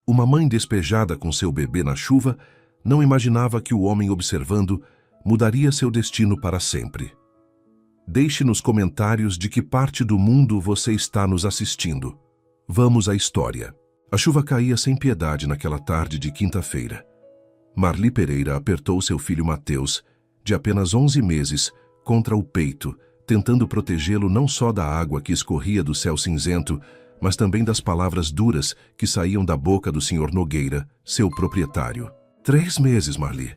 Uma mãe despejada com seu bebê na chuva não imaginava que o homem observando mudaria seu destino para sempre. Deixe nos comentários de que parte do mundo você está nos assistindo. Vamos à história. A chuva caía sem piedade naquela tarde de quinta-feira. Marli Pereira apertou seu filho Mateus, de apenas 11 meses, contra o peito, tentando protegê-lo não só da água que escorria do céu cinzento, mas também das palavras duras que saíam da boca do Sr. Nogueira, seu proprietário. 3 meses, Marli.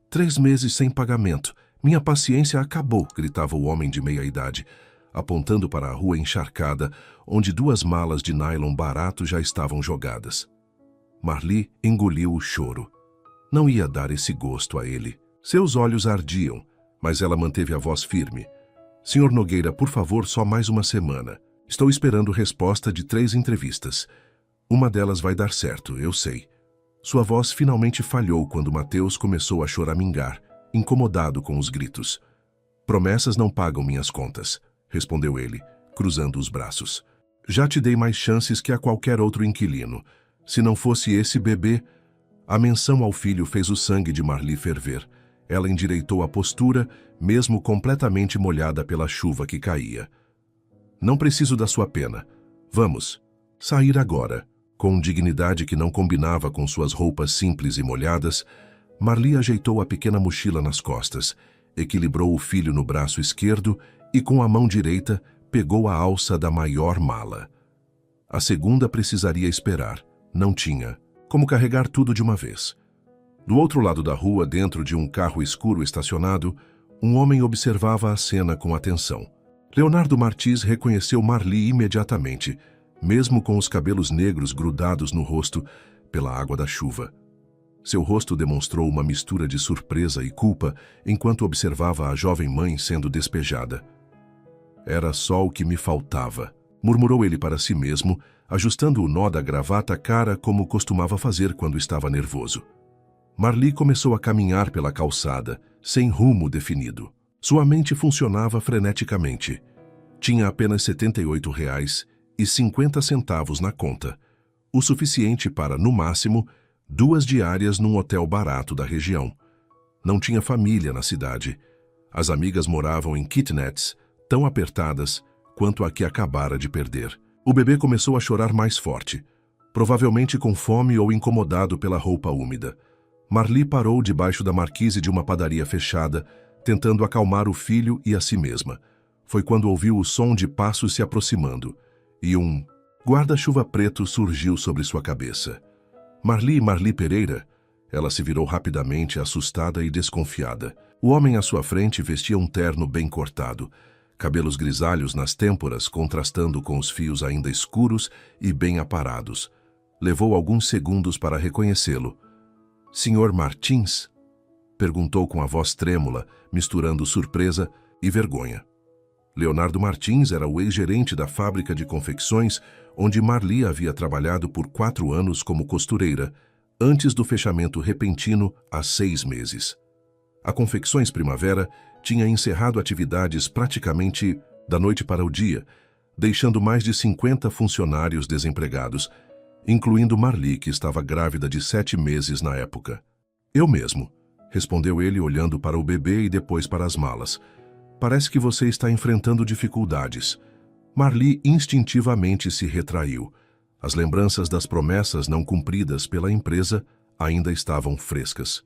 3 meses sem pagamento. Minha paciência acabou, gritava o homem de meia-idade, apontando para a rua encharcada, onde 2 malas de nylon barato já estavam jogadas. Marli engoliu o choro. Não ia dar esse gosto a ele. Seus olhos ardiam, mas ela manteve a voz firme. Sr. Nogueira, por favor, só mais uma semana. Estou esperando resposta de 3 entrevistas. Uma delas vai dar certo, eu sei. Sua voz finalmente falhou quando Mateus começou a choramingar, incomodado com os gritos. Promessas não pagam minhas contas, respondeu ele, cruzando os braços. Já te dei mais chances que a qualquer outro inquilino. Se não fosse esse bebê... A menção ao filho fez o sangue de Marli ferver. Ela endireitou a postura, mesmo completamente molhada pela chuva que caía. Não preciso da sua pena. Vamos. Sair agora. Com dignidade que não combinava com suas roupas simples e molhadas, Marli ajeitou a pequena mochila nas costas, equilibrou o filho no braço esquerdo e, com a mão direita, pegou a alça da maior mala. A segunda precisaria esperar. Não tinha como carregar tudo de uma vez. Do outro lado da rua, dentro de um carro escuro estacionado, um homem observava a cena com atenção. Leonardo Martins reconheceu Marli imediatamente, mesmo com os cabelos negros grudados no rosto pela água da chuva. Seu rosto demonstrou uma mistura de surpresa e culpa enquanto observava a jovem mãe sendo despejada. Era só o que me faltava, murmurou ele para si mesmo, ajustando o nó da gravata à cara como costumava fazer quando estava nervoso. Marli começou a caminhar pela calçada, sem rumo definido. Sua mente funcionava freneticamente. Tinha apenas R$ 78,50 na conta, o suficiente para, no máximo, 2 diárias num hotel barato da região. Não tinha família na cidade. As amigas moravam em kitnets, tão apertadas quanto a que acabara de perder. O bebê começou a chorar mais forte, provavelmente com fome ou incomodado pela roupa úmida. Marli parou debaixo da marquise de uma padaria fechada, tentando acalmar o filho e a si mesma. Foi quando ouviu o som de passos se aproximando, e um guarda-chuva preto surgiu sobre sua cabeça. Marli Pereira? Ela se virou rapidamente, assustada e desconfiada. O homem à sua frente vestia um terno bem cortado, cabelos grisalhos nas têmporas contrastando com os fios ainda escuros e bem aparados. Levou alguns segundos para reconhecê-lo. Sr. Martins? Perguntou com a voz trêmula, misturando surpresa e vergonha. Leonardo Martins era o ex-gerente da fábrica de confecções onde Marli havia trabalhado por 4 anos como costureira, antes do fechamento repentino há 6 meses. A Confecções Primavera tinha encerrado atividades praticamente da noite para o dia, deixando mais de 50 funcionários desempregados, incluindo Marli, que estava grávida de 7 meses na época. Eu mesmo, respondeu ele olhando para o bebê e depois para as malas. Parece que você está enfrentando dificuldades. Marli instintivamente se retraiu. As lembranças das promessas não cumpridas pela empresa ainda estavam frescas.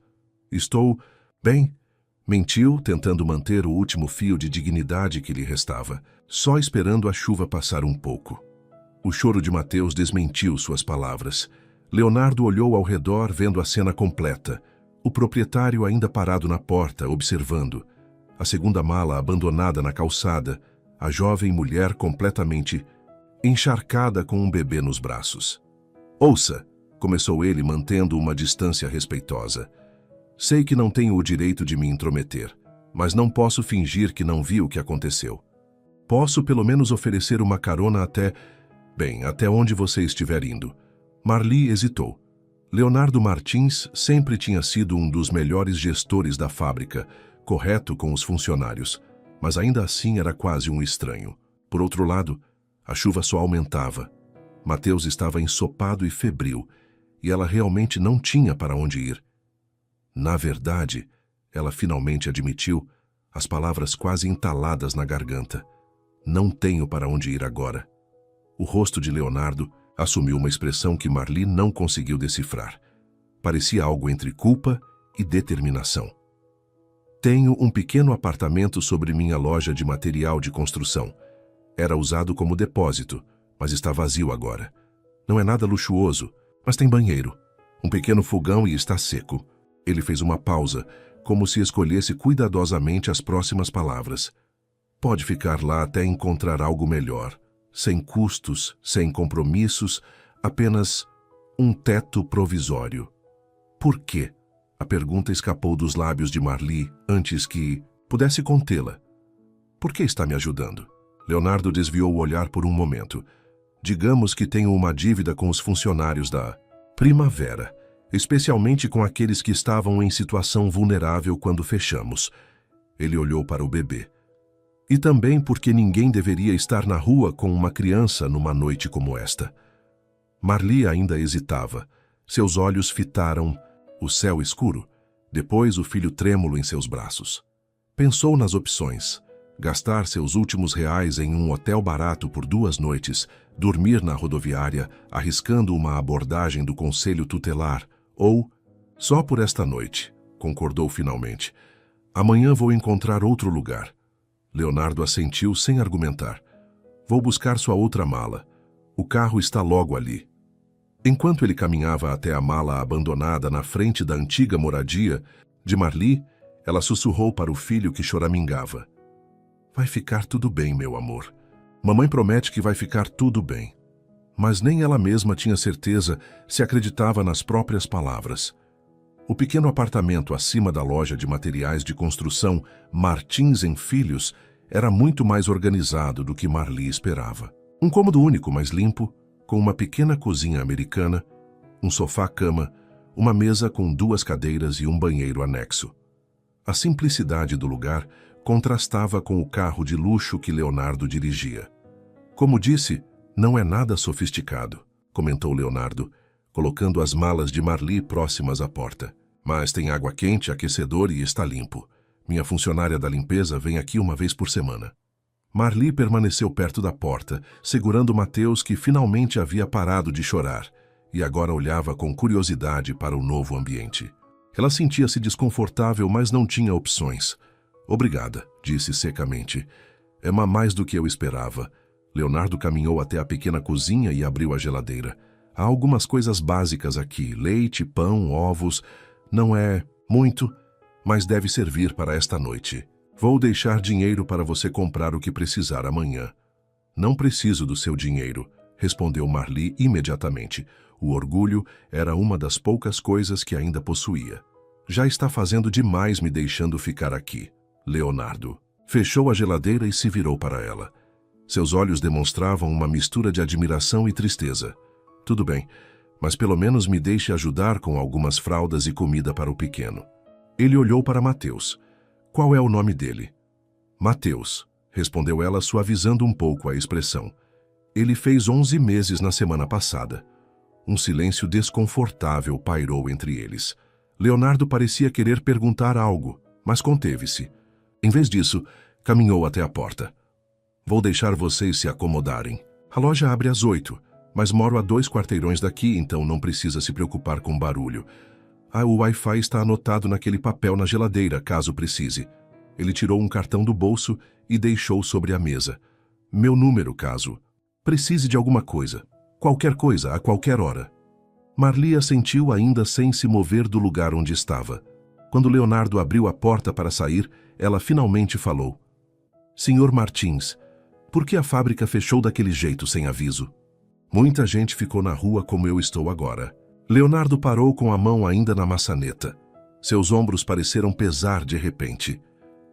Estou bem, mentiu, tentando manter o último fio de dignidade que lhe restava, só esperando a chuva passar um pouco. O choro de Mateus desmentiu suas palavras. Leonardo olhou ao redor, vendo a cena completa. O proprietário ainda parado na porta, observando. A segunda mala abandonada na calçada, a jovem mulher completamente encharcada com um bebê nos braços. Ouça, começou ele mantendo uma distância respeitosa. Sei que não tenho o direito de me intrometer, mas não posso fingir que não vi o que aconteceu. Posso pelo menos oferecer uma carona até onde você estiver indo. Marli hesitou. Leonardo Martins sempre tinha sido um dos melhores gestores da fábrica, correto com os funcionários, mas ainda assim era quase um estranho. Por outro lado, a chuva só aumentava. Mateus estava ensopado e febril, e ela realmente não tinha para onde ir. Na verdade, ela finalmente admitiu, as palavras quase entaladas na garganta. Não tenho para onde ir agora. O rosto de Leonardo assumiu uma expressão que Marli não conseguiu decifrar. Parecia algo entre culpa e determinação. Tenho um pequeno apartamento sobre minha loja de material de construção. Era usado como depósito, mas está vazio agora. Não é nada luxuoso, mas tem banheiro, um pequeno fogão e está seco. Ele fez uma pausa, como se escolhesse cuidadosamente as próximas palavras. Pode ficar lá até encontrar algo melhor, sem custos, sem compromissos, apenas um teto provisório. Por quê? A pergunta escapou dos lábios de Marli antes que pudesse contê-la. Por que está me ajudando? Leonardo desviou o olhar por um momento. Digamos que tenho uma dívida com os funcionários da Primavera, especialmente com aqueles que estavam em situação vulnerável quando fechamos. Ele olhou para o bebê. E também porque ninguém deveria estar na rua com uma criança numa noite como esta. Marli ainda hesitava. Seus olhos fitaram o céu escuro, depois o filho trêmulo em seus braços. Pensou nas opções. Gastar seus últimos reais em um hotel barato por 2 noites, dormir na rodoviária, arriscando uma abordagem do conselho tutelar, ou, só por esta noite, concordou finalmente. Amanhã vou encontrar outro lugar. Leonardo assentiu sem argumentar. Vou buscar sua outra mala. O carro está logo ali. Enquanto ele caminhava até a mala abandonada na frente da antiga moradia de Marli, ela sussurrou para o filho que choramingava. Vai ficar tudo bem, meu amor. Mamãe promete que vai ficar tudo bem. Mas nem ela mesma tinha certeza se acreditava nas próprias palavras. O pequeno apartamento acima da loja de materiais de construção Martins em Filhos era muito mais organizado do que Marli esperava. Um cômodo único, mais limpo, com uma pequena cozinha americana, um sofá-cama, uma mesa com 2 cadeiras e um banheiro anexo. A simplicidade do lugar contrastava com o carro de luxo que Leonardo dirigia. Como disse, não é nada sofisticado, comentou Leonardo, colocando as malas de Marli próximas à porta. Mas tem água quente, aquecedor e está limpo. Minha funcionária da limpeza vem aqui 1 vez por semana. Marli permaneceu perto da porta, segurando Mateus, que finalmente havia parado de chorar, e agora olhava com curiosidade para o novo ambiente. Ela sentia-se desconfortável, mas não tinha opções. Obrigada, disse secamente. É mais do que eu esperava. Leonardo caminhou até a pequena cozinha e abriu a geladeira. Há algumas coisas básicas aqui, leite, pão, ovos. Não é muito, mas deve servir para esta noite. Vou deixar dinheiro para você comprar o que precisar amanhã. Não preciso do seu dinheiro, respondeu Marli imediatamente. O orgulho era uma das poucas coisas que ainda possuía. Já está fazendo demais me deixando ficar aqui. Leonardo fechou a geladeira e se virou para ela. Seus olhos demonstravam uma mistura de admiração e tristeza. Tudo bem, mas pelo menos me deixe ajudar com algumas fraldas e comida para o pequeno. Ele olhou para Mateus. Qual é o nome dele? Mateus, respondeu ela, suavizando um pouco a expressão. Ele fez 11 meses na semana passada. Um silêncio desconfortável pairou entre eles. Leonardo parecia querer perguntar algo, mas conteve-se. Em vez disso, caminhou até a porta. Vou deixar vocês se acomodarem. A loja abre às 8, mas moro a 2 quarteirões daqui, então não precisa se preocupar com barulho. O Wi-Fi está anotado naquele papel na geladeira, caso precise. Ele tirou um cartão do bolso e deixou sobre a mesa. Meu número, caso precise de alguma coisa. Qualquer coisa, a qualquer hora. Marli assentiu ainda sem se mover do lugar onde estava. Quando Leonardo abriu a porta para sair, ela finalmente falou. Senhor Martins, por que a fábrica fechou daquele jeito sem aviso? Muita gente ficou na rua como eu estou agora. Leonardo parou com a mão ainda na maçaneta. Seus ombros pareceram pesar de repente.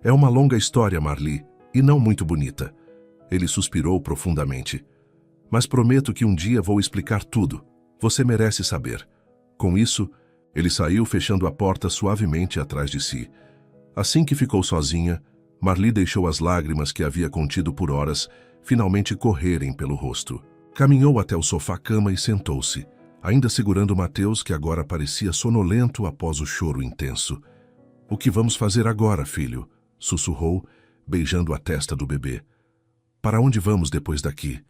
É uma longa história, Marli, e não muito bonita. Ele suspirou profundamente. Mas prometo que um dia vou explicar tudo. Você merece saber. Com isso, ele saiu fechando a porta suavemente atrás de si. Assim que ficou sozinha, Marli deixou as lágrimas que havia contido por horas finalmente correrem pelo rosto. Caminhou até o sofá-cama e sentou-se. ainda segurando Mateus, que agora parecia sonolento após o choro intenso. "O que vamos fazer agora, filho?" sussurrou, beijando a testa do bebê. "Para onde vamos depois daqui?"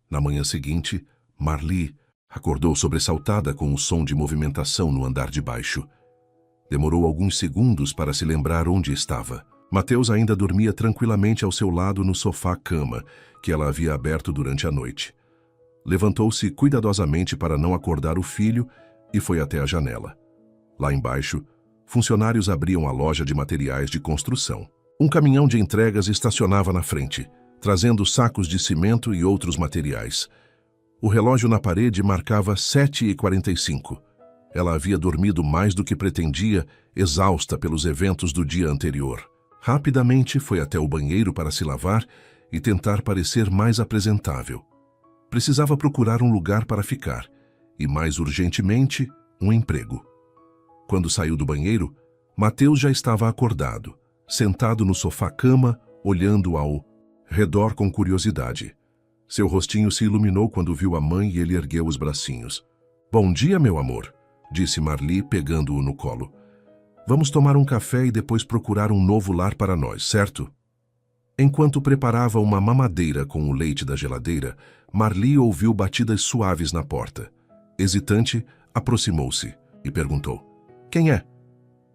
Na manhã seguinte, Marli acordou sobressaltada com o som de movimentação no andar de baixo. Demorou alguns segundos para se lembrar onde estava. Mateus ainda dormia tranquilamente ao seu lado no sofá-cama, que ela havia aberto durante a noite. Levantou-se cuidadosamente para não acordar o filho e foi até a janela. Lá embaixo, funcionários abriam a loja de materiais de construção. Um caminhão de entregas estacionava na frente, trazendo sacos de cimento e outros materiais. O relógio na parede marcava 7h45. Ela havia dormido mais do que pretendia, exausta pelos eventos do dia anterior. Rapidamente foi até o banheiro para se lavar e tentar parecer mais apresentável. Precisava procurar um lugar para ficar e, mais urgentemente, um emprego. Quando saiu do banheiro, Mateus já estava acordado, sentado no sofá-cama, olhando ao redor com curiosidade. Seu rostinho se iluminou quando viu a mãe e ele ergueu os bracinhos. "Bom dia, meu amor", disse Marli, pegando-o no colo. "Vamos tomar um café e depois procurar um novo lar para nós, certo?" Enquanto preparava uma mamadeira com o leite da geladeira, Marli ouviu batidas suaves na porta. Hesitante, aproximou-se e perguntou: "Quem é?"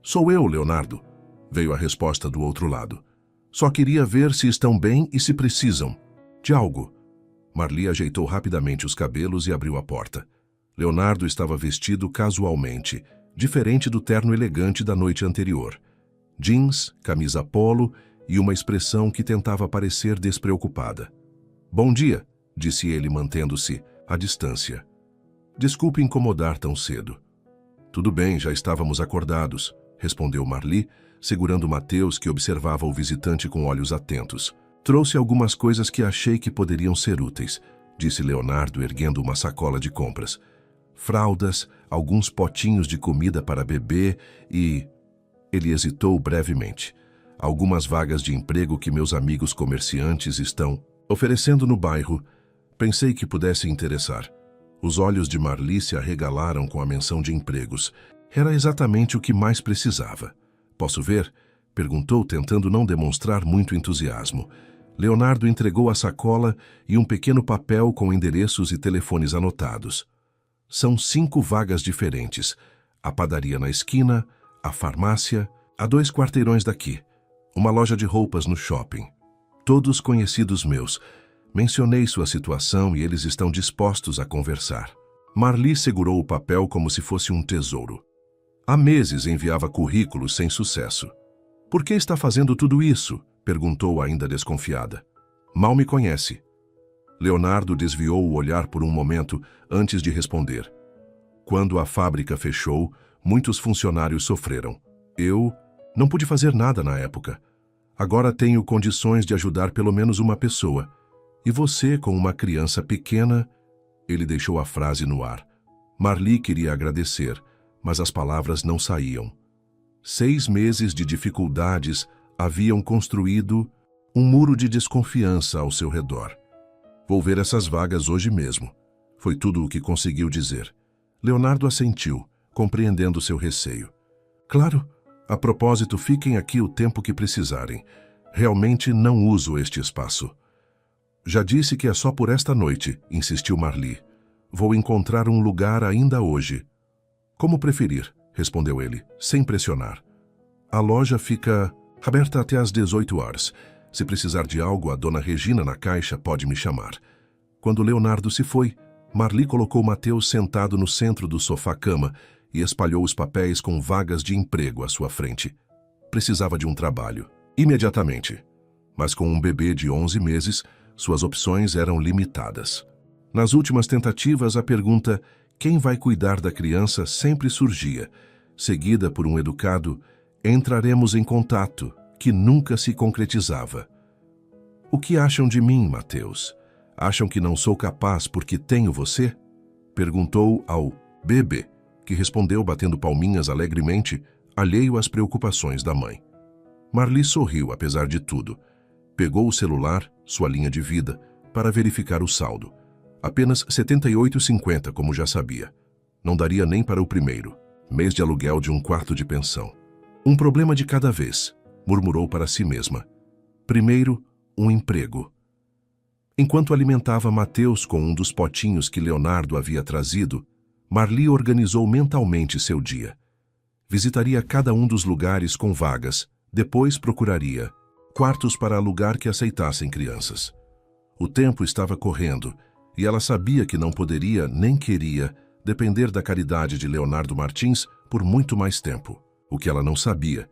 "Sou eu, Leonardo", veio a resposta do outro lado. "Só queria ver se estão bem e se precisam de algo." Marli ajeitou rapidamente os cabelos e abriu a porta. Leonardo estava vestido casualmente, diferente do terno elegante da noite anterior. Jeans, camisa polo e uma expressão que tentava parecer despreocupada. "Bom dia", disse ele, mantendo-se à distância. "Desculpe incomodar tão cedo." "Tudo bem, já estávamos acordados", respondeu Marli, segurando Mateus, que observava o visitante com olhos atentos. "Trouxe algumas coisas que achei que poderiam ser úteis", disse Leonardo, erguendo uma sacola de compras. "Fraldas, alguns potinhos de comida para bebê e..." Ele hesitou brevemente. "Algumas vagas de emprego que meus amigos comerciantes estão oferecendo no bairro. Pensei que pudesse interessar." Os olhos de Marli se arregalaram com a menção de empregos. Era exatamente o que mais precisava. "Posso ver?" perguntou, tentando não demonstrar muito entusiasmo. Leonardo entregou a sacola e um pequeno papel com endereços e telefones anotados. "São 5 vagas diferentes. A padaria na esquina, a farmácia, a 2 quarteirões daqui, uma loja de roupas no shopping. Todos conhecidos meus. Mencionei sua situação e eles estão dispostos a conversar." Marli segurou o papel como se fosse um tesouro. Há meses enviava currículos sem sucesso. "Por que está fazendo tudo isso?" perguntou, ainda desconfiada. "Mal me conhece." Leonardo desviou o olhar por um momento antes de responder. "Quando a fábrica fechou, muitos funcionários sofreram. Eu não pude fazer nada na época. Agora tenho condições de ajudar pelo menos uma pessoa. E você, com uma criança pequena..." Ele deixou a frase no ar. Marli queria agradecer, mas as palavras não saíam. 6 meses de dificuldades haviam construído um muro de desconfiança ao seu redor. "Vou ver essas vagas hoje mesmo", foi tudo o que conseguiu dizer. Leonardo assentiu, compreendendo seu receio. "Claro, a propósito, fiquem aqui o tempo que precisarem. Realmente não uso este espaço." "Já disse que é só por esta noite", insistiu Marli. "Vou encontrar um lugar ainda hoje." "Como preferir", respondeu ele, sem pressionar. "A loja fica aberta até às 18 horas. Se precisar de algo, a dona Regina na caixa pode me chamar." Quando Leonardo se foi, Marli colocou Mateus sentado no centro do sofá-cama e espalhou os papéis com vagas de emprego à sua frente. Precisava de um trabalho, imediatamente. Mas com um bebê de 11 meses, suas opções eram limitadas. Nas últimas tentativas, a pergunta "quem vai cuidar da criança?" sempre surgia, seguida por um educado "entraremos em contato", que nunca se concretizava. "O que acham de mim, Mateus? Acham que não sou capaz porque tenho você?" perguntou ao bebê, que respondeu batendo palminhas alegremente, alheio às preocupações da mãe. Marli sorriu apesar de tudo. Pegou o celular, sua linha de vida, para verificar o saldo. Apenas R$ 78,50, como já sabia. Não daria nem para o primeiro mês de aluguel de um quarto de pensão. Um problema de cada vez, murmurou para si mesma. Primeiro, um emprego. Enquanto alimentava Mateus com um dos potinhos que Leonardo havia trazido, Marli organizou mentalmente seu dia. Visitaria cada um dos lugares com vagas, depois procuraria quartos para alugar que aceitassem crianças. O tempo estava correndo e ela sabia que não poderia nem queria depender da caridade de Leonardo Martins por muito mais tempo. O que ela não sabia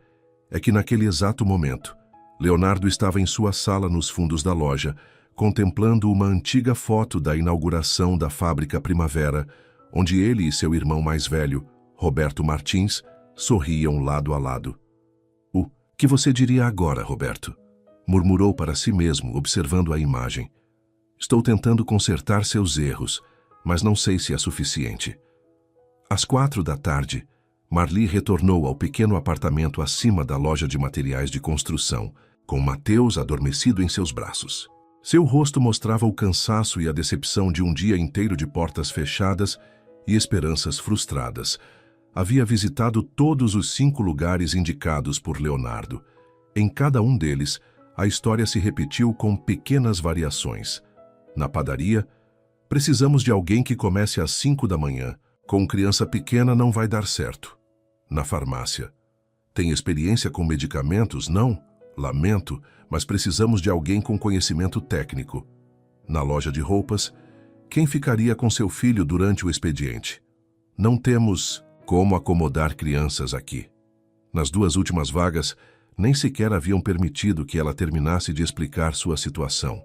é que naquele exato momento, Leonardo estava em sua sala nos fundos da loja, contemplando uma antiga foto da inauguração da fábrica Primavera, onde ele e seu irmão mais velho, Roberto Martins, sorriam lado a lado. O que você diria agora, Roberto? Murmurou para si mesmo, observando a imagem. Estou tentando consertar seus erros, mas não sei se é suficiente. Às 4 da tarde, Marli retornou ao pequeno apartamento acima da loja de materiais de construção, com Mateus adormecido em seus braços. Seu rosto mostrava o cansaço e a decepção de um dia inteiro de portas fechadas e esperanças frustradas. Havia visitado todos os 5 lugares indicados por Leonardo. Em cada um deles, a história se repetiu com pequenas variações. Na padaria, precisamos de alguém que comece às 5 da manhã. Com criança pequena não vai dar certo. Na farmácia, tem experiência com medicamentos? Não? Lamento, mas precisamos de alguém com conhecimento técnico. Na loja de roupas, quem ficaria com seu filho durante o expediente? Não temos como acomodar crianças aqui. Nas 2 últimas vagas, nem sequer haviam permitido que ela terminasse de explicar sua situação.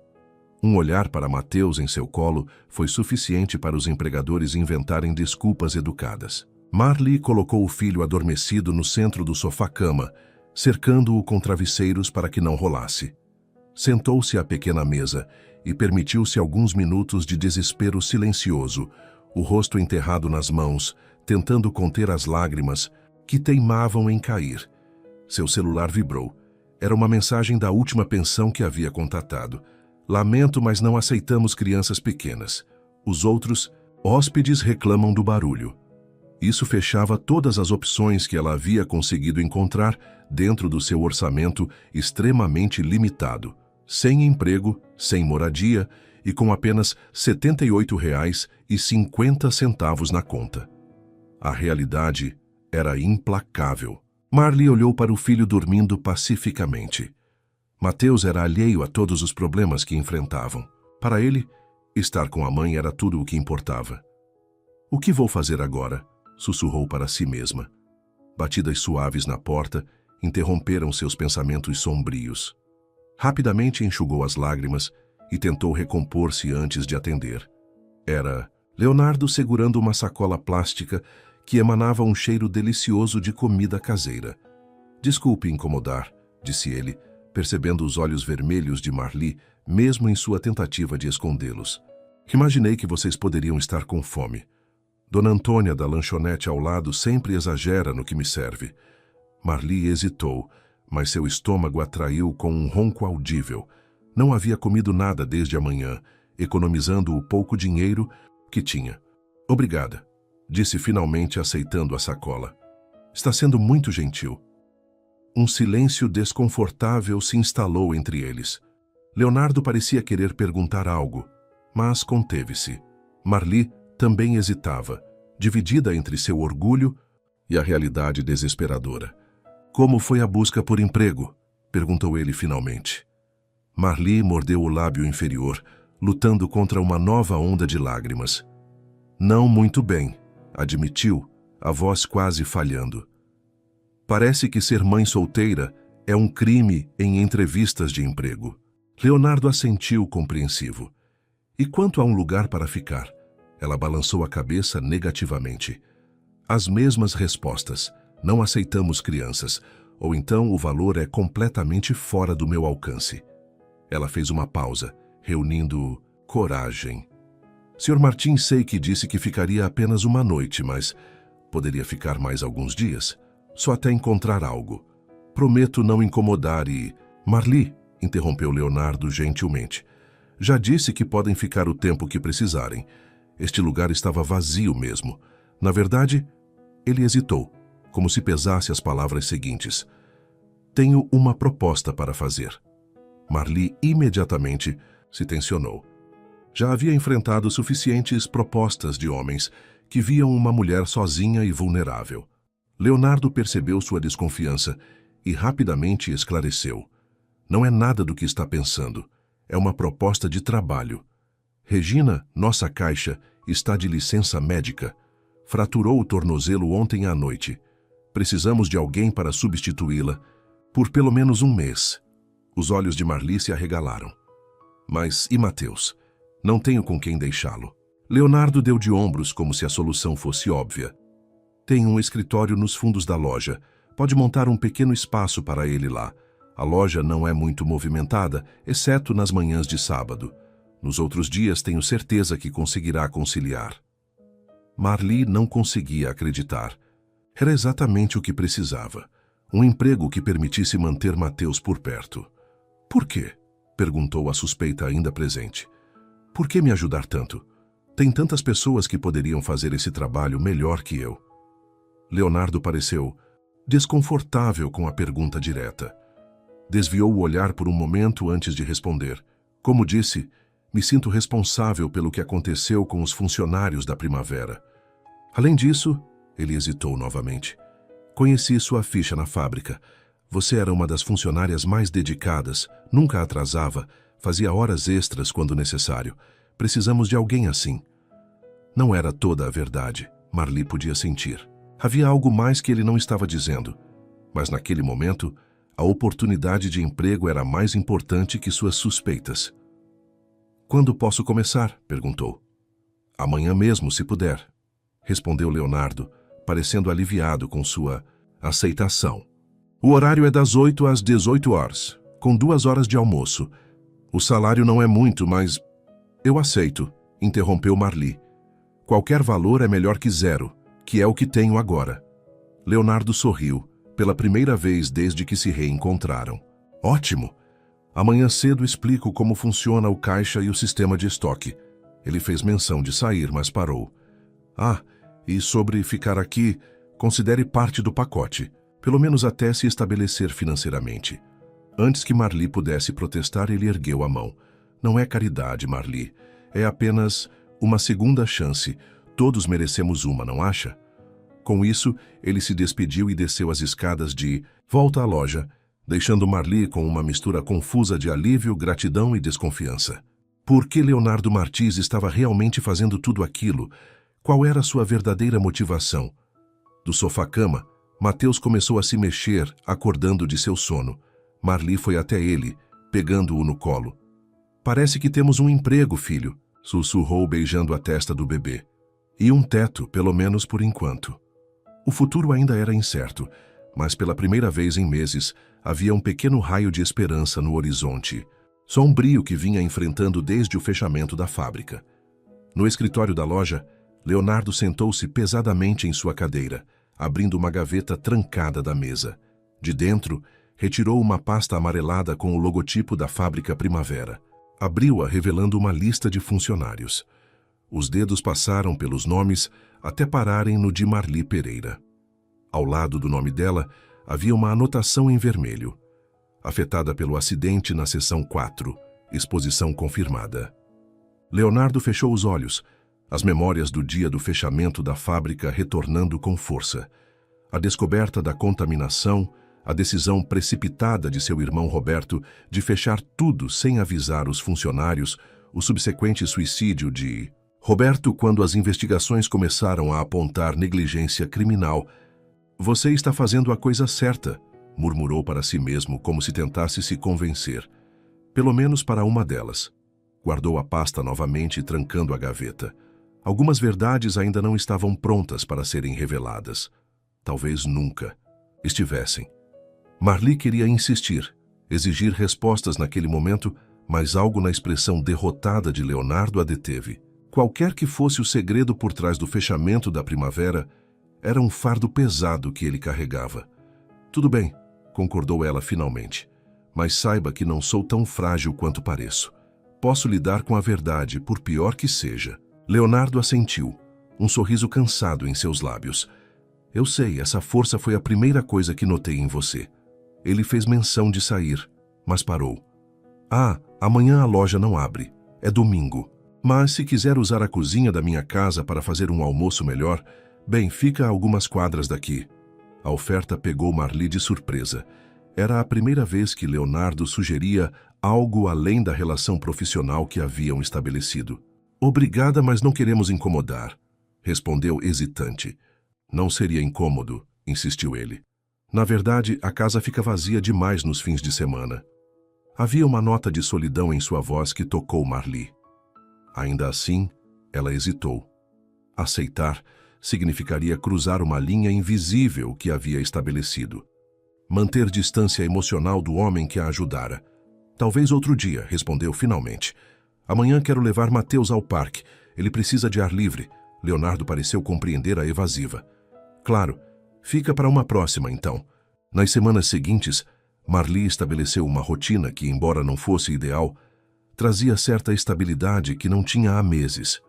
Um olhar para Mateus em seu colo foi suficiente para os empregadores inventarem desculpas educadas. Marli colocou o filho adormecido no centro do sofá-cama, cercando-o com travesseiros para que não rolasse. Sentou-se à pequena mesa e permitiu-se alguns minutos de desespero silencioso, o rosto enterrado nas mãos, tentando conter as lágrimas que teimavam em cair. Seu celular vibrou. Era uma mensagem da última pensão que havia contatado. Lamento, mas não aceitamos crianças pequenas. Os outros hóspedes reclamam do barulho. Isso fechava todas as opções que ela havia conseguido encontrar dentro do seu orçamento extremamente limitado. Sem emprego, sem moradia e com apenas R$ 78,50 na conta. A realidade era implacável. Marli olhou para o filho dormindo pacificamente. Mateus era alheio a todos os problemas que enfrentavam. Para ele, estar com a mãe era tudo o que importava. O que vou fazer agora? Sussurrou para si mesma. Batidas suaves na porta interromperam seus pensamentos sombrios. Rapidamente enxugou as lágrimas e tentou recompor-se antes de atender. Era Leonardo segurando uma sacola plástica que emanava um cheiro delicioso de comida caseira. Desculpe incomodar, disse ele, percebendo os olhos vermelhos de Marli, mesmo em sua tentativa de escondê-los. Imaginei que vocês poderiam estar com fome. Dona Antônia, da lanchonete ao lado, sempre exagera no que me serve. Marli hesitou, mas seu estômago atraiu com um ronco audível. Não havia comido nada desde a manhã, economizando o pouco dinheiro que tinha. Obrigada, disse finalmente aceitando a sacola. Está sendo muito gentil. Um silêncio desconfortável se instalou entre eles. Leonardo parecia querer perguntar algo, mas conteve-se. Marli também hesitava, dividida entre seu orgulho e a realidade desesperadora. Como foi a busca por emprego? Perguntou ele finalmente. Marli mordeu o lábio inferior, lutando contra uma nova onda de lágrimas. Não muito bem, admitiu, a voz quase falhando. Parece que ser mãe solteira é um crime em entrevistas de emprego. Leonardo assentiu compreensivo. E quanto a um lugar para ficar? Ela balançou a cabeça negativamente. As mesmas respostas. Não aceitamos crianças, ou então o valor é completamente fora do meu alcance. Ela fez uma pausa, reunindo coragem. Sr. Martins, sei que disse que ficaria apenas uma noite, mas poderia ficar mais alguns dias, só até encontrar algo. Prometo não incomodar e... Marli, interrompeu Leonardo gentilmente. Já disse que podem ficar o tempo que precisarem. Este lugar estava vazio mesmo. Na verdade, ele hesitou, como se pesasse as palavras seguintes. Tenho uma proposta para fazer. Marli imediatamente se tensionou. Já havia enfrentado suficientes propostas de homens que viam uma mulher sozinha e vulnerável. Leonardo percebeu sua desconfiança e rapidamente esclareceu. Não é nada do que está pensando. É uma proposta de trabalho. Regina, nossa caixa, está de licença médica. Fraturou o tornozelo ontem à noite. Precisamos de alguém para substituí-la por pelo menos um mês. Os olhos de Marli se arregalaram. Mas e Mateus? Não tenho com quem deixá-lo. Leonardo deu de ombros como se a solução fosse óbvia. Tem um escritório nos fundos da loja. Pode montar um pequeno espaço para ele lá. A loja não é muito movimentada, exceto nas manhãs de sábado. Nos outros dias tenho certeza que conseguirá conciliar. Marli não conseguia acreditar. Era exatamente o que precisava. Um emprego que permitisse manter Mateus por perto. Por quê? Perguntou a suspeita ainda presente. Por que me ajudar tanto? Tem tantas pessoas que poderiam fazer esse trabalho melhor que eu. Leonardo pareceu desconfortável com a pergunta direta. Desviou o olhar por um momento antes de responder. Como disse, me sinto responsável pelo que aconteceu com os funcionários da Primavera. Além disso, ele hesitou novamente. Conheci sua ficha na fábrica. Você era uma das funcionárias mais dedicadas, nunca atrasava, fazia horas extras quando necessário. Precisamos de alguém assim. Não era toda a verdade, Marli podia sentir. Havia algo mais que ele não estava dizendo. Mas naquele momento, a oportunidade de emprego era mais importante que suas suspeitas. Quando posso começar? Perguntou. Amanhã mesmo, se puder, respondeu Leonardo, parecendo aliviado com sua aceitação. O horário é das 8 às 18 horas, com 2 horas de almoço. O salário não é muito, mas... Eu aceito, interrompeu Marli. Qualquer valor é melhor que 0, que é o que tenho agora. Leonardo sorriu, pela primeira vez desde que se reencontraram. Ótimo! Amanhã cedo explico como funciona o caixa e o sistema de estoque. Ele fez menção de sair, mas parou. Ah, e sobre ficar aqui, considere parte do pacote, pelo menos até se estabelecer financeiramente. Antes que Marli pudesse protestar, ele ergueu a mão. Não é caridade, Marli. É apenas uma segunda chance. Todos merecemos uma, não acha? Com isso, ele se despediu e desceu as escadas de volta à loja, deixando Marli com uma mistura confusa de alívio, gratidão e desconfiança. Por que Leonardo Martins estava realmente fazendo tudo aquilo? Qual era sua verdadeira motivação? Do sofá-cama, Mateus começou a se mexer, acordando de seu sono. Marli foi até ele, pegando-o no colo. Parece que temos um emprego, filho, sussurrou beijando a testa do bebê. E um teto, pelo menos por enquanto. O futuro ainda era incerto, mas pela primeira vez em meses, havia um pequeno raio de esperança no horizonte, sombrio que vinha enfrentando desde o fechamento da fábrica. No escritório da loja, Leonardo sentou-se pesadamente em sua cadeira, abrindo uma gaveta trancada da mesa. De dentro, retirou uma pasta amarelada com o logotipo da fábrica Primavera. Abriu-a revelando uma lista de funcionários. Os dedos passaram pelos nomes até pararem no de Marli Pereira. Ao lado do nome dela, havia uma anotação em vermelho. Afetada pelo acidente na seção 4, exposição confirmada. Leonardo fechou os olhos, as memórias do dia do fechamento da fábrica retornando com força. A descoberta da contaminação, a decisão precipitada de seu irmão Roberto de fechar tudo sem avisar os funcionários, o subsequente suicídio de Roberto quando as investigações começaram a apontar negligência criminal. Você está fazendo a coisa certa, murmurou para si mesmo como se tentasse se convencer. Pelo menos para uma delas. Guardou a pasta novamente, trancando a gaveta. Algumas verdades ainda não estavam prontas para serem reveladas. Talvez nunca estivessem. Marli queria insistir, exigir respostas naquele momento, mas algo na expressão derrotada de Leonardo a deteve. Qualquer que fosse o segredo por trás do fechamento da Primavera, era um fardo pesado que ele carregava. Tudo bem, concordou ela finalmente, mas saiba que não sou tão frágil quanto pareço. Posso lidar com a verdade, por pior que seja. Leonardo assentiu, um sorriso cansado em seus lábios. Eu sei, essa força foi a primeira coisa que notei em você. Ele fez menção de sair, mas parou. Ah, amanhã a loja não abre. É domingo. Mas se quiser usar a cozinha da minha casa para fazer um almoço melhor, bem, fica a algumas quadras daqui. A oferta pegou Marli de surpresa. Era a primeira vez que Leonardo sugeria algo além da relação profissional que haviam estabelecido. Obrigada, mas não queremos incomodar, respondeu hesitante. Não seria incômodo, insistiu ele. Na verdade, a casa fica vazia demais nos fins de semana. Havia uma nota de solidão em sua voz que tocou Marli. Ainda assim, ela hesitou. Aceitar significaria cruzar uma linha invisível que havia estabelecido. Manter distância emocional do homem que a ajudara. Talvez outro dia, respondeu finalmente. Amanhã quero levar Mateus ao parque. Ele precisa de ar livre. Leonardo pareceu compreender a evasiva. Claro, fica para uma próxima, então. Nas semanas seguintes, Marli estabeleceu uma rotina que, embora não fosse ideal, trazia certa estabilidade que não tinha há meses.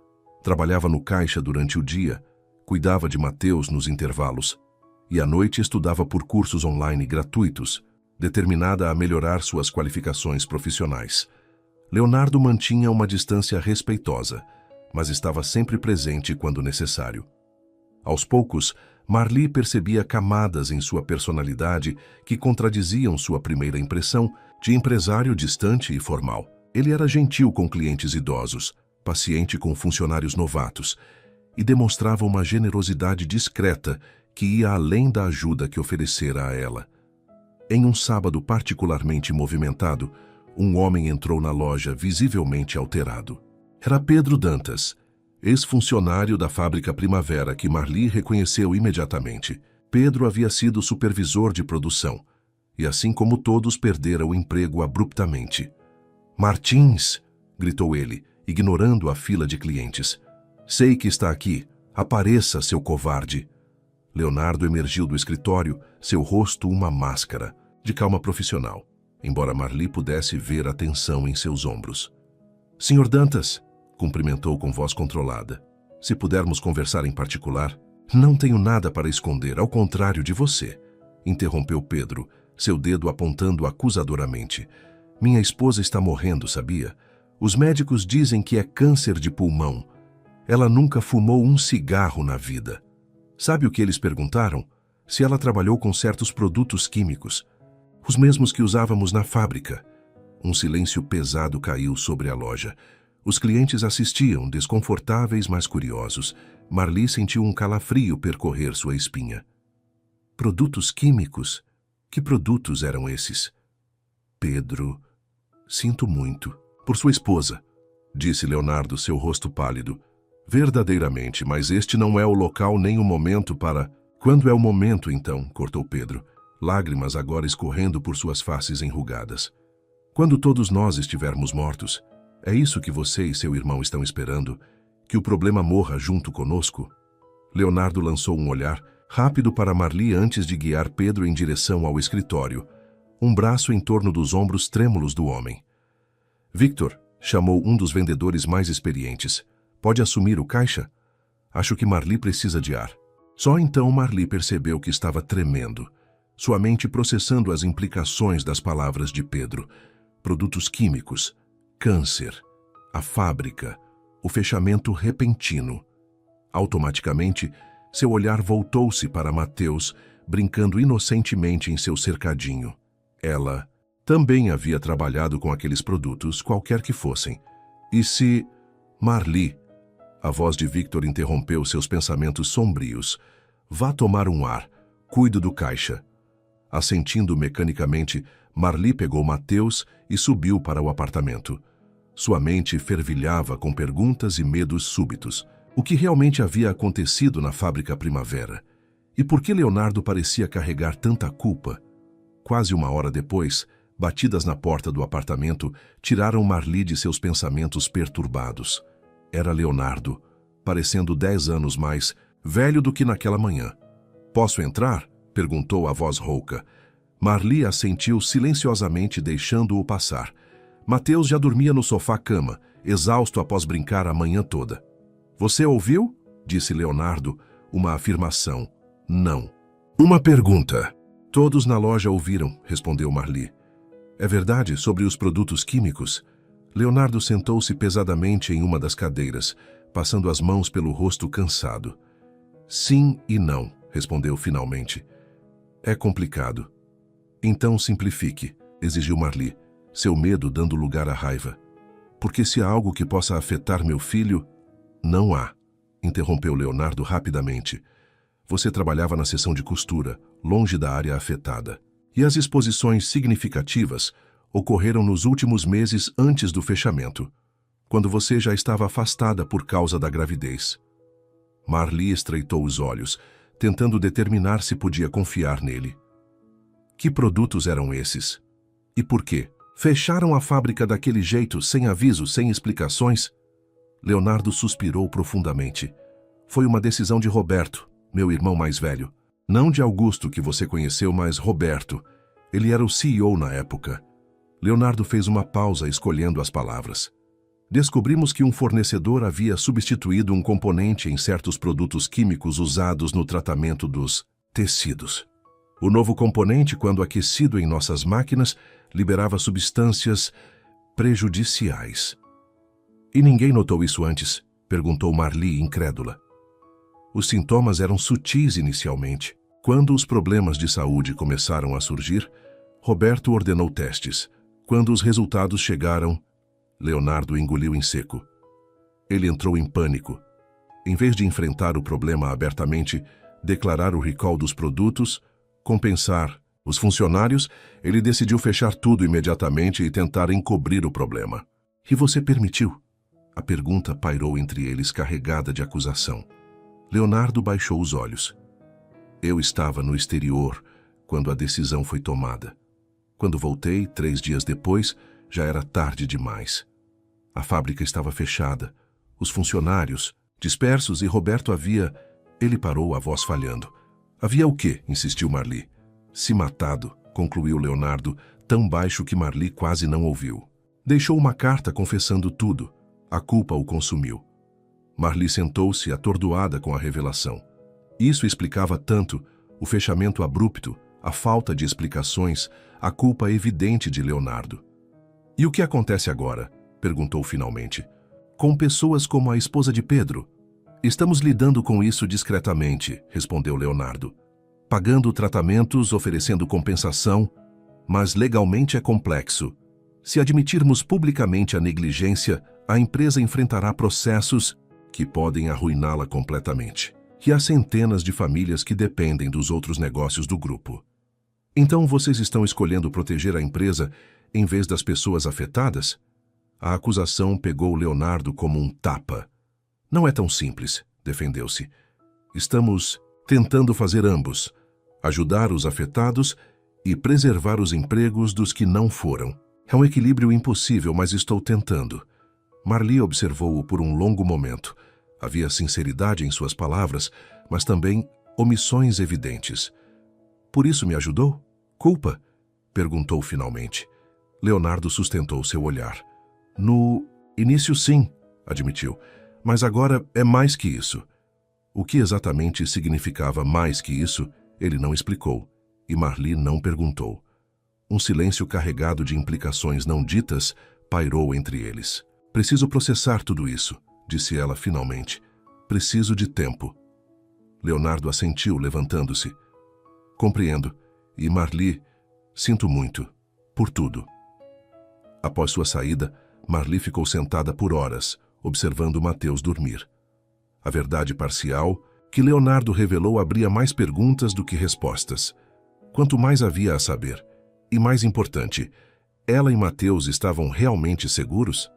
Trabalhava no caixa durante o dia, cuidava de Mateus nos intervalos, e à noite estudava por cursos online gratuitos, determinada a melhorar suas qualificações profissionais. Leonardo mantinha uma distância respeitosa, mas estava sempre presente quando necessário. Aos poucos, Marli percebia camadas em sua personalidade que contradiziam sua primeira impressão de empresário distante e formal. Ele era gentil com clientes idosos, paciente com funcionários novatos, e demonstrava uma generosidade discreta que ia além da ajuda que oferecera a ela. Em um sábado particularmente movimentado, um homem entrou na loja visivelmente alterado. Era Pedro Dantas, ex-funcionário da fábrica Primavera, que Marli reconheceu imediatamente. Pedro havia sido supervisor de produção, e assim como todos perdera o emprego abruptamente. Martins! Gritou ele, ignorando a fila de clientes. Sei que está aqui. Apareça, seu covarde! Leonardo emergiu do escritório, seu rosto uma máscara, de calma profissional, embora Marli pudesse ver a tensão em seus ombros. Senhor Dantas, cumprimentou com voz controlada. Se pudermos conversar em particular, não tenho nada para esconder, ao contrário de você, interrompeu Pedro, seu dedo apontando acusadoramente. Minha esposa está morrendo, sabia? Os médicos dizem que é câncer de pulmão. Ela nunca fumou um cigarro na vida. Sabe o que eles perguntaram? Se ela trabalhou com certos produtos químicos, os mesmos que usávamos na fábrica. Um silêncio pesado caiu sobre a loja. Os clientes assistiam, desconfortáveis, mas curiosos. Marli sentiu um calafrio percorrer sua espinha. Produtos químicos? Que produtos eram esses? Pedro, sinto muito. Por sua esposa, disse Leonardo, seu rosto pálido. Verdadeiramente, mas este não é o local nem o momento para... Quando é o momento, então? Cortou Pedro, lágrimas agora escorrendo por suas faces enrugadas. Quando todos nós estivermos mortos. É isso que você e seu irmão estão esperando? Que o problema morra junto conosco? Leonardo lançou um olhar rápido para Marli antes de guiar Pedro em direção ao escritório, um braço em torno dos ombros trêmulos do homem. Victor, chamou um dos vendedores mais experientes. Pode assumir o caixa? Acho que Marli precisa de ar. Só então Marli percebeu que estava tremendo, sua mente processando as implicações das palavras de Pedro. Produtos químicos, câncer, a fábrica, o fechamento repentino. Automaticamente, seu olhar voltou-se para Mateus, brincando inocentemente em seu cercadinho. Ela também havia trabalhado com aqueles produtos, qualquer que fossem. E se... Marli... A voz de Victor interrompeu seus pensamentos sombrios. Vá tomar um ar. Cuido do caixa. Assentindo mecanicamente, Marli pegou Mateus e subiu para o apartamento. Sua mente fervilhava com perguntas e medos súbitos. O que realmente havia acontecido na fábrica Primavera? E por que Leonardo parecia carregar tanta culpa? Quase uma hora depois, batidas na porta do apartamento, tiraram Marli de seus pensamentos perturbados. Era Leonardo, parecendo 10 anos mais velho do que naquela manhã. Posso entrar? Perguntou a voz rouca. Marli assentiu silenciosamente, deixando-o passar. Mateus já dormia no sofá-cama, exausto após brincar a manhã toda. Você ouviu? disse Leonardo, uma afirmação. Não. Uma pergunta. Todos na loja ouviram, respondeu Marli. É verdade sobre os produtos químicos? Leonardo sentou-se pesadamente em uma das cadeiras, passando as mãos pelo rosto cansado. Sim e não, respondeu finalmente. É complicado. Então simplifique, exigiu Marli, seu medo dando lugar à raiva. Porque se há algo que possa afetar meu filho, não há, interrompeu Leonardo rapidamente. Você trabalhava na seção de costura, longe da área afetada. E as exposições significativas ocorreram nos últimos meses antes do fechamento, quando você já estava afastada por causa da gravidez. Marli estreitou os olhos, tentando determinar se podia confiar nele. Que produtos eram esses? E por quê? Fecharam a fábrica daquele jeito, sem aviso, sem explicações? Leonardo suspirou profundamente. Foi uma decisão de Roberto, meu irmão mais velho. Não de Augusto, que você conheceu, mas Roberto. Ele era o CEO na época. Leonardo fez uma pausa escolhendo as palavras. Descobrimos que um fornecedor havia substituído um componente em certos produtos químicos usados no tratamento dos tecidos. O novo componente, quando aquecido em nossas máquinas, liberava substâncias prejudiciais. E ninguém notou isso antes? Perguntou Marli, incrédula. Os sintomas eram sutis inicialmente. Quando os problemas de saúde começaram a surgir, Roberto ordenou testes. Quando os resultados chegaram, Leonardo engoliu em seco. Ele entrou em pânico. Em vez de enfrentar o problema abertamente, declarar o recall dos produtos, compensar os funcionários, ele decidiu fechar tudo imediatamente e tentar encobrir o problema. E você permitiu? A pergunta pairou entre eles carregada de acusação. Leonardo baixou os olhos. Eu estava no exterior quando a decisão foi tomada. Quando voltei, 3 dias depois, já era tarde demais. A fábrica estava fechada. Os funcionários, dispersos, e Roberto havia... Ele parou, a voz falhando. Havia o quê? Insistiu Marli. Se matado, concluiu Leonardo, tão baixo que Marli quase não ouviu. Deixou uma carta confessando tudo. A culpa o consumiu. Marli sentou-se atordoada com a revelação. Isso explicava tanto, o fechamento abrupto, a falta de explicações, a culpa evidente de Leonardo. E o que acontece agora? Perguntou finalmente. Com pessoas como a esposa de Pedro. Estamos lidando com isso discretamente, respondeu Leonardo. Pagando tratamentos, oferecendo compensação, mas legalmente é complexo. Se admitirmos publicamente a negligência, a empresa enfrentará processos que podem arruiná-la completamente. E há centenas de famílias que dependem dos outros negócios do grupo. Então vocês estão escolhendo proteger a empresa em vez das pessoas afetadas? A acusação pegou Leonardo como um tapa. Não é tão simples, defendeu-se. Estamos tentando fazer ambos, ajudar os afetados e preservar os empregos dos que não foram. É um equilíbrio impossível, mas estou tentando. Marli observou-o por um longo momento. Havia sinceridade em suas palavras, mas também omissões evidentes. Por isso me ajudou? Culpa? Perguntou finalmente. Leonardo sustentou seu olhar. No início, sim, admitiu. Mas agora é mais que isso. O que exatamente significava mais que isso, ele não explicou, e Marli não perguntou. Um silêncio carregado de implicações não ditas pairou entre eles. Preciso processar tudo isso, disse ela finalmente. Preciso de tempo. Leonardo assentiu, levantando-se. Compreendo. E Marli, sinto muito. Por tudo. Após sua saída, Marli ficou sentada por horas, observando Mateus dormir. A verdade parcial que Leonardo revelou abria mais perguntas do que respostas. Quanto mais havia a saber. E mais importante, ela e Mateus estavam realmente seguros?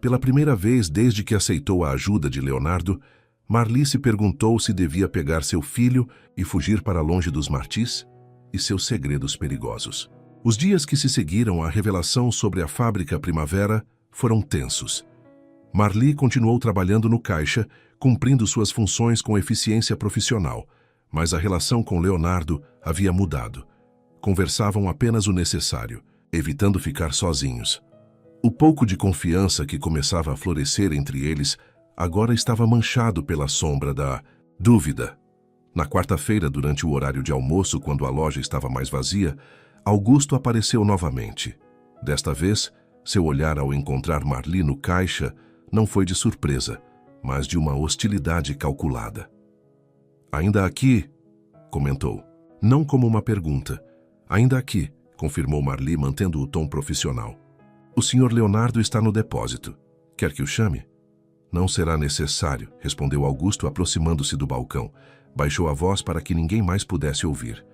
Pela primeira vez desde que aceitou a ajuda de Leonardo, Marli se perguntou se devia pegar seu filho e fugir para longe dos Martis e seus segredos perigosos. Os dias que se seguiram à revelação sobre a fábrica Primavera foram tensos. Marli continuou trabalhando no caixa, cumprindo suas funções com eficiência profissional, mas a relação com Leonardo havia mudado. Conversavam apenas o necessário, evitando ficar sozinhos. O pouco de confiança que começava a florescer entre eles agora estava manchado pela sombra da dúvida. Na quarta-feira, durante o horário de almoço, quando a loja estava mais vazia, Augusto apareceu novamente. Desta vez, seu olhar ao encontrar Marli no caixa não foi de surpresa, mas de uma hostilidade calculada. "Ainda aqui?", comentou. Não como uma pergunta. "Ainda aqui", confirmou Marli, mantendo o tom profissional. "O Sr. Leonardo está no depósito. Quer que o chame?" "Não será necessário", respondeu Augusto, aproximando-se do balcão. Baixou a voz para que ninguém mais pudesse ouvir.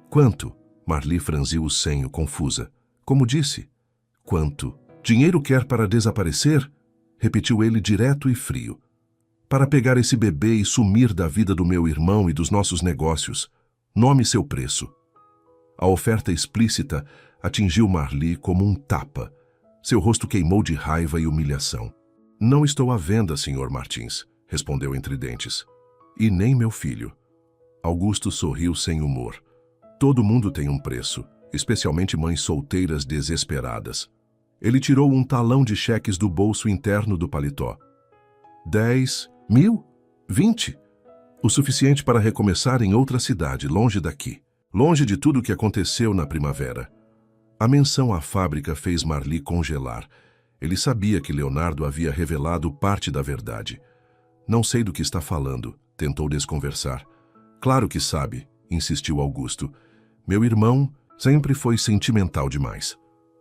"Quanto?", Marli franziu o senho, confusa. "Como disse?" "Quanto? Dinheiro quer para desaparecer?", repetiu ele direto e frio. "Para pegar esse bebê e sumir da vida do meu irmão e dos nossos negócios. Nome seu preço." A oferta explícita atingiu Marli como um tapa. Seu rosto queimou de raiva e humilhação. "Não estou à venda, Sr. Martins", respondeu entre dentes. "E nem meu filho." Augusto sorriu sem humor. "Todo mundo tem um preço, especialmente mães solteiras desesperadas." Ele tirou um talão de cheques do bolso interno do paletó. 10.000? 20? O suficiente para recomeçar em outra cidade, longe daqui. Longe de tudo o que aconteceu na primavera. A menção à fábrica fez Marli congelar. Ele sabia que Leonardo havia revelado parte da verdade. "Não sei do que está falando", tentou desconversar. "Claro que sabe", insistiu Augusto. "Meu irmão sempre foi sentimental demais.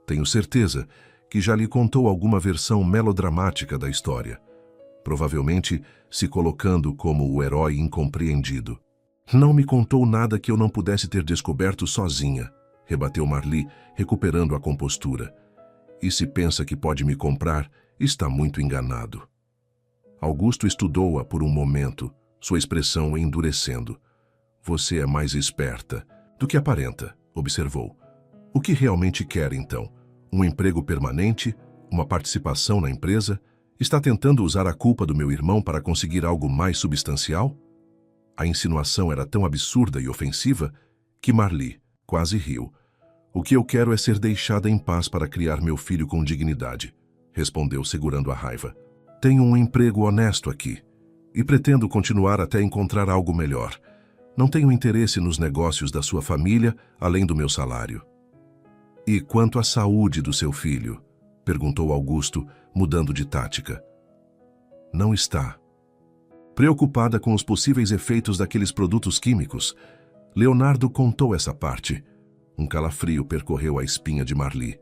Tenho certeza que já lhe contou alguma versão melodramática da história, provavelmente se colocando como o herói incompreendido." "Não me contou nada que eu não pudesse ter descoberto sozinha", rebateu Marli, recuperando a compostura. "E se pensa que pode me comprar, está muito enganado." Augusto estudou-a por um momento, sua expressão endurecendo. "Você é mais esperta do que aparenta", observou. "O que realmente quer, então? Um emprego permanente? Uma participação na empresa? Está tentando usar a culpa do meu irmão para conseguir algo mais substancial?" A insinuação era tão absurda e ofensiva que Marli quase riu. "O que eu quero é ser deixada em paz para criar meu filho com dignidade", respondeu segurando a raiva. "Tenho um emprego honesto aqui e pretendo continuar até encontrar algo melhor. Não tenho interesse nos negócios da sua família, além do meu salário." "E quanto à saúde do seu filho?", perguntou Augusto, mudando de tática. "Não está." Preocupada com os possíveis efeitos daqueles produtos químicos, Leonardo contou essa parte. Um calafrio percorreu a espinha de Marli.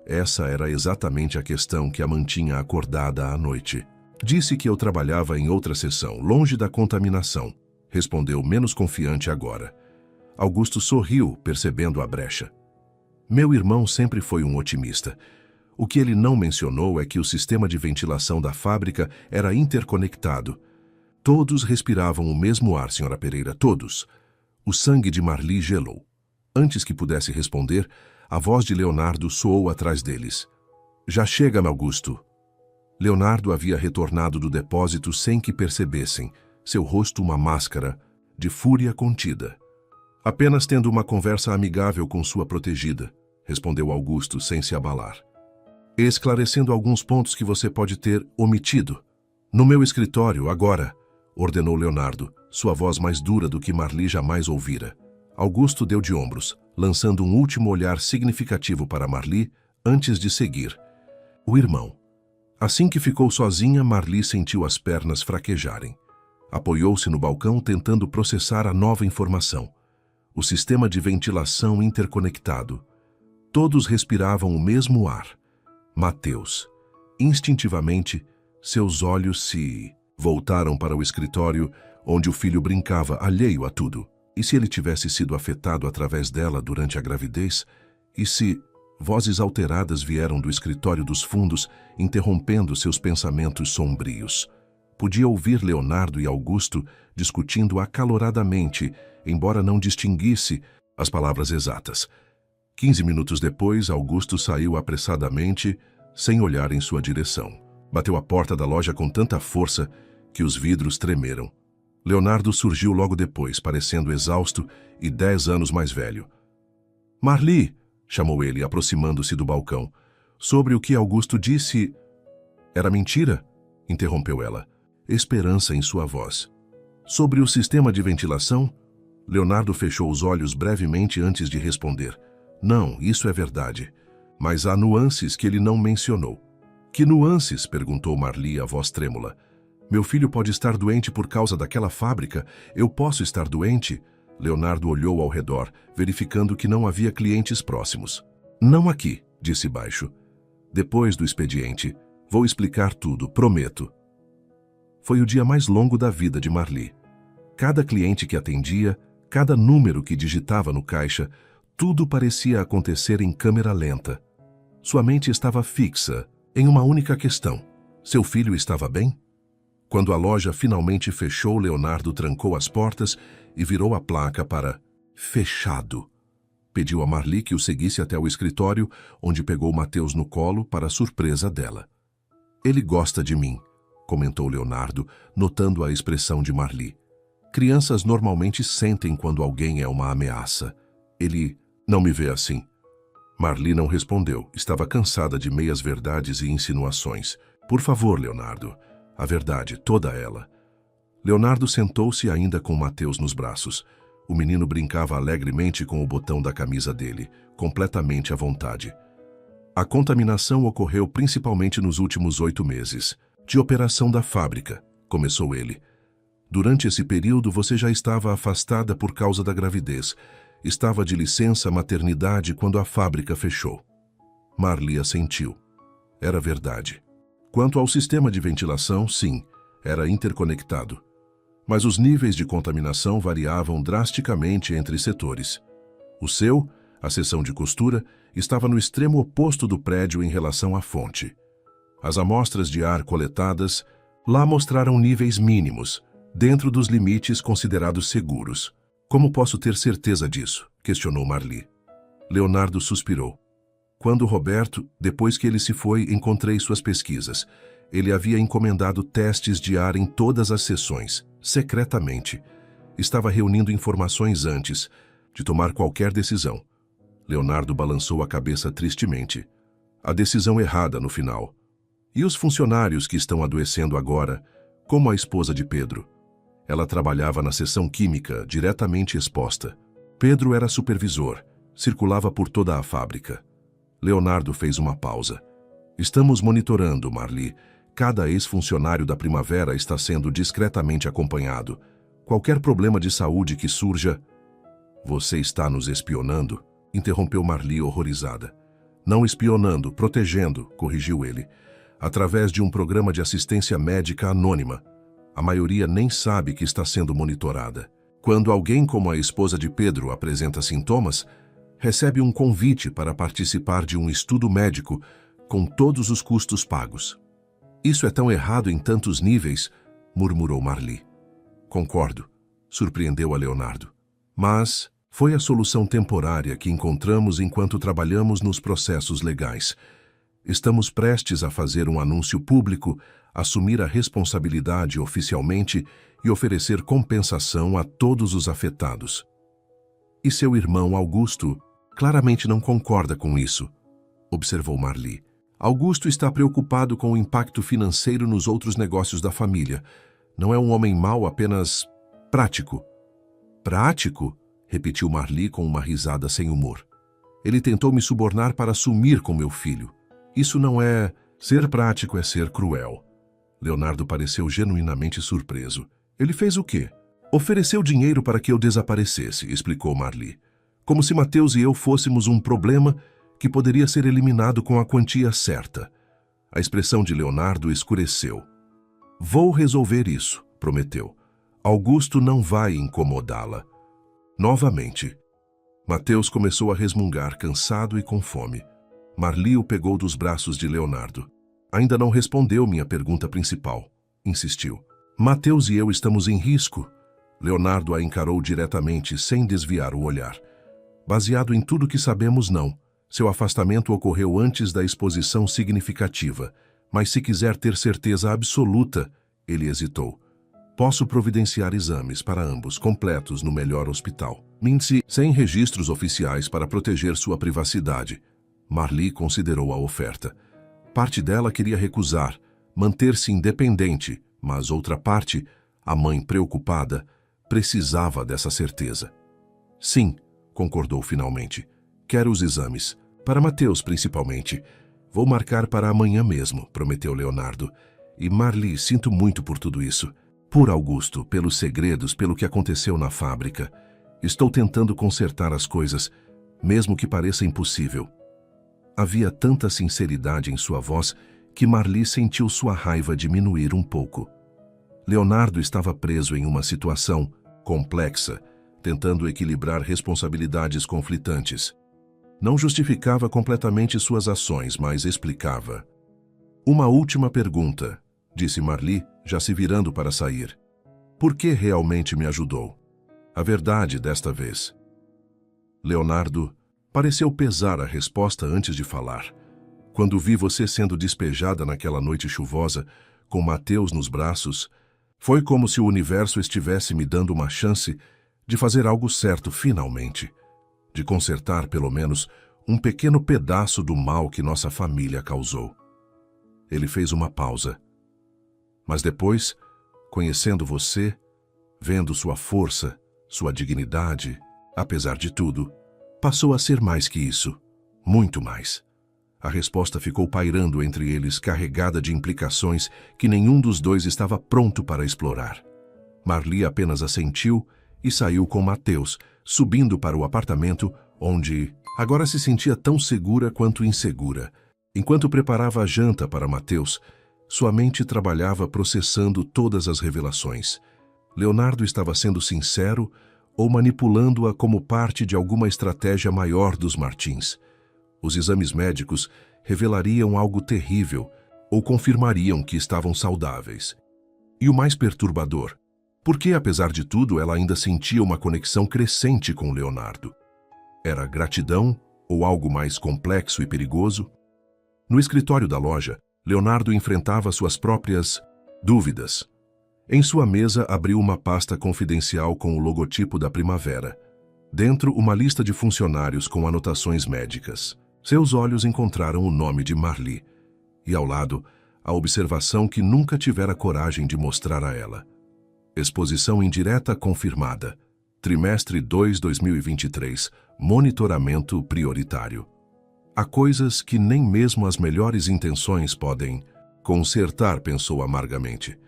Essa era exatamente a questão que a mantinha acordada à noite. "Disse que eu trabalhava em outra seção, longe da contaminação", respondeu menos confiante agora. Augusto sorriu, percebendo a brecha. "Meu irmão sempre foi um otimista. O que ele não mencionou é que o sistema de ventilação da fábrica era interconectado. Todos respiravam o mesmo ar, Sra. Pereira, todos." O sangue de Marli gelou. Antes que pudesse responder, a voz de Leonardo soou atrás deles. "Já chega, Augusto." Leonardo havia retornado do depósito sem que percebessem, seu rosto uma máscara de fúria contida. "Apenas tendo uma conversa amigável com sua protegida", respondeu Augusto sem se abalar. "Esclarecendo alguns pontos que você pode ter omitido. No meu escritório, agora", ordenou Leonardo, sua voz mais dura do que Marli jamais ouvira. Augusto deu de ombros, lançando um último olhar significativo para Marli antes de seguir. O irmão. Assim que ficou sozinha, Marli sentiu as pernas fraquejarem. Apoiou-se no balcão tentando processar a nova informação. O sistema de ventilação interconectado. Todos respiravam o mesmo ar. Mateus. Instintivamente, seus olhos se voltaram para o escritório, onde o filho brincava, alheio a tudo. E se ele tivesse sido afetado através dela durante a gravidez? E se... Vozes alteradas vieram do escritório dos fundos, interrompendo seus pensamentos sombrios. Podia ouvir Leonardo e Augusto discutindo acaloradamente, embora não distinguisse as palavras exatas. 15 minutos depois, Augusto saiu apressadamente, sem olhar em sua direção. Bateu a porta da loja com tanta força que os vidros tremeram. Leonardo surgiu logo depois, parecendo exausto e 10 anos mais velho. "Marli!" chamou ele, aproximando-se do balcão. "Sobre o que Augusto disse..." "Era mentira?" interrompeu ela. esperança em sua voz. Sobre o sistema de ventilação, Leonardo fechou os olhos brevemente antes de responder. Não, isso é verdade. Mas há nuances que ele não mencionou. Que nuances? Perguntou Marli, a voz trêmula. Meu filho pode estar doente por causa daquela fábrica. Eu posso estar doente? Leonardo olhou ao redor, verificando que não havia clientes próximos. Não aqui, disse baixo. Depois do expediente, vou explicar tudo, prometo. Foi o dia mais longo da vida de Marli. Cada cliente que atendia, cada número que digitava no caixa, tudo parecia acontecer em câmera lenta. Sua mente estava fixa em uma única questão. Seu filho estava bem? Quando a loja finalmente fechou, Leonardo trancou as portas e virou a placa para fechado. Pediu a Marli que o seguisse até o escritório, onde pegou Mateus no colo para surpresa dela. Ele gosta de mim, comentou Leonardo, notando a expressão de Marli. Crianças normalmente sentem quando alguém é uma ameaça. Ele não me vê assim. Marli não respondeu. Estava cansada de meias-verdades e insinuações. Por favor, Leonardo. A verdade, toda ela. Leonardo sentou-se ainda com Mateus nos braços. O menino brincava alegremente com o botão da camisa dele, completamente à vontade. A contaminação ocorreu principalmente nos últimos 8 meses. De operação da fábrica, começou ele. Durante esse período você já estava afastada por causa da gravidez. Estava de licença maternidade quando a fábrica fechou. Marli assentiu. Era verdade. Quanto ao sistema de ventilação, sim, era interconectado. Mas os níveis de contaminação variavam drasticamente entre setores. O seu, a seção de costura, estava no extremo oposto do prédio em relação à fonte. As amostras de ar coletadas lá mostraram níveis mínimos, dentro dos limites considerados seguros. Como posso ter certeza disso? Questionou Marli. Leonardo suspirou. Quando Roberto, depois que ele se foi, encontrei suas pesquisas. Ele havia encomendado testes de ar em todas as sessões, secretamente. Estava reunindo informações antes de tomar qualquer decisão. Leonardo balançou a cabeça tristemente. A decisão errada no final. E os funcionários que estão adoecendo agora, como a esposa de Pedro? Ela trabalhava na seção química, diretamente exposta. Pedro era supervisor, circulava por toda a fábrica. Leonardo fez uma pausa. Estamos monitorando, Marli. Cada ex-funcionário da Primavera está sendo discretamente acompanhado. Qualquer problema de saúde que surja... Você está nos espionando? Interrompeu Marli horrorizada. Não espionando, protegendo, corrigiu ele. Através de um programa de assistência médica anônima. A maioria nem sabe que está sendo monitorada. Quando alguém como a esposa de Pedro apresenta sintomas, recebe um convite para participar de um estudo médico com todos os custos pagos. Isso é tão errado em tantos níveis, murmurou Marli. Concordo, surpreendeu a Leonardo. Mas foi a solução temporária que encontramos enquanto trabalhamos nos processos legais. Estamos prestes a fazer um anúncio público, assumir a responsabilidade oficialmente e oferecer compensação a todos os afetados. E seu irmão Augusto claramente não concorda com isso, observou Marli. Augusto está preocupado com o impacto financeiro nos outros negócios da família. Não é um homem mau, apenas prático. Prático? Repetiu Marli com uma risada sem humor. Ele tentou me subornar para sumir com meu filho. Isso não é... Ser prático é ser cruel. Leonardo pareceu genuinamente surpreso. Ele fez o quê? Ofereceu dinheiro para que eu desaparecesse, explicou Marli. Como se Mateus e eu fôssemos um problema que poderia ser eliminado com a quantia certa. A expressão de Leonardo escureceu. Vou resolver isso, prometeu. Augusto não vai incomodá-la. Novamente. Mateus começou a resmungar, cansado e com fome. Marli o pegou dos braços de Leonardo. Ainda não respondeu minha pergunta principal, insistiu. Mateus e eu estamos em risco. Leonardo a encarou diretamente, sem desviar o olhar. Baseado em tudo que sabemos, não. Seu afastamento ocorreu antes da exposição significativa, mas se quiser ter certeza absoluta, ele hesitou. Posso providenciar exames para ambos, completos no melhor hospital. Mince, sem registros oficiais para proteger sua privacidade. Marli considerou a oferta. Parte dela queria recusar, manter-se independente, Mas outra parte, a mãe preocupada, precisava dessa certeza. Sim, concordou finalmente. Quero os exames. Para Mateus, principalmente. Vou marcar para amanhã mesmo, prometeu Leonardo. E Marli, sinto muito por tudo isso. Por Augusto, pelos segredos, pelo que aconteceu na fábrica. Estou tentando consertar as coisas, mesmo que pareça impossível. Havia tanta sinceridade em sua voz que Marli sentiu sua raiva diminuir um pouco. Leonardo estava preso em uma situação complexa, tentando equilibrar responsabilidades conflitantes. Não justificava completamente suas ações, mas explicava. Uma última pergunta, disse Marli, já se virando para sair. Por que realmente me ajudou? A verdade desta vez. Leonardo pareceu pesar a resposta antes de falar. Quando vi você sendo despejada naquela noite chuvosa, com Mateus nos braços, foi como se o universo estivesse me dando uma chance de fazer algo certo finalmente, de consertar pelo menos um pequeno pedaço do mal que nossa família causou. Ele fez uma pausa. Mas depois, conhecendo você, vendo sua força, sua dignidade, apesar de tudo, passou a ser mais que isso, muito mais. A resposta ficou pairando entre eles, carregada de implicações que nenhum dos dois estava pronto para explorar. Marli apenas assentiu e saiu com Mateus, subindo para o apartamento onde agora se sentia tão segura quanto insegura. Enquanto preparava a janta para Mateus, sua mente trabalhava processando todas as revelações. Leonardo estava sendo sincero ou manipulando-a como parte de alguma estratégia maior dos Martins. Os exames médicos revelariam algo terrível ou confirmariam que estavam saudáveis. E o mais perturbador, porque, apesar de tudo, ela ainda sentia uma conexão crescente com Leonardo. Era gratidão ou algo mais complexo e perigoso? No escritório da loja, Leonardo enfrentava suas próprias dúvidas. Em sua mesa, abriu uma pasta confidencial com o logotipo da Primavera. Dentro, uma lista de funcionários com anotações médicas. Seus olhos encontraram o nome de Marli. E ao lado, a observação que nunca tivera coragem de mostrar a ela. Exposição indireta confirmada. Trimestre 2, 2023. Monitoramento prioritário. Há coisas que nem mesmo as melhores intenções podem consertar, pensou amargamente.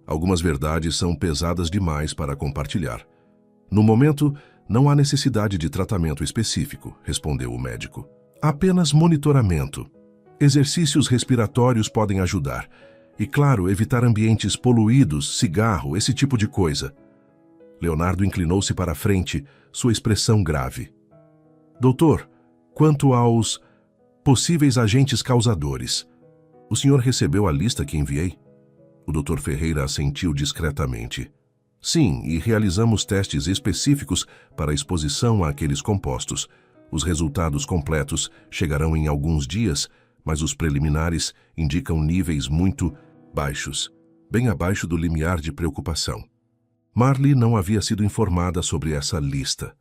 Algumas verdades são pesadas demais para compartilhar. No momento, não há necessidade de tratamento específico, respondeu o médico. Apenas monitoramento. Exercícios respiratórios podem ajudar. E, claro, evitar ambientes poluídos, cigarro, esse tipo de coisa. Leonardo inclinou-se para a frente, sua expressão grave. Doutor, quanto aos possíveis agentes causadores, o senhor recebeu a lista que enviei? O Dr. Ferreira assentiu discretamente. Sim, e realizamos testes específicos para a exposição àqueles compostos. Os resultados completos chegarão em alguns dias, mas os preliminares indicam níveis muito baixos, bem abaixo do limiar de preocupação. Marli não havia sido informada sobre essa lista.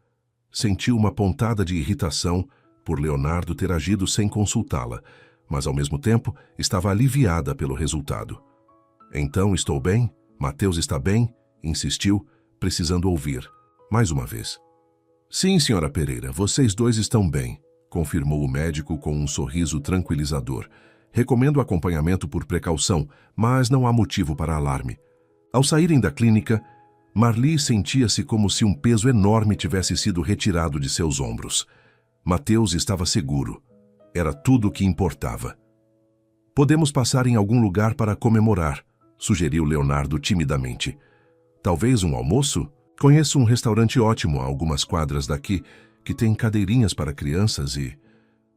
Sentiu uma pontada de irritação por Leonardo ter agido sem consultá-la, mas ao mesmo tempo estava aliviada pelo resultado. Então, estou bem? Mateus está bem? Insistiu, precisando ouvir. Mais uma vez. Sim, senhora Pereira, vocês dois estão bem, confirmou o médico com um sorriso tranquilizador. Recomendo acompanhamento por precaução, mas não há motivo para alarme. Ao saírem da clínica, Marli sentia-se como se um peso enorme tivesse sido retirado de seus ombros. Mateus estava seguro. Era tudo o que importava. Podemos passar em algum lugar para comemorar, sugeriu Leonardo timidamente. Talvez um almoço? Conheço um restaurante ótimo a algumas quadras daqui, que tem cadeirinhas para crianças e...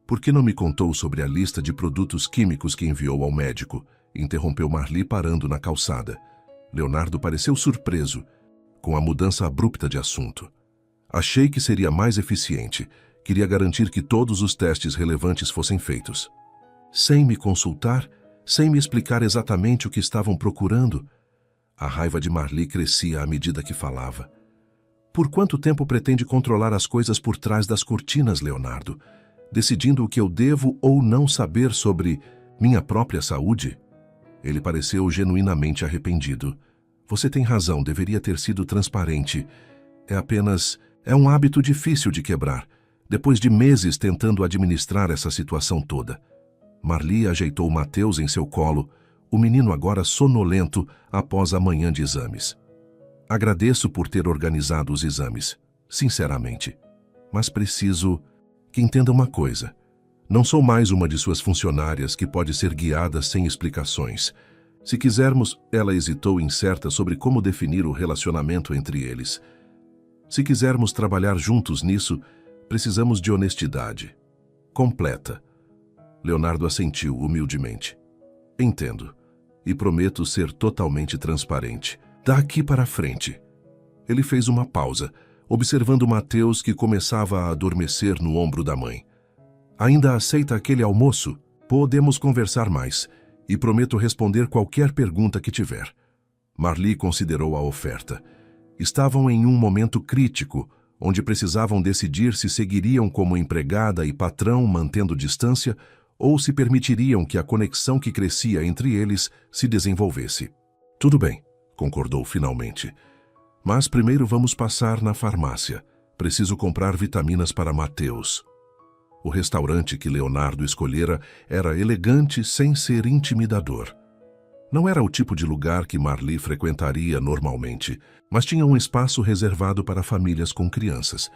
Por que não me contou sobre a lista de produtos químicos que enviou ao médico? Interrompeu Marli parando na calçada. Leonardo pareceu surpreso com a mudança abrupta de assunto. Achei que seria mais eficiente. Queria garantir que todos os testes relevantes fossem feitos. Sem me consultar, sem me explicar exatamente o que estavam procurando. A raiva de Marli crescia à medida que falava. Por quanto tempo pretende controlar as coisas por trás das cortinas, Leonardo? Decidindo o que eu devo ou não saber sobre minha própria saúde? Ele pareceu genuinamente arrependido. Você tem razão, deveria ter sido transparente. É um hábito difícil de quebrar, depois de meses tentando administrar essa situação toda. Marli ajeitou Mateus em seu colo, o menino agora sonolento após a manhã de exames. Agradeço por ter organizado os exames, sinceramente. Mas preciso que entenda uma coisa. Não sou mais uma de suas funcionárias que pode ser guiada sem explicações. Se quisermos, ela hesitou incerta sobre como definir o relacionamento entre eles. Se quisermos trabalhar juntos nisso, precisamos de honestidade. Completa. Leonardo assentiu humildemente. Entendo. E prometo ser totalmente transparente. Daqui para frente. Ele fez uma pausa, observando Mateus que começava a adormecer no ombro da mãe. Ainda aceita aquele almoço? Podemos conversar mais. E prometo responder qualquer pergunta que tiver. Marli considerou a oferta. Estavam em um momento crítico, onde precisavam decidir se seguiriam como empregada e patrão mantendo distância ou se permitiriam que a conexão que crescia entre eles se desenvolvesse. Tudo bem, concordou finalmente. Mas primeiro vamos passar na farmácia. Preciso comprar vitaminas para Mateus. O restaurante que Leonardo escolhera era elegante sem ser intimidador. Não era o tipo de lugar que Marli frequentaria normalmente, mas tinha um espaço reservado para famílias com crianças,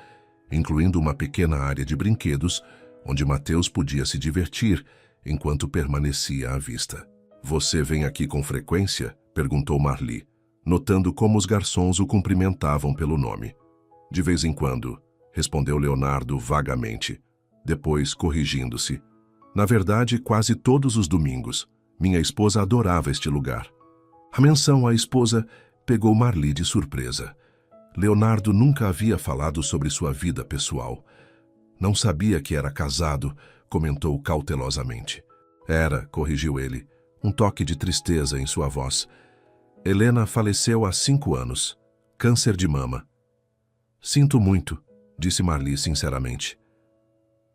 incluindo uma pequena área de brinquedos, onde Mateus podia se divertir enquanto permanecia à vista. Você vem aqui com frequência? Perguntou Marli, notando como os garçons o cumprimentavam pelo nome. De vez em quando, respondeu Leonardo vagamente, depois corrigindo-se. Na verdade, quase todos os domingos. Minha esposa adorava este lugar. A menção à esposa pegou Marli de surpresa. Leonardo nunca havia falado sobre sua vida pessoal. Não sabia que era casado, comentou cautelosamente. Era, corrigiu ele, um toque de tristeza em sua voz. Helena faleceu há 5 anos. Câncer de mama. Sinto muito, disse Marli sinceramente.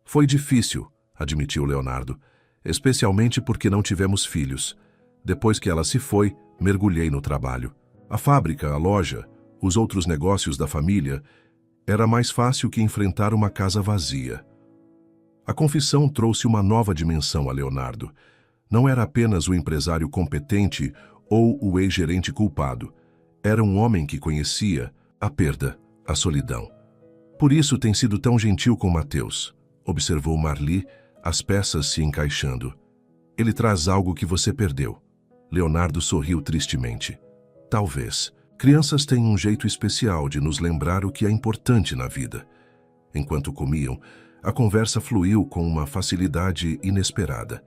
Foi difícil, admitiu Leonardo, especialmente porque não tivemos filhos. Depois que ela se foi, mergulhei no trabalho. A fábrica, a loja, os outros negócios da família, era mais fácil que enfrentar uma casa vazia. A confissão trouxe uma nova dimensão a Leonardo. Não era apenas o empresário competente ou o ex-gerente culpado. Era um homem que conhecia a perda, a solidão. Por isso tem sido tão gentil com Mateus, observou Marli, as peças se encaixando. Ele traz algo que você perdeu. Leonardo sorriu tristemente. Talvez. Crianças têm um jeito especial de nos lembrar o que é importante na vida. Enquanto comiam, a conversa fluiu com uma facilidade inesperada.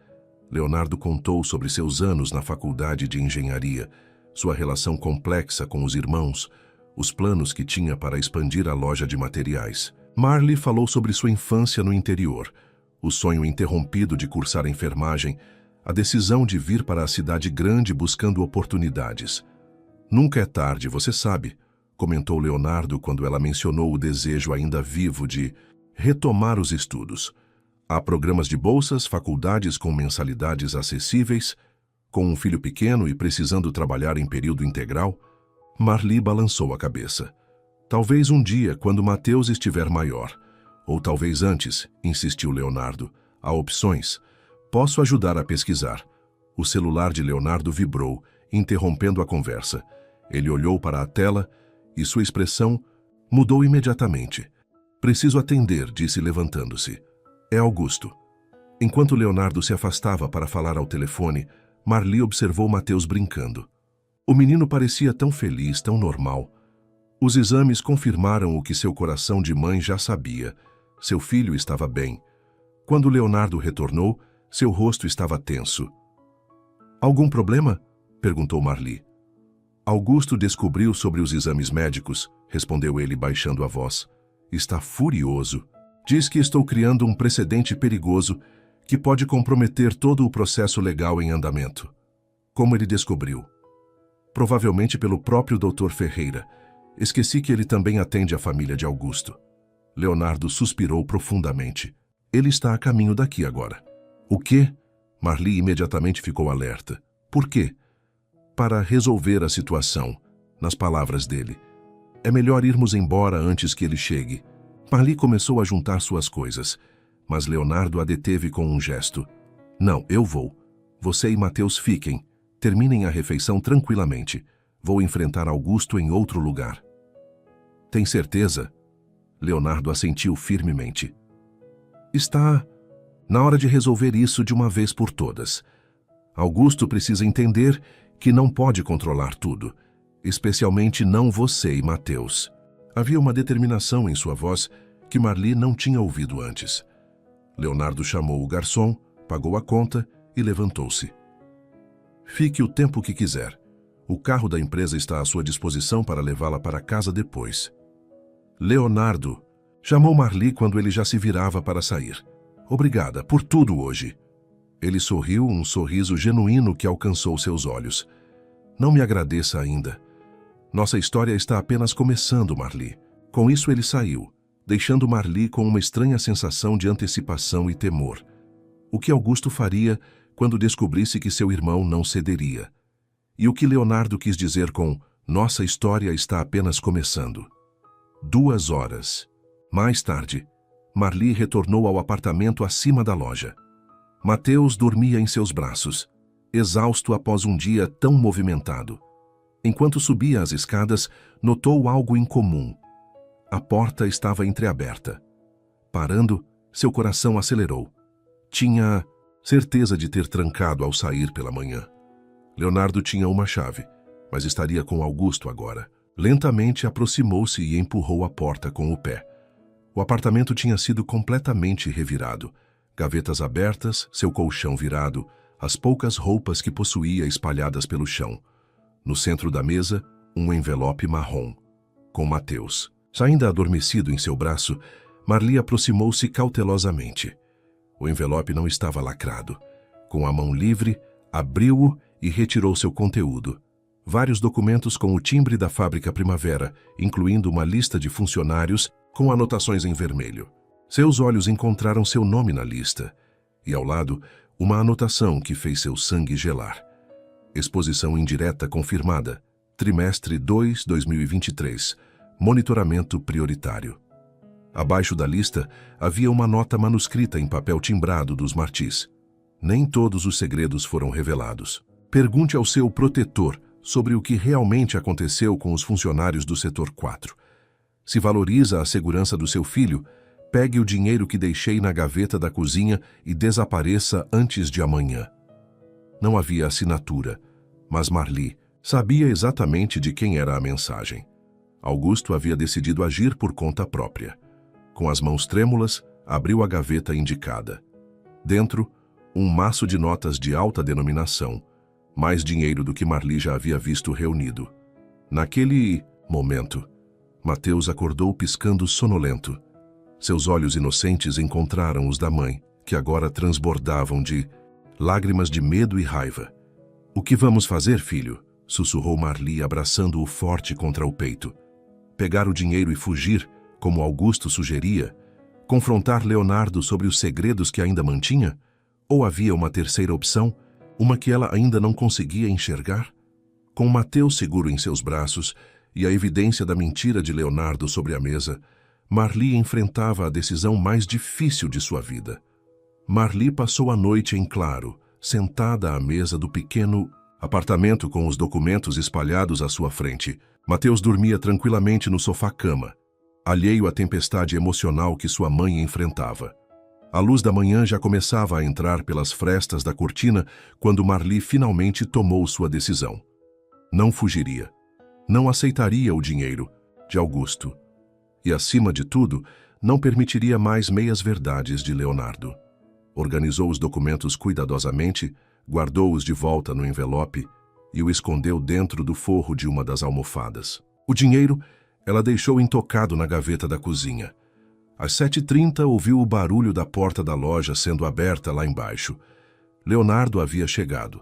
Leonardo contou sobre seus anos na faculdade de engenharia, sua relação complexa com os irmãos, os planos que tinha para expandir a loja de materiais. Marli falou sobre sua infância no interior, o sonho interrompido de cursar enfermagem, a decisão de vir para a cidade grande buscando oportunidades. Nunca é tarde, você sabe, comentou Leonardo quando ela mencionou o desejo ainda vivo de retomar os estudos. Há programas de bolsas, faculdades com mensalidades acessíveis. Com um filho pequeno e precisando trabalhar em período integral, Marli balançou a cabeça. Talvez um dia, quando Mateus estiver maior. Ou talvez antes, insistiu Leonardo. Há opções. Posso ajudar a pesquisar. O celular de Leonardo vibrou, interrompendo a conversa. Ele olhou para a tela e sua expressão mudou imediatamente. Preciso atender, disse levantando-se. É Augusto. Enquanto Leonardo se afastava para falar ao telefone, Marli observou Mateus brincando. O menino parecia tão feliz, tão normal. Os exames confirmaram o que seu coração de mãe já sabia. Seu filho estava bem. Quando Leonardo retornou, seu rosto estava tenso. Algum problema? Perguntou Marli. Augusto descobriu sobre os exames médicos, respondeu ele baixando a voz. Está furioso. Diz que estou criando um precedente perigoso que pode comprometer todo o processo legal em andamento. Como ele descobriu? Provavelmente pelo próprio Dr. Ferreira. Esqueci que ele também atende a família de Augusto. Leonardo suspirou profundamente. Ele está a caminho daqui agora. O quê? Marli imediatamente ficou alerta. Por quê? Para resolver a situação, nas palavras dele. É melhor irmos embora antes que ele chegue. Marli começou a juntar suas coisas, mas Leonardo a deteve com um gesto. Não, eu vou. Você e Mateus fiquem. Terminem a refeição tranquilamente. Vou enfrentar Augusto em outro lugar. Tem certeza? Leonardo assentiu firmemente. Está na hora de resolver isso de uma vez por todas. Augusto precisa entender que não pode controlar tudo, especialmente não você e Mateus. Havia uma determinação em sua voz que Marli não tinha ouvido antes. Leonardo chamou o garçom, pagou a conta e levantou-se. Fique o tempo que quiser. O carro da empresa está à sua disposição para levá-la para casa depois. Leonardo chamou Marli quando ele já se virava para sair. Obrigada por tudo hoje. Ele sorriu, um sorriso genuíno que alcançou seus olhos. Não me agradeça ainda. Nossa história está apenas começando, Marli. Com isso ele saiu, deixando Marli com uma estranha sensação de antecipação e temor. O que Augusto faria quando descobrisse que seu irmão não cederia? E o que Leonardo quis dizer com "nossa história está apenas começando"? 2 horas. Mais tarde, Marli retornou ao apartamento acima da loja. Mateus dormia em seus braços, exausto após um dia tão movimentado. Enquanto subia as escadas, notou algo incomum. A porta estava entreaberta. Parando, seu coração acelerou. Tinha certeza de ter trancado ao sair pela manhã. Leonardo tinha uma chave, mas estaria com Augusto agora. Lentamente aproximou-se e empurrou a porta com o pé. O apartamento tinha sido completamente revirado. Gavetas abertas, seu colchão virado, as poucas roupas que possuía espalhadas pelo chão. No centro da mesa, um envelope marrom, com Mateus. Ainda adormecido em seu braço, Marli aproximou-se cautelosamente. O envelope não estava lacrado. Com a mão livre, abriu-o e retirou seu conteúdo. Vários documentos com o timbre da fábrica Primavera, incluindo uma lista de funcionários com anotações em vermelho. Seus olhos encontraram seu nome na lista, e ao lado, uma anotação que fez seu sangue gelar. Exposição indireta confirmada. Trimestre 2, 2023. Monitoramento prioritário. Abaixo da lista, havia uma nota manuscrita em papel timbrado dos Martis. Nem todos os segredos foram revelados. Pergunte ao seu protetor sobre o que realmente aconteceu com os funcionários do setor 4. Se valoriza a segurança do seu filho, pegue o dinheiro que deixei na gaveta da cozinha e desapareça antes de amanhã. Não havia assinatura, mas Marli sabia exatamente de quem era a mensagem. Augusto havia decidido agir por conta própria. Com as mãos trêmulas, abriu a gaveta indicada. Dentro, um maço de notas de alta denominação, mais dinheiro do que Marli já havia visto reunido. Naquele momento, Mateus acordou piscando sonolento. Seus olhos inocentes encontraram os da mãe, que agora transbordavam de lágrimas de medo e raiva. "O que vamos fazer, filho?" sussurrou Marli, abraçando-o forte contra o peito. Pegar o dinheiro e fugir, como Augusto sugeria? Confrontar Leonardo sobre os segredos que ainda mantinha? Ou havia uma terceira opção, uma que ela ainda não conseguia enxergar? Com Mateus seguro em seus braços e a evidência da mentira de Leonardo sobre a mesa, Marli enfrentava a decisão mais difícil de sua vida. Marli passou a noite em claro, sentada à mesa do pequeno apartamento com os documentos espalhados à sua frente. Mateus dormia tranquilamente no sofá-cama, alheio à tempestade emocional que sua mãe enfrentava. A luz da manhã já começava a entrar pelas frestas da cortina quando Marli finalmente tomou sua decisão. Não fugiria. Não aceitaria o dinheiro de Augusto. E, acima de tudo, não permitiria mais meias-verdades de Leonardo. Organizou os documentos cuidadosamente, guardou-os de volta no envelope e o escondeu dentro do forro de uma das almofadas. O dinheiro ela deixou intocado na gaveta da cozinha. Às 7h30 ouviu o barulho da porta da loja sendo aberta lá embaixo. Leonardo havia chegado.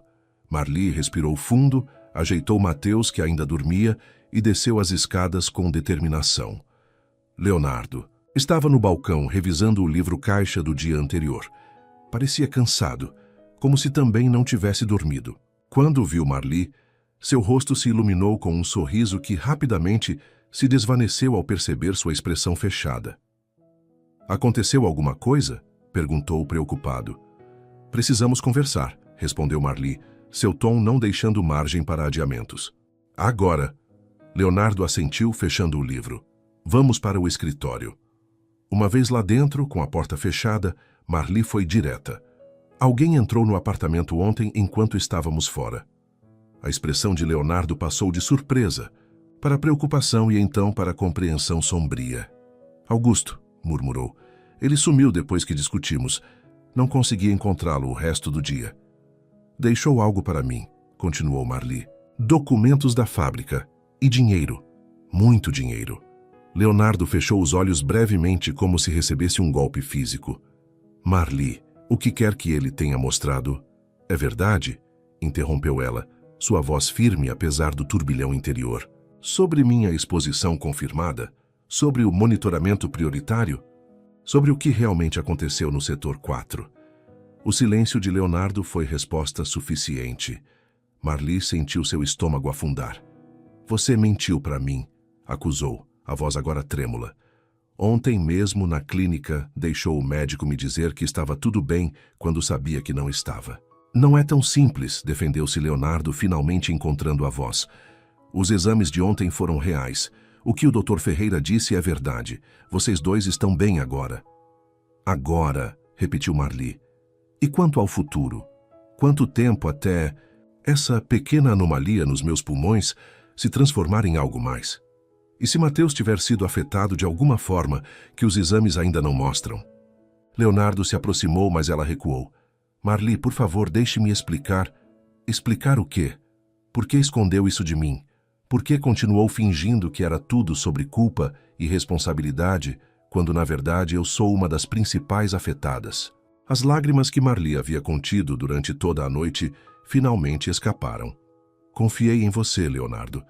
Marli respirou fundo, ajeitou Mateus, que ainda dormia, e desceu as escadas com determinação. Leonardo estava no balcão revisando o livro-caixa do dia anterior. Parecia cansado, como se também não tivesse dormido. Quando viu Marli, seu rosto se iluminou com um sorriso que rapidamente se desvaneceu ao perceber sua expressão fechada. Aconteceu alguma coisa? Perguntou preocupado. Precisamos conversar, respondeu Marli, seu tom não deixando margem para adiamentos. Agora. Leonardo assentiu, fechando o livro. Vamos para o escritório. Uma vez lá dentro, com a porta fechada, Marli foi direta. Alguém entrou no apartamento ontem enquanto estávamos fora. A expressão de Leonardo passou de surpresa para preocupação e então para compreensão sombria. Augusto, murmurou. Ele sumiu depois que discutimos. Não consegui encontrá-lo o resto do dia. Deixou algo para mim, continuou Marli. Documentos da fábrica. E dinheiro. Muito dinheiro. Leonardo fechou os olhos brevemente como se recebesse um golpe físico. Marli, o que quer que ele tenha mostrado? É verdade? Interrompeu ela, sua voz firme apesar do turbilhão interior. Sobre minha exposição confirmada? Sobre o monitoramento prioritário? Sobre o que realmente aconteceu no setor 4? O silêncio de Leonardo foi resposta suficiente. Marli sentiu seu estômago afundar. Você mentiu para mim, acusou, a voz agora trêmula. Ontem mesmo, na clínica, deixou o médico me dizer que estava tudo bem quando sabia que não estava. Não é tão simples, defendeu-se Leonardo, finalmente encontrando a voz. Os exames de ontem foram reais. O que o Dr. Ferreira disse é verdade. Vocês dois estão bem agora. Agora, repetiu Marli. E quanto ao futuro? Quanto tempo até essa pequena anomalia nos meus pulmões se transformar em algo mais? E se Mateus tiver sido afetado de alguma forma que os exames ainda não mostram? Leonardo se aproximou, mas ela recuou. Marli, por favor, deixe-me explicar. Explicar o quê? Por que escondeu isso de mim? Por que continuou fingindo que era tudo sobre culpa e responsabilidade, quando na verdade eu sou uma das principais afetadas? As lágrimas que Marli havia contido durante toda a noite finalmente escaparam. Confiei em você, Leonardo.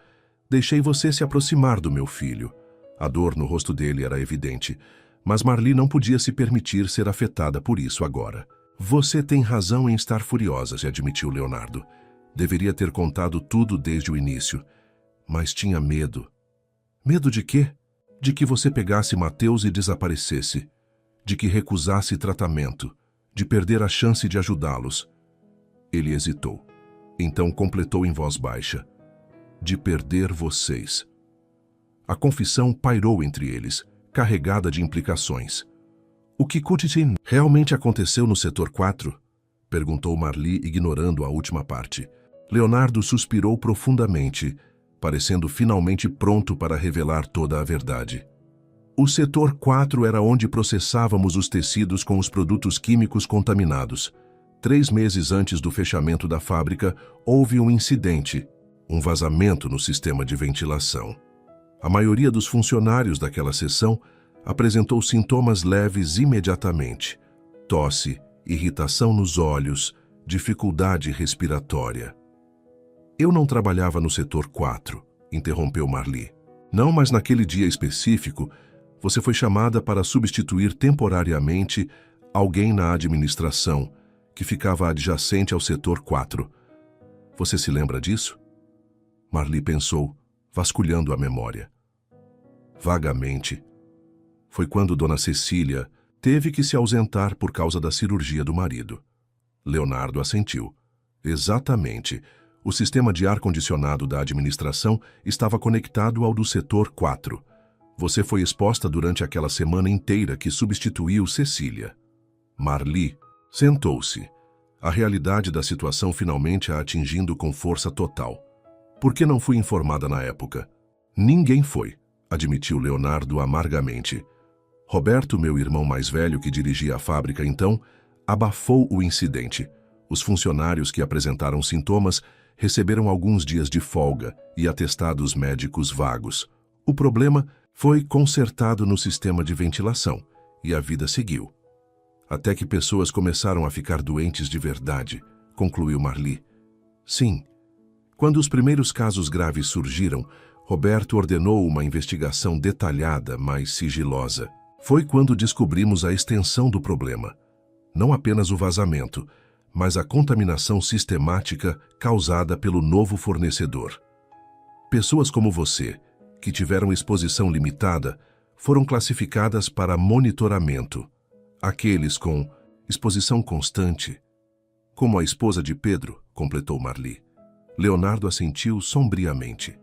Deixei você se aproximar do meu filho. A dor no rosto dele era evidente, mas Marli não podia se permitir ser afetada por isso agora. Você tem razão em estar furiosa, se admitiu Leonardo. Deveria ter contado tudo desde o início. Mas tinha medo. Medo de quê? De que você pegasse Mateus e desaparecesse. De que recusasse tratamento. De perder a chance de ajudá-los. Ele hesitou. Então completou em voz baixa. De perder vocês. A confissão pairou entre eles, carregada de implicações. O que realmente aconteceu no setor 4? Perguntou Marli, ignorando a última parte. Leonardo suspirou profundamente, parecendo finalmente pronto para revelar toda a verdade. O setor 4 era onde processávamos os tecidos com os produtos químicos contaminados. 3 meses antes do fechamento da fábrica, houve um incidente, um vazamento no sistema de ventilação. A maioria dos funcionários daquela seção apresentou sintomas leves imediatamente: tosse, irritação nos olhos, dificuldade respiratória. Eu não trabalhava no setor 4, interrompeu Marli. Não, mas naquele dia específico, você foi chamada para substituir temporariamente alguém na administração, que ficava adjacente ao setor 4. Você se lembra disso? Marli pensou, vasculhando a memória. Vagamente. Foi quando Dona Cecília teve que se ausentar por causa da cirurgia do marido. Leonardo assentiu. Exatamente. O sistema de ar-condicionado da administração estava conectado ao do setor 4. Você foi exposta durante aquela semana inteira que substituiu Cecília. Marli sentou-se. A realidade da situação finalmente a atingindo com força total. Por que não fui informada na época? Ninguém foi, admitiu Leonardo amargamente. Roberto, meu irmão mais velho que dirigia a fábrica então, abafou o incidente. Os funcionários que apresentaram sintomas receberam alguns dias de folga e atestados médicos vagos. O problema foi consertado no sistema de ventilação e a vida seguiu. Até que pessoas começaram a ficar doentes de verdade, concluiu Marli. Sim. Quando os primeiros casos graves surgiram, Roberto ordenou uma investigação detalhada, mas sigilosa. Foi quando descobrimos a extensão do problema. Não apenas o vazamento, mas a contaminação sistemática causada pelo novo fornecedor. Pessoas como você, que tiveram exposição limitada, foram classificadas para monitoramento. Aqueles com exposição constante, como a esposa de Pedro, completou Marli. Leonardo assentiu sombriamente.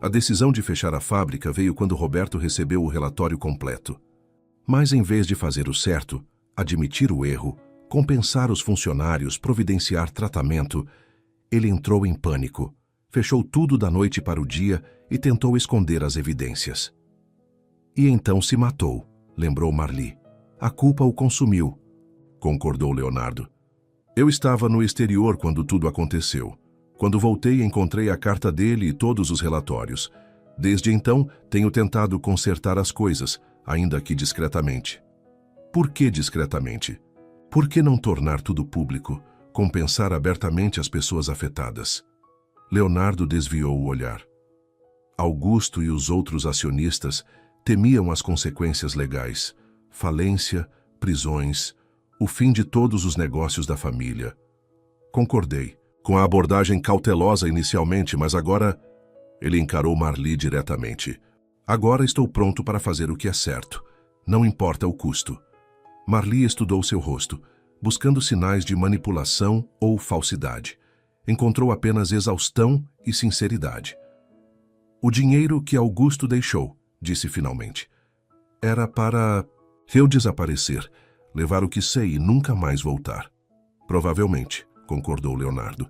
A decisão de fechar a fábrica veio quando Roberto recebeu o relatório completo. Mas em vez de fazer o certo, admitir o erro, compensar os funcionários, providenciar tratamento, ele entrou em pânico, fechou tudo da noite para o dia e tentou esconder as evidências. E então se matou, lembrou Marli. A culpa o consumiu, concordou Leonardo. Eu estava no exterior quando tudo aconteceu. Quando voltei, encontrei a carta dele e todos os relatórios. Desde então, tenho tentado consertar as coisas, ainda que discretamente. Por que discretamente? Por que não tornar tudo público, compensar abertamente as pessoas afetadas? Leonardo desviou o olhar. Augusto e os outros acionistas temiam as consequências legais, falência, prisões, o fim de todos os negócios da família. Concordei, com a abordagem cautelosa inicialmente, mas agora... Ele encarou Marli diretamente. Agora estou pronto para fazer o que é certo. Não importa o custo. Marli estudou seu rosto, buscando sinais de manipulação ou falsidade. Encontrou apenas exaustão e sinceridade. O dinheiro que Augusto deixou, disse finalmente, era para eu desaparecer, levar o que sei e nunca mais voltar. Provavelmente, concordou Leonardo.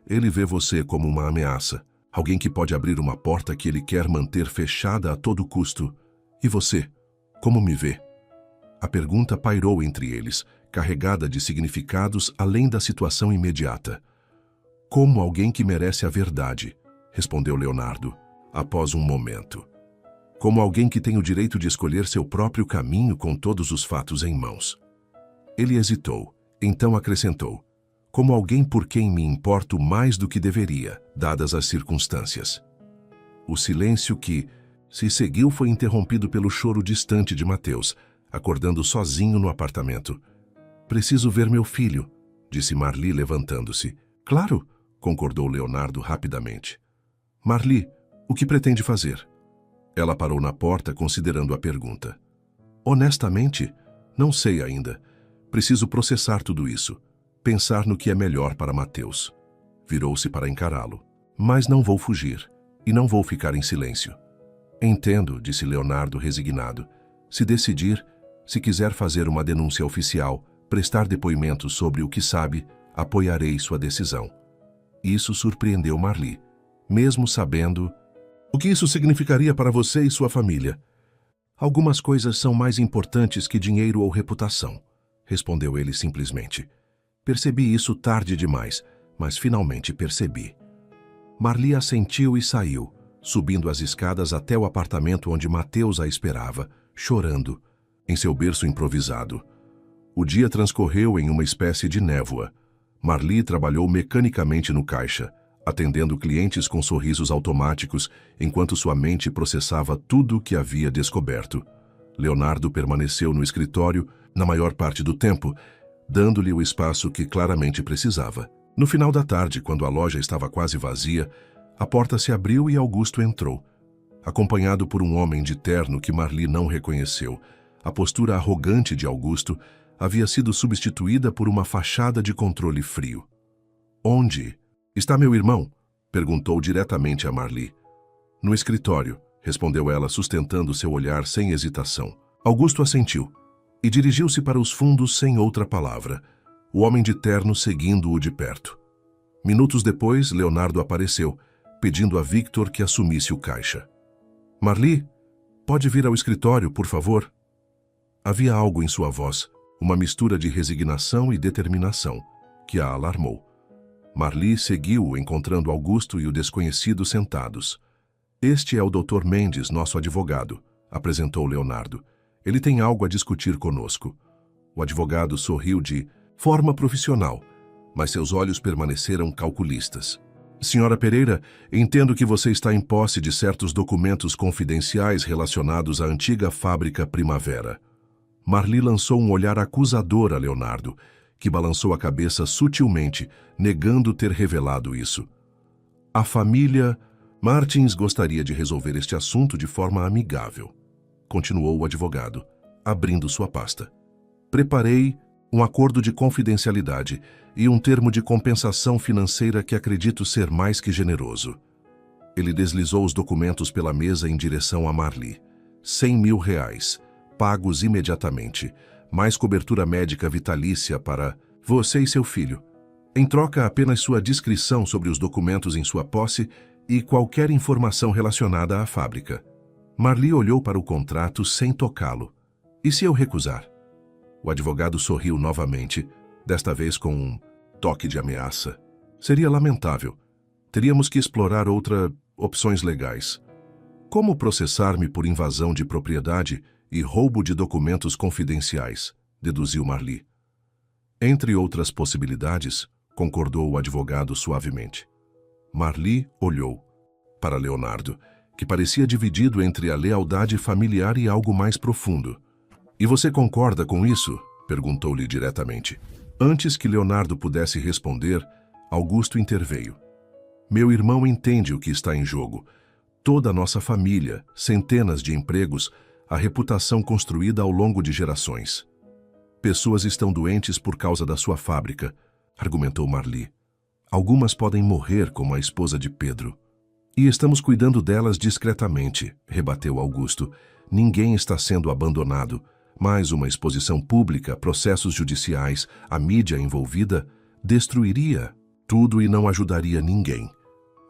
Ele vê você como uma ameaça, alguém que pode abrir uma porta que ele quer manter fechada a todo custo. E você, como me vê? A pergunta pairou entre eles, carregada de significados além da situação imediata. Como alguém que merece a verdade, respondeu Leonardo, após um momento. Como alguém que tem o direito de escolher seu próprio caminho com todos os fatos em mãos. Ele hesitou, então acrescentou, como alguém por quem me importo mais do que deveria, dadas as circunstâncias. O silêncio que se seguiu foi interrompido pelo choro distante de Mateus, acordando sozinho no apartamento. Preciso ver meu filho, disse Marli levantando-se. Claro, concordou Leonardo rapidamente. Marli, o que pretende fazer? Ela parou na porta considerando a pergunta. Honestamente, não sei ainda. Preciso processar tudo isso. Pensar no que é melhor para Mateus. Virou-se para encará-lo. Mas não vou fugir, e não vou ficar em silêncio. Entendo, disse Leonardo resignado. Se decidir, se quiser fazer uma denúncia oficial, prestar depoimento sobre o que sabe, apoiarei sua decisão. Isso surpreendeu Marli, mesmo sabendo... O que isso significaria para você e sua família? Algumas coisas são mais importantes que dinheiro ou reputação, respondeu ele simplesmente. Percebi isso tarde demais, mas finalmente percebi. Marli assentiu e saiu, subindo as escadas até o apartamento onde Mateus a esperava, chorando, em seu berço improvisado. O dia transcorreu em uma espécie de névoa. Marli trabalhou mecanicamente no caixa, atendendo clientes com sorrisos automáticos, enquanto sua mente processava tudo o que havia descoberto. Leonardo permaneceu no escritório, na maior parte do tempo, dando-lhe o espaço que claramente precisava. No final da tarde, quando a loja estava quase vazia, a porta se abriu e Augusto entrou, acompanhado por um homem de terno que Marli não reconheceu. A postura arrogante de Augusto havia sido substituída por uma fachada de controle frio. Onde está meu irmão? Perguntou diretamente a Marli. No escritório, respondeu ela, sustentando seu olhar sem hesitação. Augusto assentiu e dirigiu-se para os fundos sem outra palavra, o homem de terno seguindo-o de perto. Minutos depois, Leonardo apareceu, pedindo a Victor que assumisse o caixa. Marli, pode vir ao escritório, por favor? Havia algo em sua voz, uma mistura de resignação e determinação, que a alarmou. Marli seguiu, encontrando Augusto e o desconhecido sentados. Este é o Dr. Mendes, nosso advogado, apresentou Leonardo. Ele tem algo a discutir conosco. O advogado sorriu de forma profissional, mas seus olhos permaneceram calculistas. Senhora Pereira, entendo que você está em posse de certos documentos confidenciais relacionados à antiga fábrica Primavera. Marli lançou um olhar acusador a Leonardo, que balançou a cabeça sutilmente, negando ter revelado isso. A família Martins gostaria de resolver este assunto de forma amigável, continuou o advogado, abrindo sua pasta. Preparei um acordo de confidencialidade e um termo de compensação financeira que acredito ser mais que generoso. Ele deslizou os documentos pela mesa em direção a Marli. 100 mil reais, pagos imediatamente, mais cobertura médica vitalícia para você e seu filho. Em troca, apenas sua descrição sobre os documentos em sua posse e qualquer informação relacionada à fábrica. Marli olhou para o contrato sem tocá-lo. E se eu recusar? O advogado sorriu novamente, desta vez com um toque de ameaça. Seria lamentável. Teríamos que explorar outras opções legais. Como processar-me por invasão de propriedade e roubo de documentos confidenciais? Deduziu Marli. Entre outras possibilidades, concordou o advogado suavemente. Marli olhou para Leonardo, que parecia dividido entre a lealdade familiar e algo mais profundo. E você concorda com isso? Perguntou-lhe diretamente. Antes que Leonardo pudesse responder, Augusto interveio. Meu irmão entende o que está em jogo. Toda a nossa família, centenas de empregos, a reputação construída ao longo de gerações. Pessoas estão doentes por causa da sua fábrica, argumentou Marli. Algumas podem morrer, como a esposa de Pedro. E estamos cuidando delas discretamente, rebateu Augusto. Ninguém está sendo abandonado. Mas uma exposição pública, processos judiciais, a mídia envolvida, destruiria tudo e não ajudaria ninguém.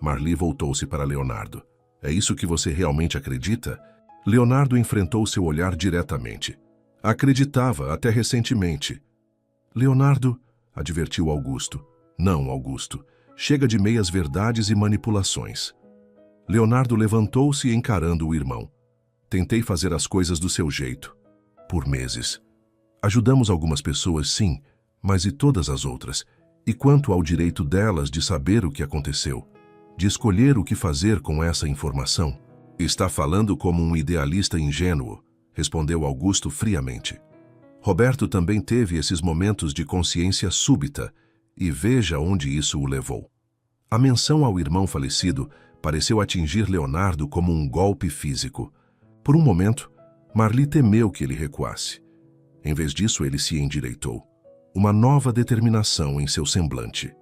Marli voltou-se para Leonardo. É isso que você realmente acredita? Leonardo enfrentou seu olhar diretamente. Acreditava, até recentemente. Leonardo, advertiu Augusto. Não, Augusto. Chega de meias-verdades e manipulações. Leonardo levantou-se encarando o irmão. Tentei fazer as coisas do seu jeito. Por meses. Ajudamos algumas pessoas, sim, mas e todas as outras? E quanto ao direito delas de saber o que aconteceu? De escolher o que fazer com essa informação? Está falando como um idealista ingênuo, respondeu Augusto friamente. Roberto também teve esses momentos de consciência súbita, e veja onde isso o levou. A menção ao irmão falecido pareceu atingir Leonardo como um golpe físico. Por um momento, Marli temeu que ele recuasse. Em vez disso, ele se endireitou. Uma nova determinação em seu semblante.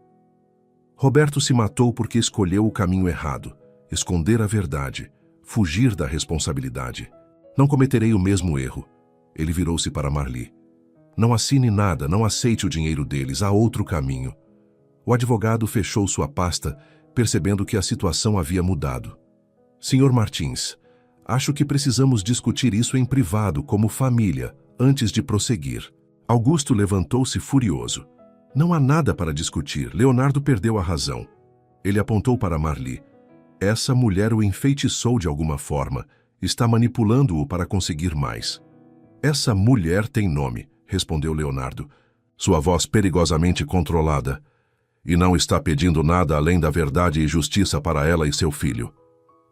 Roberto se matou porque escolheu o caminho errado, esconder a verdade, fugir da responsabilidade. Não cometerei o mesmo erro. Ele virou-se para Marli. Não assine nada, não aceite o dinheiro deles, há outro caminho. O advogado fechou sua pasta, percebendo que a situação havia mudado. Senhor Martins, acho que precisamos discutir isso em privado, como família, antes de prosseguir. Augusto levantou-se furioso. Não há nada para discutir, Leonardo perdeu a razão. Ele apontou para Marli. Essa mulher o enfeitiçou de alguma forma, está manipulando-o para conseguir mais. Essa mulher tem nome, respondeu Leonardo, sua voz perigosamente controlada. E não está pedindo nada além da verdade e justiça para ela e seu filho.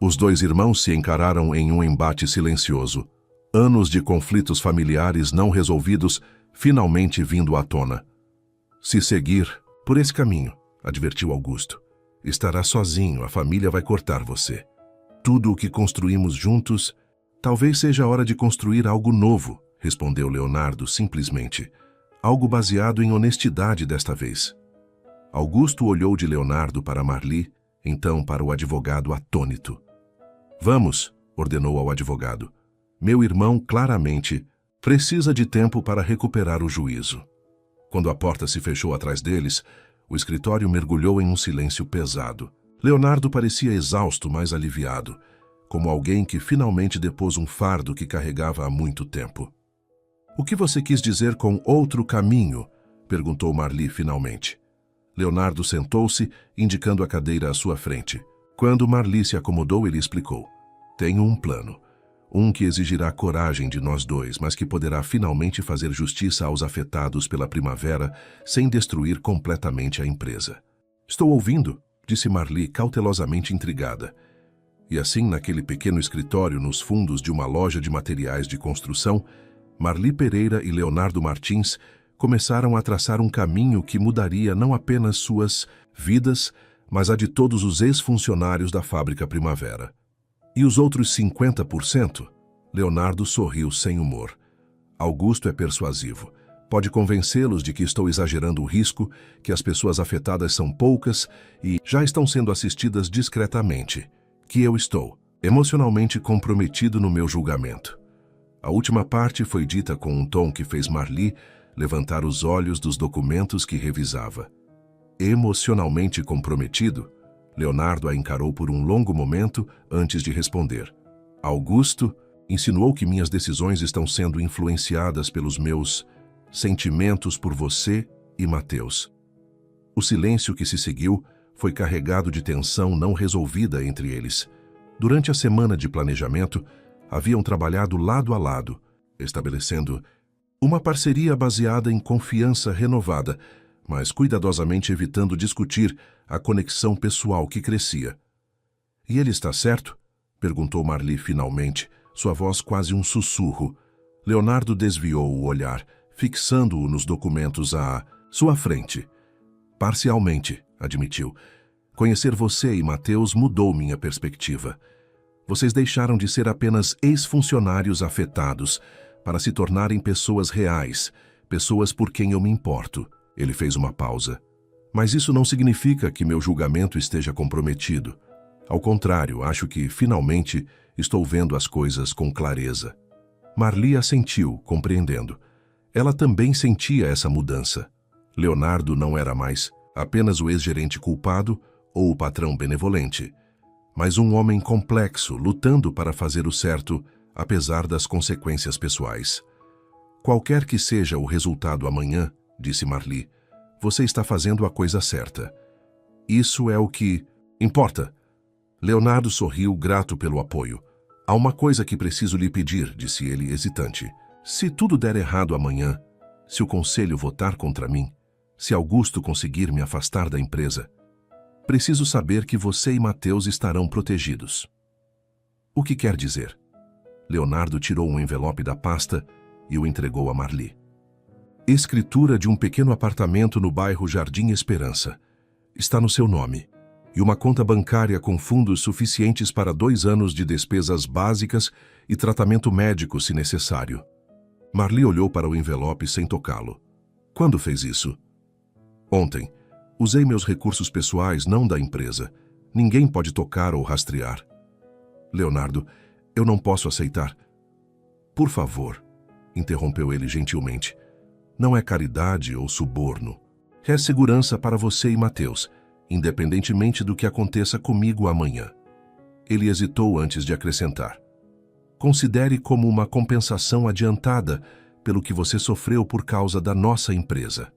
Os dois irmãos se encararam em um embate silencioso. Anos de conflitos familiares não resolvidos, finalmente vindo à tona. Se seguir por esse caminho, advertiu Augusto, estará sozinho, a família vai cortar você. Tudo o que construímos juntos, talvez seja a hora de construir algo novo, respondeu Leonardo simplesmente. Algo baseado em honestidade desta vez. Augusto olhou de Leonardo para Marli, então para o advogado atônito. Vamos, ordenou ao advogado. Meu irmão claramente precisa de tempo para recuperar o juízo. Quando a porta se fechou atrás deles, o escritório mergulhou em um silêncio pesado. Leonardo parecia exausto, mas aliviado, como alguém que finalmente depôs um fardo que carregava há muito tempo. O que você quis dizer com outro caminho? Perguntou Marli finalmente. Leonardo sentou-se, indicando a cadeira à sua frente. Quando Marli se acomodou, ele explicou. Tenho um plano. Um que exigirá coragem de nós dois, mas que poderá finalmente fazer justiça aos afetados pela primavera sem destruir completamente a empresa. Estou ouvindo, disse Marli, cautelosamente intrigada. E assim, naquele pequeno escritório nos fundos de uma loja de materiais de construção, Marli Pereira e Leonardo Martins começaram a traçar um caminho que mudaria não apenas suas vidas, mas a de todos os ex-funcionários da Fábrica Primavera. E os outros 50%? Leonardo sorriu sem humor. Augusto é persuasivo. Pode convencê-los de que estou exagerando o risco, que as pessoas afetadas são poucas e já estão sendo assistidas discretamente, que eu estou emocionalmente comprometido no meu julgamento. A última parte foi dita com um tom que fez Marli levantar os olhos dos documentos que revisava. Emocionalmente comprometido? Leonardo a encarou por um longo momento antes de responder. Augusto insinuou que minhas decisões estão sendo influenciadas pelos meus sentimentos por você e Mateus. O silêncio que se seguiu foi carregado de tensão não resolvida entre eles. Durante a semana de planejamento, haviam trabalhado lado a lado, estabelecendo uma parceria baseada em confiança renovada, mas cuidadosamente evitando discutir a conexão pessoal que crescia. "E ele está certo?" perguntou Marli finalmente, sua voz quase um sussurro. Leonardo desviou o olhar, fixando-o nos documentos à sua frente. "Parcialmente", admitiu. "Conhecer você e Mateus mudou minha perspectiva. Vocês deixaram de ser apenas ex-funcionários afetados para se tornarem pessoas reais, pessoas por quem eu me importo." Ele fez uma pausa. "Mas isso não significa que meu julgamento esteja comprometido. Ao contrário, acho que, finalmente, estou vendo as coisas com clareza." Marli assentiu, compreendendo. Ela também sentia essa mudança. Leonardo não era mais apenas o ex-gerente culpado ou o patrão benevolente, mas um homem complexo, lutando para fazer o certo, apesar das consequências pessoais. "Qualquer que seja o resultado amanhã", disse Marli, "você está fazendo a coisa certa. Isso é o que importa." Leonardo sorriu, grato pelo apoio. "Há uma coisa que preciso lhe pedir", disse ele, hesitante. "Se tudo der errado amanhã, se o conselho votar contra mim, se Augusto conseguir me afastar da empresa, preciso saber que você e Mateus estarão protegidos." "O que quer dizer?" Leonardo tirou um envelope da pasta e o entregou a Marli. "Escritura de um pequeno apartamento no bairro Jardim Esperança. Está no seu nome. E uma conta bancária com fundos suficientes para 2 anos de despesas básicas e tratamento médico, se necessário." Marli olhou para o envelope sem tocá-lo. "Quando fez isso?" "Ontem. Usei meus recursos pessoais, não da empresa. Ninguém pode tocar ou rastrear." "Leonardo, eu não posso aceitar." "Por favor", interrompeu ele gentilmente. "Não é caridade ou suborno. É segurança para você e Mateus, independentemente do que aconteça comigo amanhã." Ele hesitou antes de acrescentar. "Considere como uma compensação adiantada pelo que você sofreu por causa da nossa empresa."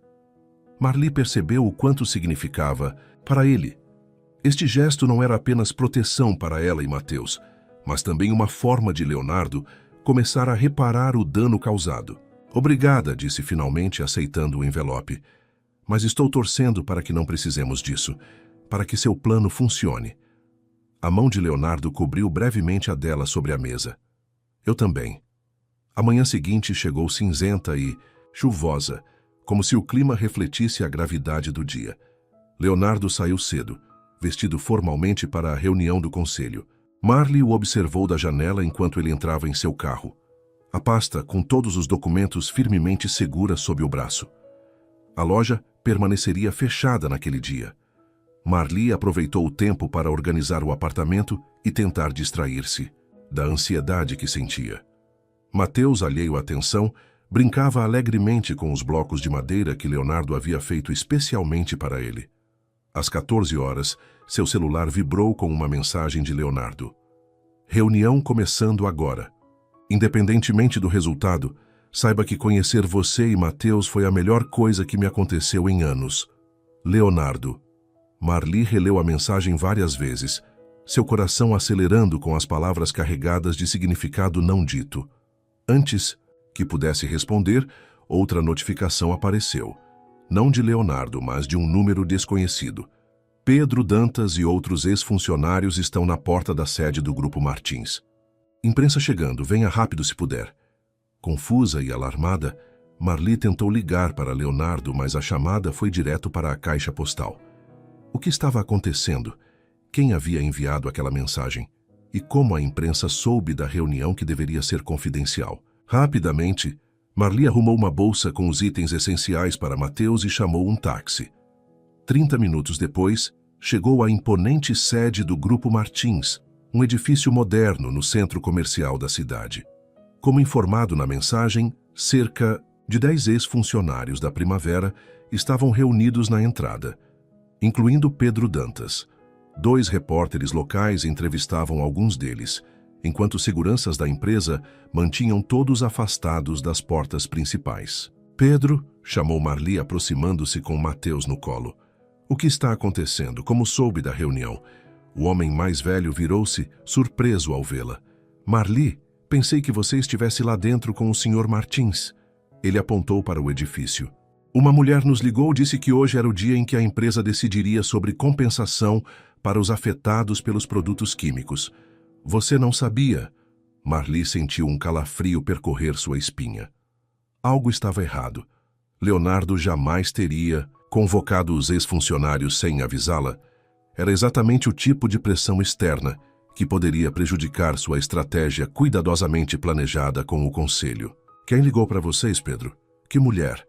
Marli percebeu o quanto significava para ele. Este gesto não era apenas proteção para ela e Mateus, mas também uma forma de Leonardo começar a reparar o dano causado. "Obrigada", disse finalmente, aceitando o envelope. "Mas estou torcendo para que não precisemos disso, para que seu plano funcione." A mão de Leonardo cobriu brevemente a dela sobre a mesa. "Eu também." A manhã seguinte chegou cinzenta e chuvosa, como se o clima refletisse a gravidade do dia. Leonardo saiu cedo, vestido formalmente para a reunião do conselho. Marli o observou da janela enquanto ele entrava em seu carro. A pasta, com todos os documentos firmemente segura sob o braço. A loja permaneceria fechada naquele dia. Marli aproveitou o tempo para organizar o apartamento e tentar distrair-se da ansiedade que sentia. Mateus, alheio à tensão, brincava alegremente com os blocos de madeira que Leonardo havia feito especialmente para ele. Às 14 horas, seu celular vibrou com uma mensagem de Leonardo. "Reunião começando agora. Independentemente do resultado, saiba que conhecer você e Mateus foi a melhor coisa que me aconteceu em anos. Leonardo." Marli releu a mensagem várias vezes, seu coração acelerando com as palavras carregadas de significado não dito. Antes que pudesse responder, outra notificação apareceu. Não de Leonardo, mas de um número desconhecido. "Pedro Dantas e outros ex-funcionários estão na porta da sede do Grupo Martins. Imprensa chegando, venha rápido se puder." Confusa e alarmada, Marli tentou ligar para Leonardo, mas a chamada foi direto para a caixa postal. O que estava acontecendo? Quem havia enviado aquela mensagem? E como a imprensa soube da reunião que deveria ser confidencial? Rapidamente, Marli arrumou uma bolsa com os itens essenciais para Mateus e chamou um táxi. 30 minutos depois, chegou à imponente sede do Grupo Martins, um edifício moderno no centro comercial da cidade. Como informado na mensagem, cerca de 10 ex-funcionários da Primavera estavam reunidos na entrada, incluindo Pedro Dantas. 2 repórteres locais entrevistavam alguns deles, enquanto seguranças da empresa mantinham todos afastados das portas principais. Pedro, chamou Marli aproximando-se com Mateus no colo. O que está acontecendo? Como soube da reunião? O homem mais velho virou-se, surpreso ao vê-la. Marli, pensei que você estivesse lá dentro com o Sr. Martins. Ele apontou para o edifício. Uma mulher nos ligou e disse que hoje era o dia em que a empresa decidiria sobre compensação para os afetados pelos produtos químicos. Você não sabia? Marli sentiu um calafrio percorrer sua espinha. Algo estava errado. Leonardo jamais teria convocado os ex-funcionários sem avisá-la. Era exatamente o tipo de pressão externa que poderia prejudicar sua estratégia cuidadosamente planejada com o conselho. Quem ligou para vocês, Pedro? Que mulher?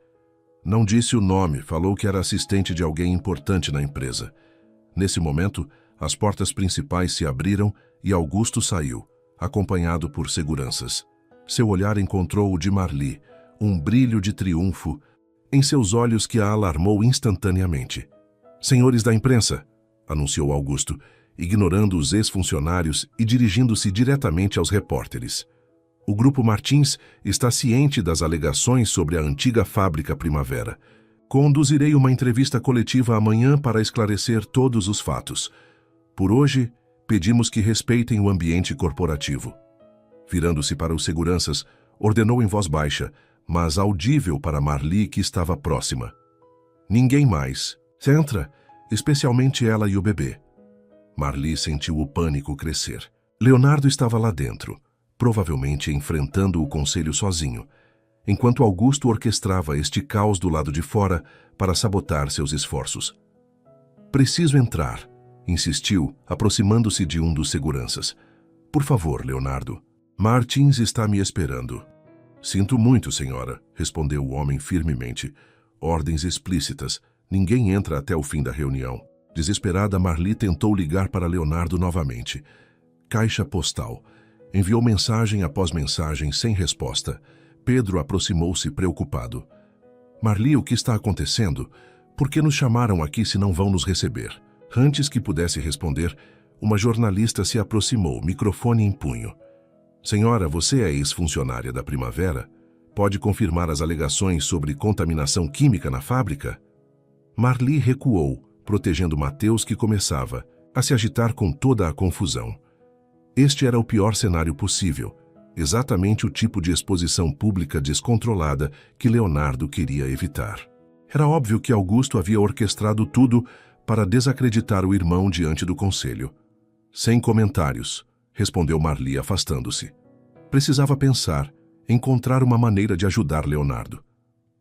Não disse o nome, falou que era assistente de alguém importante na empresa. Nesse momento, as portas principais se abriram e Augusto saiu, acompanhado por seguranças. Seu olhar encontrou o de Marli, um brilho de triunfo em seus olhos que a alarmou instantaneamente. Senhores da imprensa, anunciou Augusto, ignorando os ex-funcionários e dirigindo-se diretamente aos repórteres. O Grupo Martins está ciente das alegações sobre a antiga fábrica Primavera. Conduzirei uma entrevista coletiva amanhã para esclarecer todos os fatos. Por hoje, pedimos que respeitem o ambiente corporativo. Virando-se para os seguranças, ordenou em voz baixa, mas audível para Marli, que estava próxima. Ninguém mais. Entra, especialmente ela e o bebê. Marli sentiu o pânico crescer. Leonardo estava lá dentro, provavelmente enfrentando o conselho sozinho, enquanto Augusto orquestrava este caos do lado de fora para sabotar seus esforços. Preciso entrar, insistiu, aproximando-se de um dos seguranças. Por favor, Leonardo. Martins está me esperando. Sinto muito, senhora, respondeu o homem firmemente. Ordens explícitas. Ninguém entra até o fim da reunião. Desesperada, Marli tentou ligar para Leonardo novamente. Caixa postal. Enviou mensagem após mensagem sem resposta. Pedro aproximou-se preocupado. Marli, o que está acontecendo? Por que nos chamaram aqui se não vão nos receber? Antes que pudesse responder, uma jornalista se aproximou, microfone em punho. Senhora, você é ex-funcionária da Primavera? Pode confirmar as alegações sobre contaminação química na fábrica? Marli recuou, protegendo Mateus, que começava a se agitar com toda a confusão. Este era o pior cenário possível, exatamente o tipo de exposição pública descontrolada que Leonardo queria evitar. Era óbvio que Augusto havia orquestrado tudo para desacreditar o irmão diante do conselho. Sem comentários, respondeu Marli, afastando-se. Precisava pensar, encontrar uma maneira de ajudar Leonardo.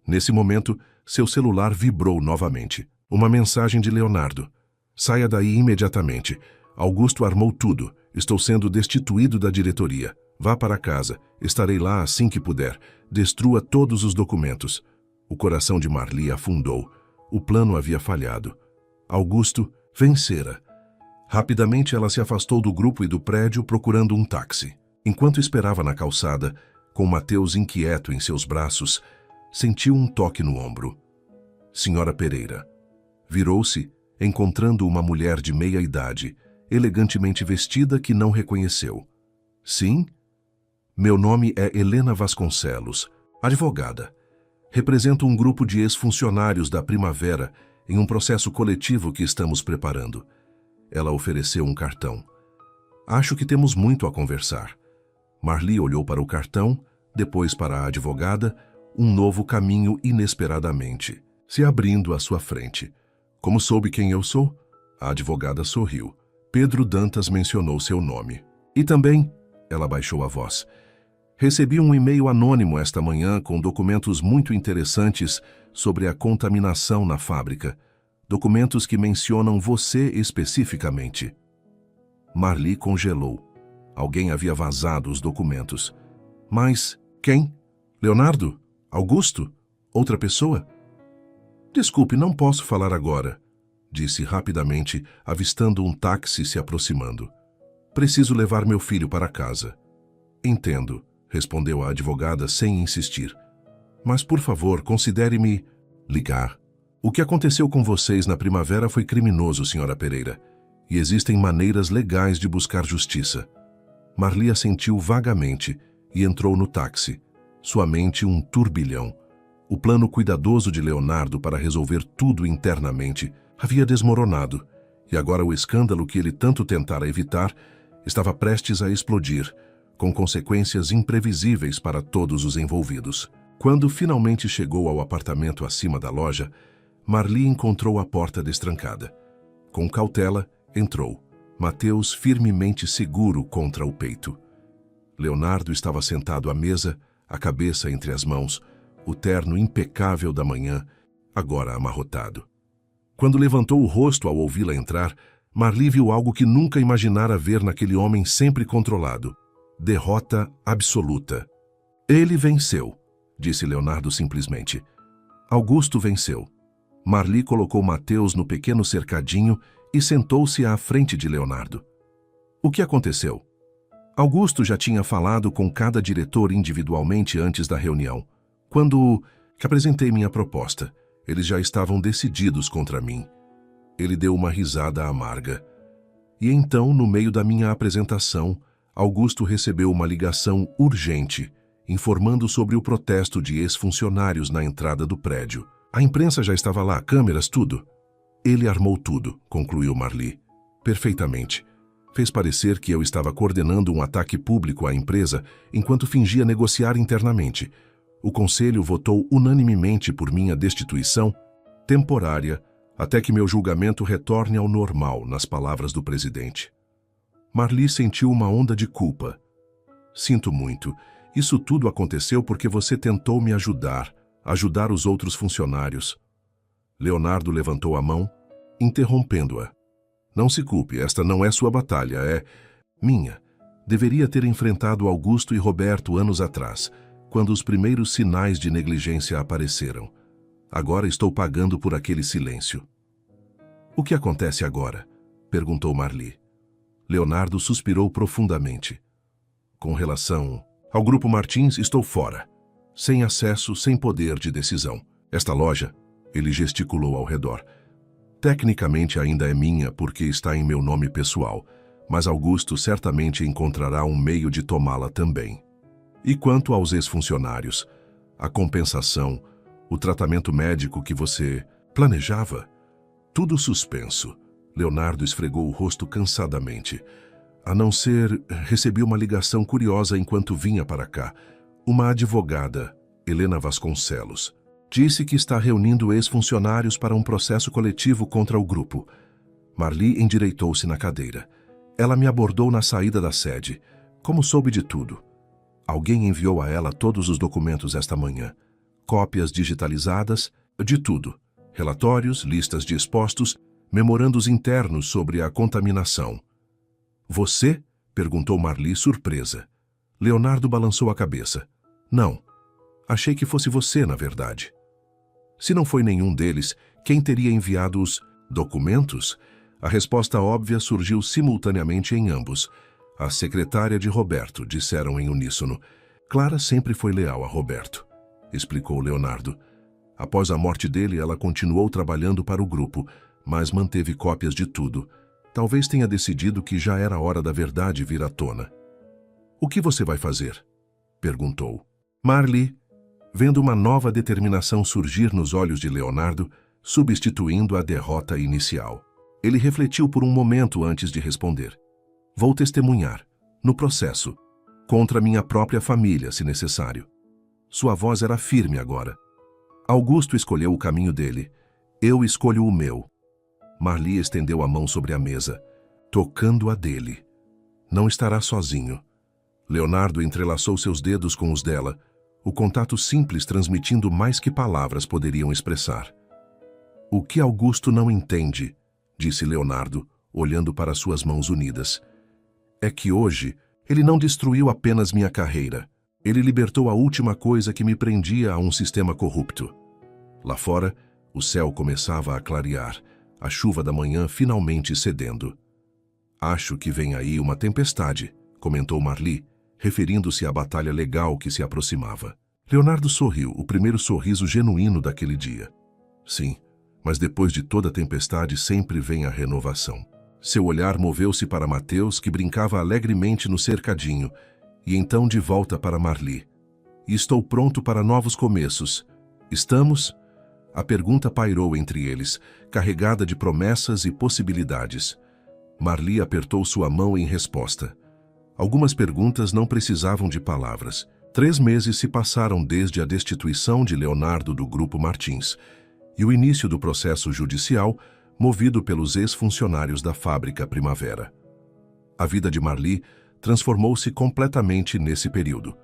Nesse momento, seu celular vibrou novamente. Uma mensagem de Leonardo. Saia daí imediatamente. Augusto armou tudo. Estou sendo destituído da diretoria. Vá para casa. Estarei lá assim que puder. Destrua todos os documentos. O coração de Marli afundou. O plano havia falhado. Augusto vencera. Rapidamente ela se afastou do grupo e do prédio procurando um táxi. Enquanto esperava na calçada, com Mateus inquieto em seus braços, sentiu um toque no ombro. Senhora Pereira. Virou-se, encontrando uma mulher de meia idade, elegantemente vestida, que não reconheceu. Sim? Meu nome é Helena Vasconcelos, advogada. Represento um grupo de ex-funcionários da Primavera em um processo coletivo que estamos preparando. Ela ofereceu um cartão. Acho que temos muito a conversar. Marli olhou para o cartão, depois para a advogada, um novo caminho inesperadamente, se abrindo à sua frente. Como soube quem eu sou? A advogada sorriu. Pedro Dantas mencionou seu nome. E também, ela baixou a voz, Recebi um e-mail anônimo esta manhã com documentos muito interessantes sobre a contaminação na fábrica. Documentos que mencionam você especificamente. Marli congelou. Alguém havia vazado os documentos. Mas quem? Leonardo? Augusto? Outra pessoa? Desculpe, não posso falar agora, disse rapidamente, avistando um táxi se aproximando. Preciso levar meu filho para casa. Entendo, respondeu a advogada sem insistir. Mas, por favor, considere-me ligar. O que aconteceu com vocês na primavera foi criminoso, senhora Pereira, e existem maneiras legais de buscar justiça. Marli assentiu vagamente e entrou no táxi, sua mente um turbilhão. O plano cuidadoso de Leonardo para resolver tudo internamente havia desmoronado, e agora o escândalo que ele tanto tentara evitar estava prestes a explodir, com consequências imprevisíveis para todos os envolvidos. Quando finalmente chegou ao apartamento acima da loja, Marli encontrou a porta destrancada. Com cautela, entrou, Mateus firmemente seguro contra o peito. Leonardo estava sentado à mesa, a cabeça entre as mãos, o terno impecável da manhã, agora amarrotado. Quando levantou o rosto ao ouvi-la entrar, Marli viu algo que nunca imaginara ver naquele homem sempre controlado. Derrota absoluta. Ele venceu, disse Leonardo simplesmente. Augusto venceu. Marli colocou Mateus no pequeno cercadinho e sentou-se à frente de Leonardo. O que aconteceu? Augusto já tinha falado com cada diretor individualmente antes da reunião. Quando apresentei minha proposta, eles já estavam decididos contra mim. Ele deu uma risada amarga. E então, no meio da minha apresentação, Augusto recebeu uma ligação urgente, informando sobre o protesto de ex-funcionários na entrada do prédio. A imprensa já estava lá, câmeras, tudo. Ele armou tudo, concluiu Marli. Perfeitamente. Fez parecer que eu estava coordenando um ataque público à empresa enquanto fingia negociar internamente. O conselho votou unanimemente por minha destituição temporária até que meu julgamento retorne ao normal, nas palavras do presidente. Marli sentiu uma onda de culpa. Sinto muito. Isso tudo aconteceu porque você tentou me ajudar os outros funcionários. Leonardo levantou a mão, interrompendo-a. Não se culpe, esta não é sua batalha, é minha. Deveria ter enfrentado Augusto e Roberto anos atrás, quando os primeiros sinais de negligência apareceram. Agora estou pagando por aquele silêncio. O que acontece agora? Perguntou Marli. Leonardo suspirou profundamente. Com relação ao Grupo Martins, estou fora. Sem acesso, sem poder de decisão. Esta loja, ele gesticulou ao redor. Tecnicamente ainda é minha porque está em meu nome pessoal, mas Augusto certamente encontrará um meio de tomá-la também. E quanto aos ex-funcionários, a compensação, o tratamento médico que você planejava? Tudo suspenso. Leonardo esfregou o rosto cansadamente. A não ser, recebi uma ligação curiosa enquanto vinha para cá. Uma advogada, Helena Vasconcelos, disse que está reunindo ex-funcionários para um processo coletivo contra o grupo. Marli endireitou-se na cadeira. Ela me abordou na saída da sede. Como soube de tudo? Alguém enviou a ela todos os documentos esta manhã. Cópias digitalizadas, de tudo. Relatórios, listas de expostos, memorandos internos sobre a contaminação. Você? Perguntou Marli, surpresa. Leonardo balançou a cabeça. Não. Achei que fosse você, na verdade. Se não foi nenhum deles, quem teria enviado os documentos? A resposta óbvia surgiu simultaneamente em ambos. A secretária de Roberto, disseram em uníssono. Clara sempre foi leal a Roberto, explicou Leonardo. Após a morte dele, ela continuou trabalhando para o grupo, mas manteve cópias de tudo. Talvez tenha decidido que já era hora da verdade vir à tona. O que você vai fazer? Perguntou. Marli, vendo uma nova determinação surgir nos olhos de Leonardo, substituindo a derrota inicial. Ele refletiu por um momento antes de responder. Vou testemunhar, no processo, contra minha própria família, se necessário. Sua voz era firme agora. Augusto escolheu o caminho dele. Eu escolho o meu. Marli estendeu a mão sobre a mesa, tocando a dele. Não estará sozinho. Leonardo entrelaçou seus dedos com os dela, o contato simples transmitindo mais que palavras poderiam expressar. O que Augusto não entende, disse Leonardo, olhando para suas mãos unidas, é que hoje ele não destruiu apenas minha carreira. Ele libertou a última coisa que me prendia a um sistema corrupto. Lá fora, o céu começava a clarear, a chuva da manhã finalmente cedendo. Acho que vem aí uma tempestade, comentou Marli, referindo-se à batalha legal que se aproximava. Leonardo sorriu, o primeiro sorriso genuíno daquele dia. Sim, mas depois de toda tempestade sempre vem a renovação. Seu olhar moveu-se para Mateus, que brincava alegremente no cercadinho, e então de volta para Marli. E estou pronto para novos começos. Estamos? A pergunta pairou entre eles, carregada de promessas e possibilidades. Marli apertou sua mão em resposta. Algumas perguntas não precisavam de palavras. 3 meses se passaram desde a destituição de Leonardo do Grupo Martins e o início do processo judicial movido pelos ex-funcionários da fábrica Primavera. A vida de Marli transformou-se completamente nesse período.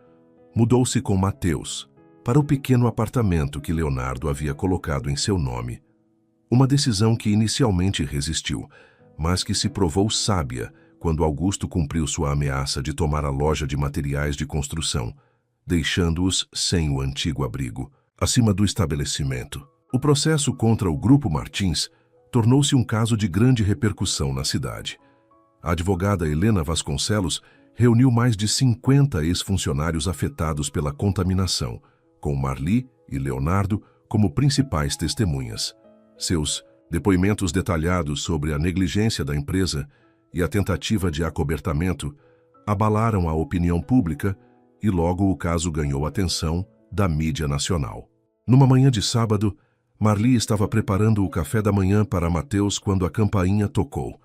Mudou-se com Mateus para o pequeno apartamento que Leonardo havia colocado em seu nome. Uma decisão que inicialmente resistiu, mas que se provou sábia quando Augusto cumpriu sua ameaça de tomar a loja de materiais de construção, deixando-os sem o antigo abrigo, acima do estabelecimento. O processo contra o Grupo Martins tornou-se um caso de grande repercussão na cidade. A advogada Helena Vasconcelos reuniu mais de 50 ex-funcionários afetados pela contaminação, com Marli e Leonardo como principais testemunhas. Seus depoimentos detalhados sobre a negligência da empresa e a tentativa de acobertamento abalaram a opinião pública e logo o caso ganhou atenção da mídia nacional. Numa manhã de sábado, Marli estava preparando o café da manhã para Mateus quando a campainha tocou.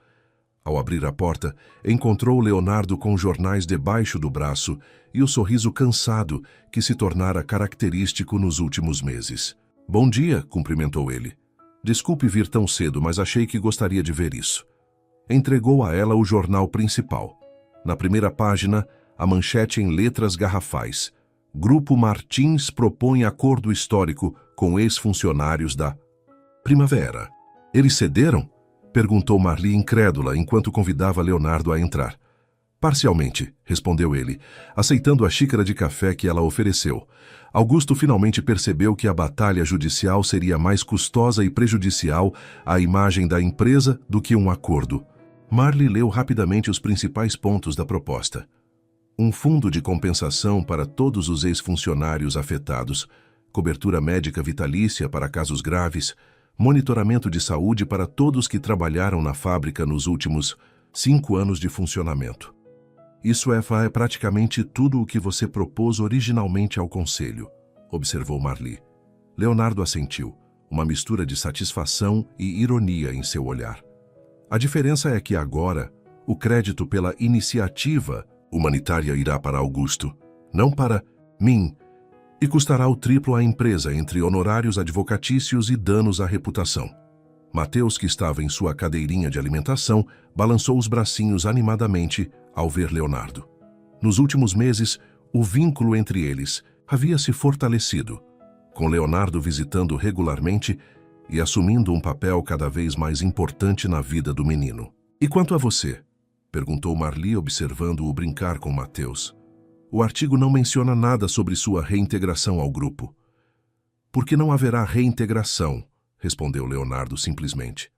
Ao abrir a porta, encontrou Leonardo com jornais debaixo do braço e o sorriso cansado que se tornara característico nos últimos meses. "Bom dia", cumprimentou ele. "Desculpe vir tão cedo, mas achei que gostaria de ver isso." Entregou a ela o jornal principal. Na primeira página, a manchete em letras garrafais: Grupo Martins propõe acordo histórico com ex-funcionários da Primavera. "Eles cederam?" perguntou Marli incrédula enquanto convidava Leonardo a entrar. "Parcialmente", respondeu ele, aceitando a xícara de café que ela ofereceu. Augusto finalmente percebeu que a batalha judicial seria mais custosa e prejudicial à imagem da empresa do que um acordo. Marli leu rapidamente os principais pontos da proposta. Um fundo de compensação para todos os ex-funcionários afetados, cobertura médica vitalícia para casos graves, monitoramento de saúde para todos que trabalharam na fábrica nos últimos 5 anos de funcionamento. "Isso é praticamente tudo o que você propôs originalmente ao Conselho", observou Marli. Leonardo assentiu, uma mistura de satisfação e ironia em seu olhar. "A diferença é que agora, o crédito pela iniciativa humanitária irá para Augusto, não para mim, e custará o triplo à empresa entre honorários advocatícios e danos à reputação." Mateus, que estava em sua cadeirinha de alimentação, balançou os bracinhos animadamente ao ver Leonardo. Nos últimos meses, o vínculo entre eles havia se fortalecido, com Leonardo visitando regularmente e assumindo um papel cada vez mais importante na vida do menino. "E quanto a você?", perguntou Marli, observando-o brincar com Mateus. "O artigo não menciona nada sobre sua reintegração ao grupo." "Porque não haverá reintegração", respondeu Leonardo simplesmente.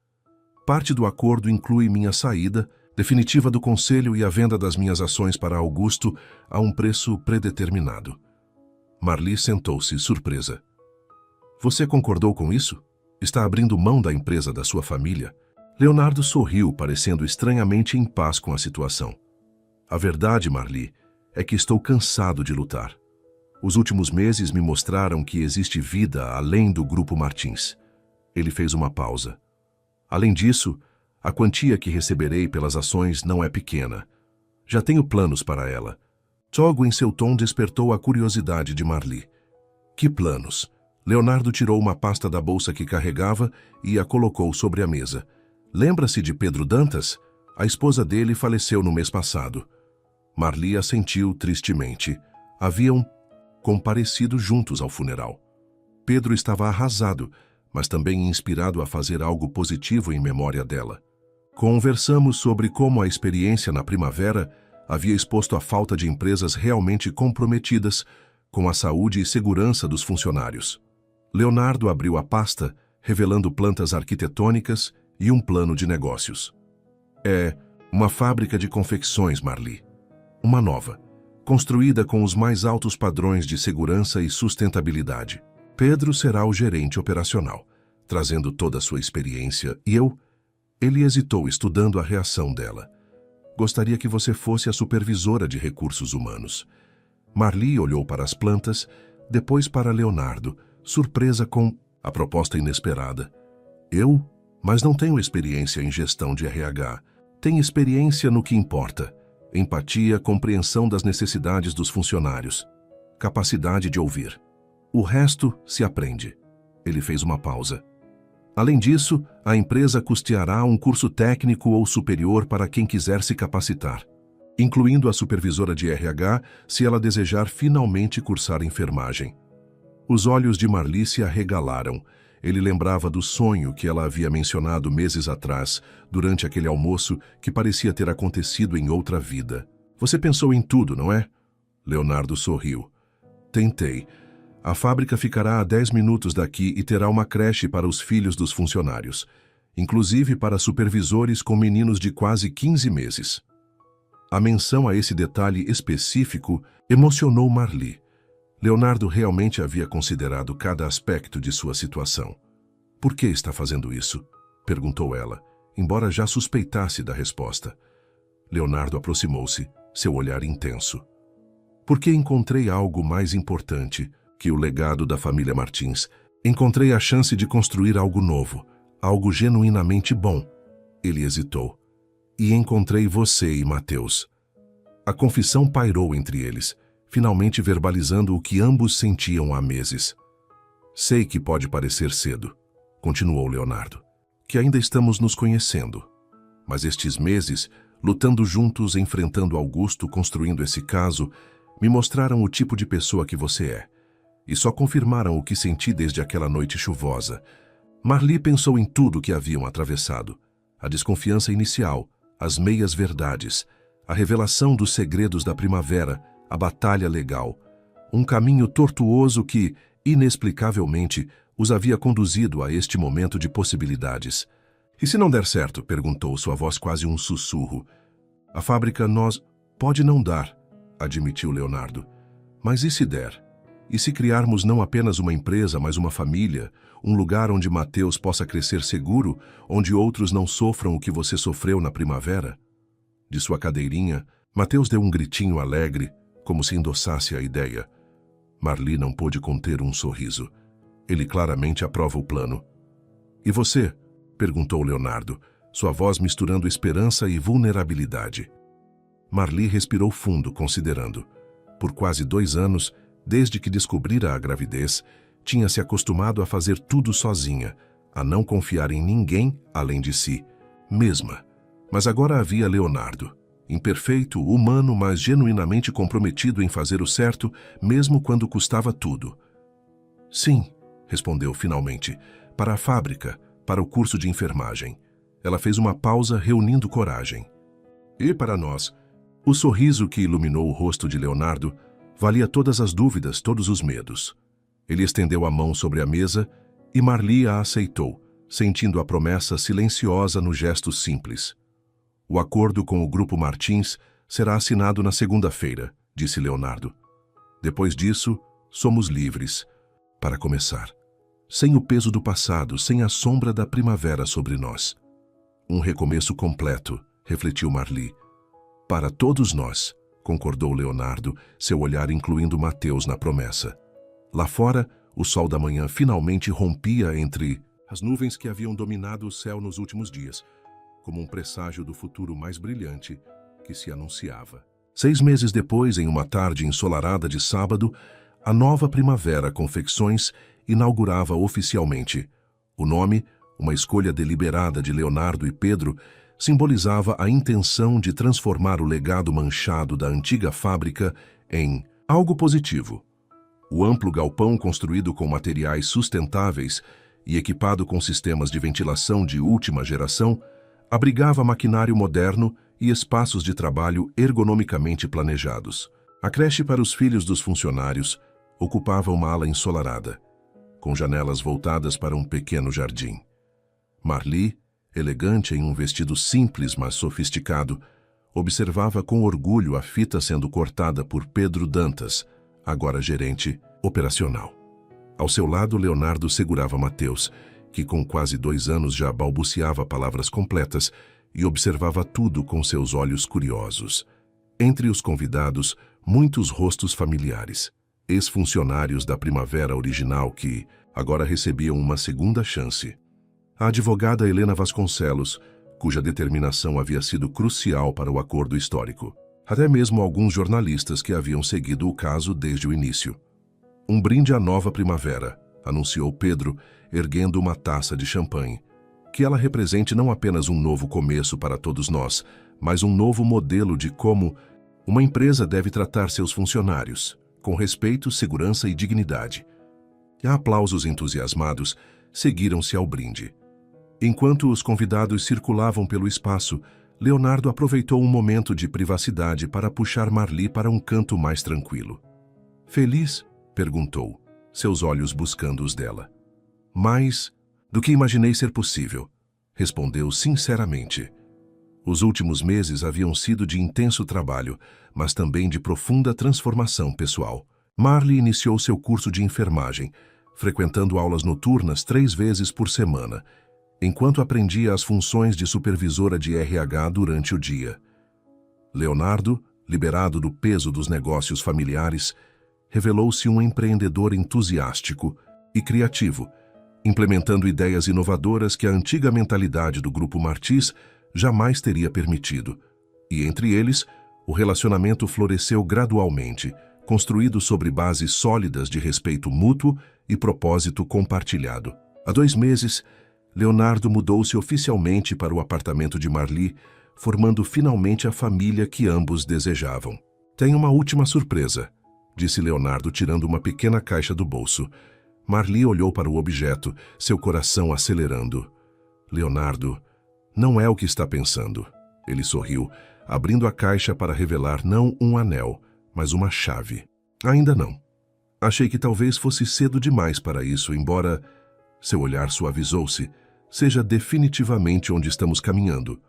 "Parte do acordo inclui minha saída definitiva do conselho e a venda das minhas ações para Augusto a um preço predeterminado." Marli sentou-se, surpresa. "Você concordou com isso? Está abrindo mão da empresa da sua família?" Leonardo sorriu, parecendo estranhamente em paz com a situação. "A verdade, Marli, é que estou cansado de lutar. Os últimos meses me mostraram que existe vida além do Grupo Martins." Ele fez uma pausa. "Além disso, a quantia que receberei pelas ações não é pequena. Já tenho planos para ela." Algo em seu tom despertou a curiosidade de Marli. "Que planos?" Leonardo tirou uma pasta da bolsa que carregava e a colocou sobre a mesa. "Lembra-se de Pedro Dantas? A esposa dele faleceu no mês passado." Marli assentiu tristemente. Haviam comparecido juntos ao funeral. Pedro estava arrasado, mas também inspirado a fazer algo positivo em memória dela. Conversamos sobre como a experiência na primavera havia exposto a falta de empresas realmente comprometidas com a saúde e segurança dos funcionários. Leonardo abriu a pasta, revelando plantas arquitetônicas e um plano de negócios. É uma fábrica de confecções, Marli. Uma nova, construída com os mais altos padrões de segurança e sustentabilidade. Pedro será o gerente operacional, trazendo toda a sua experiência, e eu... Ele hesitou, estudando a reação dela. Gostaria que você fosse a supervisora de recursos humanos. Marli olhou para as plantas, depois para Leonardo, surpresa com a proposta inesperada. Eu? Mas não tenho experiência em gestão de RH. Tenho experiência no que importa. Empatia, compreensão das necessidades dos funcionários. Capacidade de ouvir. O resto se aprende. Ele fez uma pausa. Além disso, a empresa custeará um curso técnico ou superior para quem quiser se capacitar, incluindo a supervisora de RH, se ela desejar finalmente cursar enfermagem. Os olhos de Marli se arregalaram. Ele lembrava do sonho que ela havia mencionado meses atrás, durante aquele almoço que parecia ter acontecido em outra vida. Você pensou em tudo, não é? Leonardo sorriu. Tentei. A fábrica ficará a 10 minutos daqui e terá uma creche para os filhos dos funcionários, inclusive para supervisores com meninos de quase 15 meses. A menção a esse detalhe específico emocionou Marli. Leonardo realmente havia considerado cada aspecto de sua situação. Por que está fazendo isso? Perguntou ela, embora já suspeitasse da resposta. Leonardo aproximou-se, seu olhar intenso. Porque encontrei algo mais importante que o legado da família Martins. Encontrei a chance de construir algo novo, algo genuinamente bom. Ele hesitou. E encontrei você e Mateus. A confissão pairou entre eles, finalmente verbalizando o que ambos sentiam há meses. Sei que pode parecer cedo, continuou Leonardo, que ainda estamos nos conhecendo. Mas estes meses, lutando juntos, enfrentando Augusto, construindo esse caso, me mostraram o tipo de pessoa que você é. E só confirmaram o que senti desde aquela noite chuvosa. Marli pensou em tudo que haviam atravessado. A desconfiança inicial, as meias-verdades, a revelação dos segredos da primavera, a batalha legal. Um caminho tortuoso que, inexplicavelmente, os havia conduzido a este momento de possibilidades. E se não der certo? Perguntou, sua voz quase um sussurro. A fábrica pode não dar, admitiu Leonardo. Mas e se der? E se criarmos não apenas uma empresa, mas uma família, um lugar onde Mateus possa crescer seguro, onde outros não sofram o que você sofreu na primavera? De sua cadeirinha, Mateus deu um gritinho alegre, como se endossasse a ideia. Marli não pôde conter um sorriso. Ele claramente aprova o plano. E você? Perguntou Leonardo, sua voz misturando esperança e vulnerabilidade. Marli respirou fundo, considerando. Por quase 2 anos, desde que descobrira a gravidez, tinha se acostumado a fazer tudo sozinha, a não confiar em ninguém além de si mesma. Mas agora havia Leonardo, imperfeito, humano, mas genuinamente comprometido em fazer o certo, mesmo quando custava tudo. Sim, respondeu finalmente, para a fábrica, para o curso de enfermagem. Ela fez uma pausa, reunindo coragem. E para nós? O sorriso que iluminou o rosto de Leonardo valia todas as dúvidas, todos os medos. Ele estendeu a mão sobre a mesa e Marli a aceitou, sentindo a promessa silenciosa no gesto simples. O acordo com o Grupo Martins será assinado na segunda-feira, disse Leonardo. Depois disso, somos livres, para começar. Sem o peso do passado, sem a sombra da primavera sobre nós. Um recomeço completo, refletiu Marli. Para todos nós, concordou Leonardo, seu olhar incluindo Mateus na promessa. Lá fora, o sol da manhã finalmente rompia entre as nuvens que haviam dominado o céu nos últimos dias, como um presságio do futuro mais brilhante que se anunciava. 6 meses depois, em uma tarde ensolarada de sábado, a nova Primavera Confecções inaugurava oficialmente. O nome, uma escolha deliberada de Leonardo e Pedro, simbolizava a intenção de transformar o legado manchado da antiga fábrica em algo positivo. O amplo galpão, construído com materiais sustentáveis e equipado com sistemas de ventilação de última geração, abrigava maquinário moderno e espaços de trabalho ergonomicamente planejados. A creche para os filhos dos funcionários ocupava uma ala ensolarada, com janelas voltadas para um pequeno jardim. Marli, elegante em um vestido simples mas sofisticado, observava com orgulho a fita sendo cortada por Pedro Dantas, agora gerente operacional. Ao seu lado, Leonardo segurava Mateus, que com quase 2 anos já balbuciava palavras completas e observava tudo com seus olhos curiosos. Entre os convidados, muitos rostos familiares, ex-funcionários da Primavera original que agora recebiam uma segunda chance. A advogada Helena Vasconcelos, cuja determinação havia sido crucial para o acordo histórico. Até mesmo alguns jornalistas que haviam seguido o caso desde o início. Um brinde à nova primavera, anunciou Pedro, erguendo uma taça de champanhe. Que ela represente não apenas um novo começo para todos nós, mas um novo modelo de como uma empresa deve tratar seus funcionários, com respeito, segurança e dignidade. E aplausos entusiasmados seguiram-se ao brinde. Enquanto os convidados circulavam pelo espaço, Leonardo aproveitou um momento de privacidade para puxar Marli para um canto mais tranquilo. Feliz? Perguntou, seus olhos buscando os dela. Mais do que imaginei ser possível, respondeu sinceramente. Os últimos meses haviam sido de intenso trabalho, mas também de profunda transformação pessoal. Marli iniciou seu curso de enfermagem, frequentando aulas noturnas 3 vezes por semana, enquanto aprendia as funções de supervisora de RH durante o dia. Leonardo, liberado do peso dos negócios familiares, revelou-se um empreendedor entusiástico e criativo, implementando ideias inovadoras que a antiga mentalidade do Grupo Martins jamais teria permitido. E entre eles, o relacionamento floresceu gradualmente, construído sobre bases sólidas de respeito mútuo e propósito compartilhado. Há 2 meses, Leonardo mudou-se oficialmente para o apartamento de Marli, formando finalmente a família que ambos desejavam. Tenho uma última surpresa, disse Leonardo tirando uma pequena caixa do bolso. Marli olhou para o objeto, seu coração acelerando. Leonardo, não é o que está pensando. Ele sorriu, abrindo a caixa para revelar não um anel, mas uma chave. Ainda não. Achei que talvez fosse cedo demais para isso, embora, seu olhar suavizou-se, seja definitivamente onde estamos caminhando.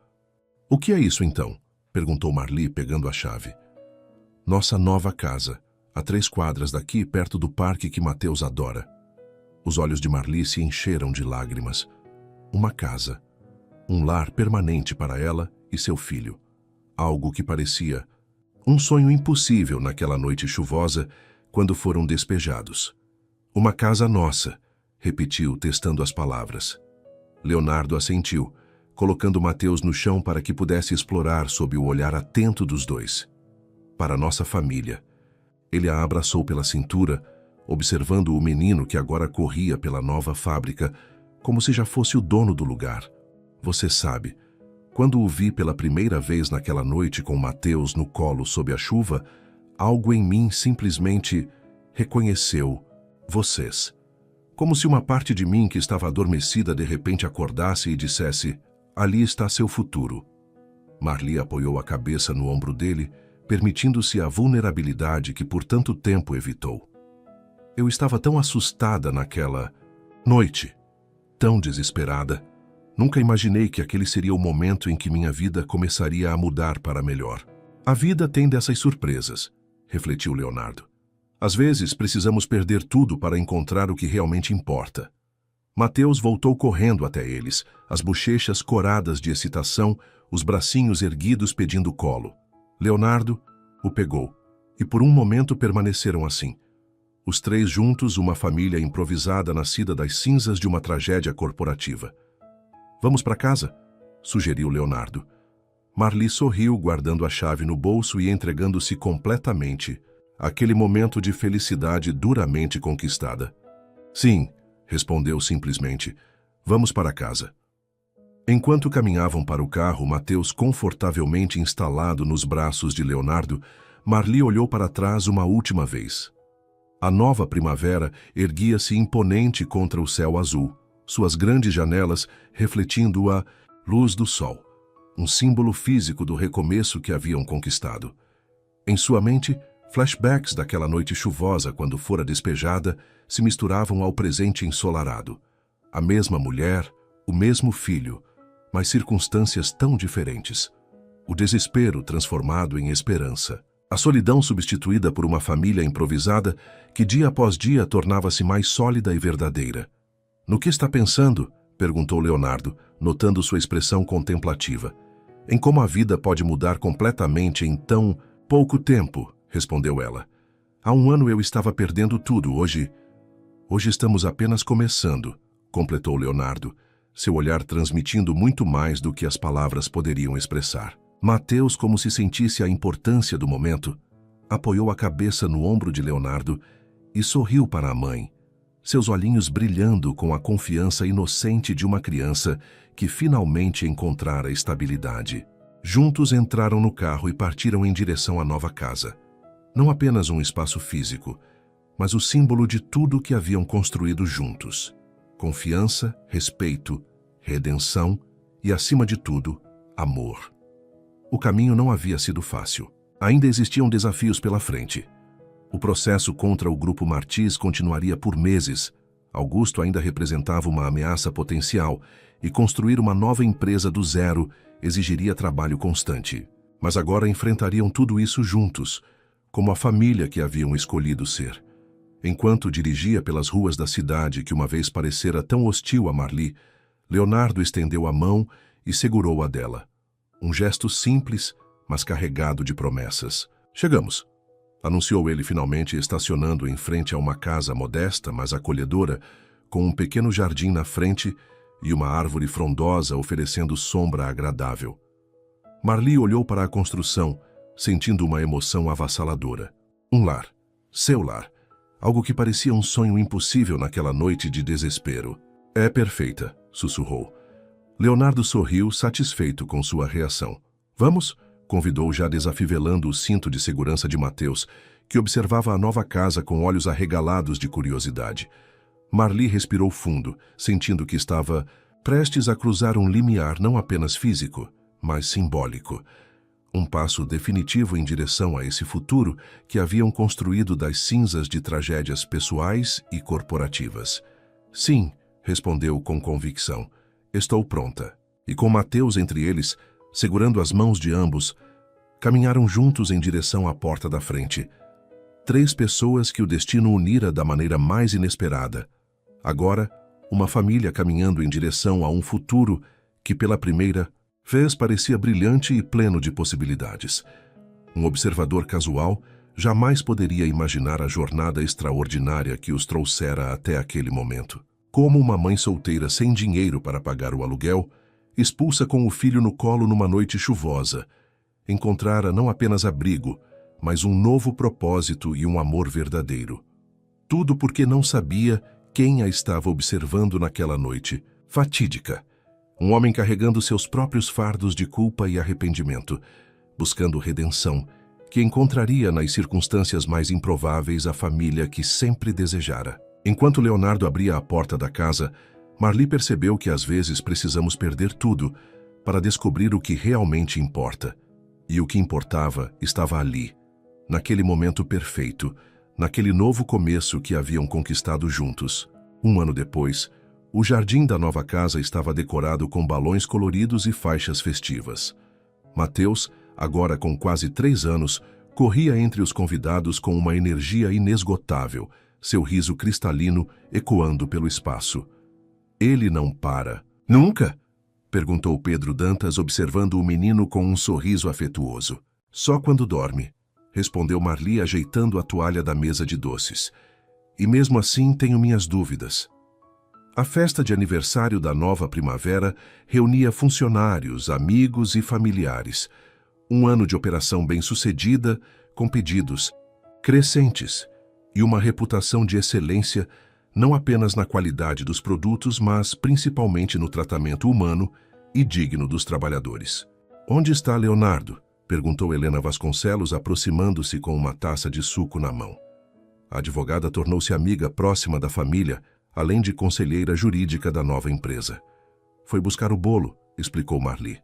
O que é isso então? Perguntou Marli, pegando a chave. Nossa nova casa, a 3 quadras daqui, perto do parque que Mateus adora. Os olhos de Marli se encheram de lágrimas. Uma casa. Um lar permanente para ela e seu filho. Algo que parecia um sonho impossível naquela noite chuvosa, quando foram despejados. Uma casa nossa, repetiu, testando as palavras. Leonardo assentiu, colocando Mateus no chão para que pudesse explorar sob o olhar atento dos dois. Para nossa família. Ele a abraçou pela cintura, observando o menino que agora corria pela nova fábrica, como se já fosse o dono do lugar. Você sabe, quando o vi pela primeira vez naquela noite com Mateus no colo sob a chuva, algo em mim simplesmente reconheceu vocês. Como se uma parte de mim que estava adormecida de repente acordasse e dissesse, ali está seu futuro. Marli apoiou a cabeça no ombro dele, permitindo-se a vulnerabilidade que por tanto tempo evitou. Eu estava tão assustada naquela noite, tão desesperada. Nunca imaginei que aquele seria o momento em que minha vida começaria a mudar para melhor. A vida tem dessas surpresas, refletiu Leonardo. Às vezes precisamos perder tudo para encontrar o que realmente importa. Mateus voltou correndo até eles, as bochechas coradas de excitação, os bracinhos erguidos pedindo colo. Leonardo o pegou, e por um momento permaneceram assim. Os 3 juntos, uma família improvisada nascida das cinzas de uma tragédia corporativa. Vamos para casa? Sugeriu Leonardo. Marli sorriu, guardando a chave no bolso e entregando-se completamente àquele momento de felicidade duramente conquistada. Sim, respondeu simplesmente. Vamos para casa. Enquanto caminhavam para o carro, Mateus confortavelmente instalado nos braços de Leonardo, Marli olhou para trás uma última vez. A nova primavera erguia-se imponente contra o céu azul, suas grandes janelas refletindo a luz do sol, um símbolo físico do recomeço que haviam conquistado. Em sua mente, flashbacks daquela noite chuvosa quando fora despejada se misturavam ao presente ensolarado. A mesma mulher, o mesmo filho, mas circunstâncias tão diferentes. O desespero transformado em esperança. A solidão substituída por uma família improvisada que dia após dia tornava-se mais sólida e verdadeira. "No que está pensando?" perguntou Leonardo, notando sua expressão contemplativa. "Em como a vida pode mudar completamente em tão pouco tempo", respondeu ela. "Há um ano eu estava perdendo tudo, hoje estamos apenas começando", completou Leonardo, seu olhar transmitindo muito mais do que as palavras poderiam expressar. Mateus, como se sentisse a importância do momento, apoiou a cabeça no ombro de Leonardo e sorriu para a mãe, seus olhinhos brilhando com a confiança inocente de uma criança que finalmente encontrara estabilidade. Juntos entraram no carro e partiram em direção à nova casa. Não apenas um espaço físico, mas o símbolo de tudo que haviam construído juntos. Confiança, respeito, redenção e, acima de tudo, amor. O caminho não havia sido fácil. Ainda existiam desafios pela frente. O processo contra o grupo Martins continuaria por meses. Augusto ainda representava uma ameaça potencial e construir uma nova empresa do zero exigiria trabalho constante. Mas agora enfrentariam tudo isso juntos, como a família que haviam escolhido ser. Enquanto dirigia pelas ruas da cidade que uma vez parecera tão hostil a Marli, Leonardo estendeu a mão e segurou a dela. Um gesto simples, mas carregado de promessas. "Chegamos", anunciou ele finalmente, estacionando em frente a uma casa modesta, mas acolhedora, com um pequeno jardim na frente e uma árvore frondosa oferecendo sombra agradável. Marli olhou para a construção, sentindo uma emoção avassaladora. Um lar. Seu lar. Algo que parecia um sonho impossível naquela noite de desespero. "É perfeita", sussurrou. Leonardo sorriu, satisfeito com sua reação. "Vamos?", convidou, já desafivelando o cinto de segurança de Mateus, que observava a nova casa com olhos arregalados de curiosidade. Marli respirou fundo, sentindo que estava prestes a cruzar um limiar não apenas físico, mas simbólico. Um passo definitivo em direção a esse futuro que haviam construído das cinzas de tragédias pessoais e corporativas. "Sim", respondeu com convicção. "Estou pronta." E com Mateus entre eles, segurando as mãos de ambos, caminharam juntos em direção à porta da frente. 3 pessoas que o destino unira da maneira mais inesperada. Agora, uma família caminhando em direção a um futuro que, pela primeira vez, parecia brilhante e pleno de possibilidades. Um observador casual jamais poderia imaginar a jornada extraordinária que os trouxera até aquele momento. Como uma mãe solteira sem dinheiro para pagar o aluguel, expulsa com o filho no colo numa noite chuvosa, encontrara não apenas abrigo, mas um novo propósito e um amor verdadeiro. Tudo porque não sabia quem a estava observando naquela noite fatídica. Um homem carregando seus próprios fardos de culpa e arrependimento, buscando redenção, que encontraria nas circunstâncias mais improváveis a família que sempre desejara. Enquanto Leonardo abria a porta da casa, Marli percebeu que às vezes precisamos perder tudo para descobrir o que realmente importa. E o que importava estava ali, naquele momento perfeito, naquele novo começo que haviam conquistado juntos. Um ano depois, o jardim da nova casa estava decorado com balões coloridos e faixas festivas. Mateus, agora com quase 3 anos, corria entre os convidados com uma energia inesgotável, seu riso cristalino ecoando pelo espaço. "Ele não para." "Nunca?", perguntou Pedro Dantas, observando o menino com um sorriso afetuoso. "Só quando dorme", respondeu Marli, ajeitando a toalha da mesa de doces. "E mesmo assim tenho minhas dúvidas." A festa de aniversário da nova primavera reunia funcionários, amigos e familiares. Um ano de operação bem-sucedida, com pedidos crescentes e uma reputação de excelência não apenas na qualidade dos produtos, mas principalmente no tratamento humano e digno dos trabalhadores. Onde está Leonardo? Perguntou Helena Vasconcelos, aproximando-se com uma taça de suco na mão. A advogada tornou-se amiga próxima da família, além de conselheira jurídica da nova empresa. Foi buscar o bolo, explicou Marli.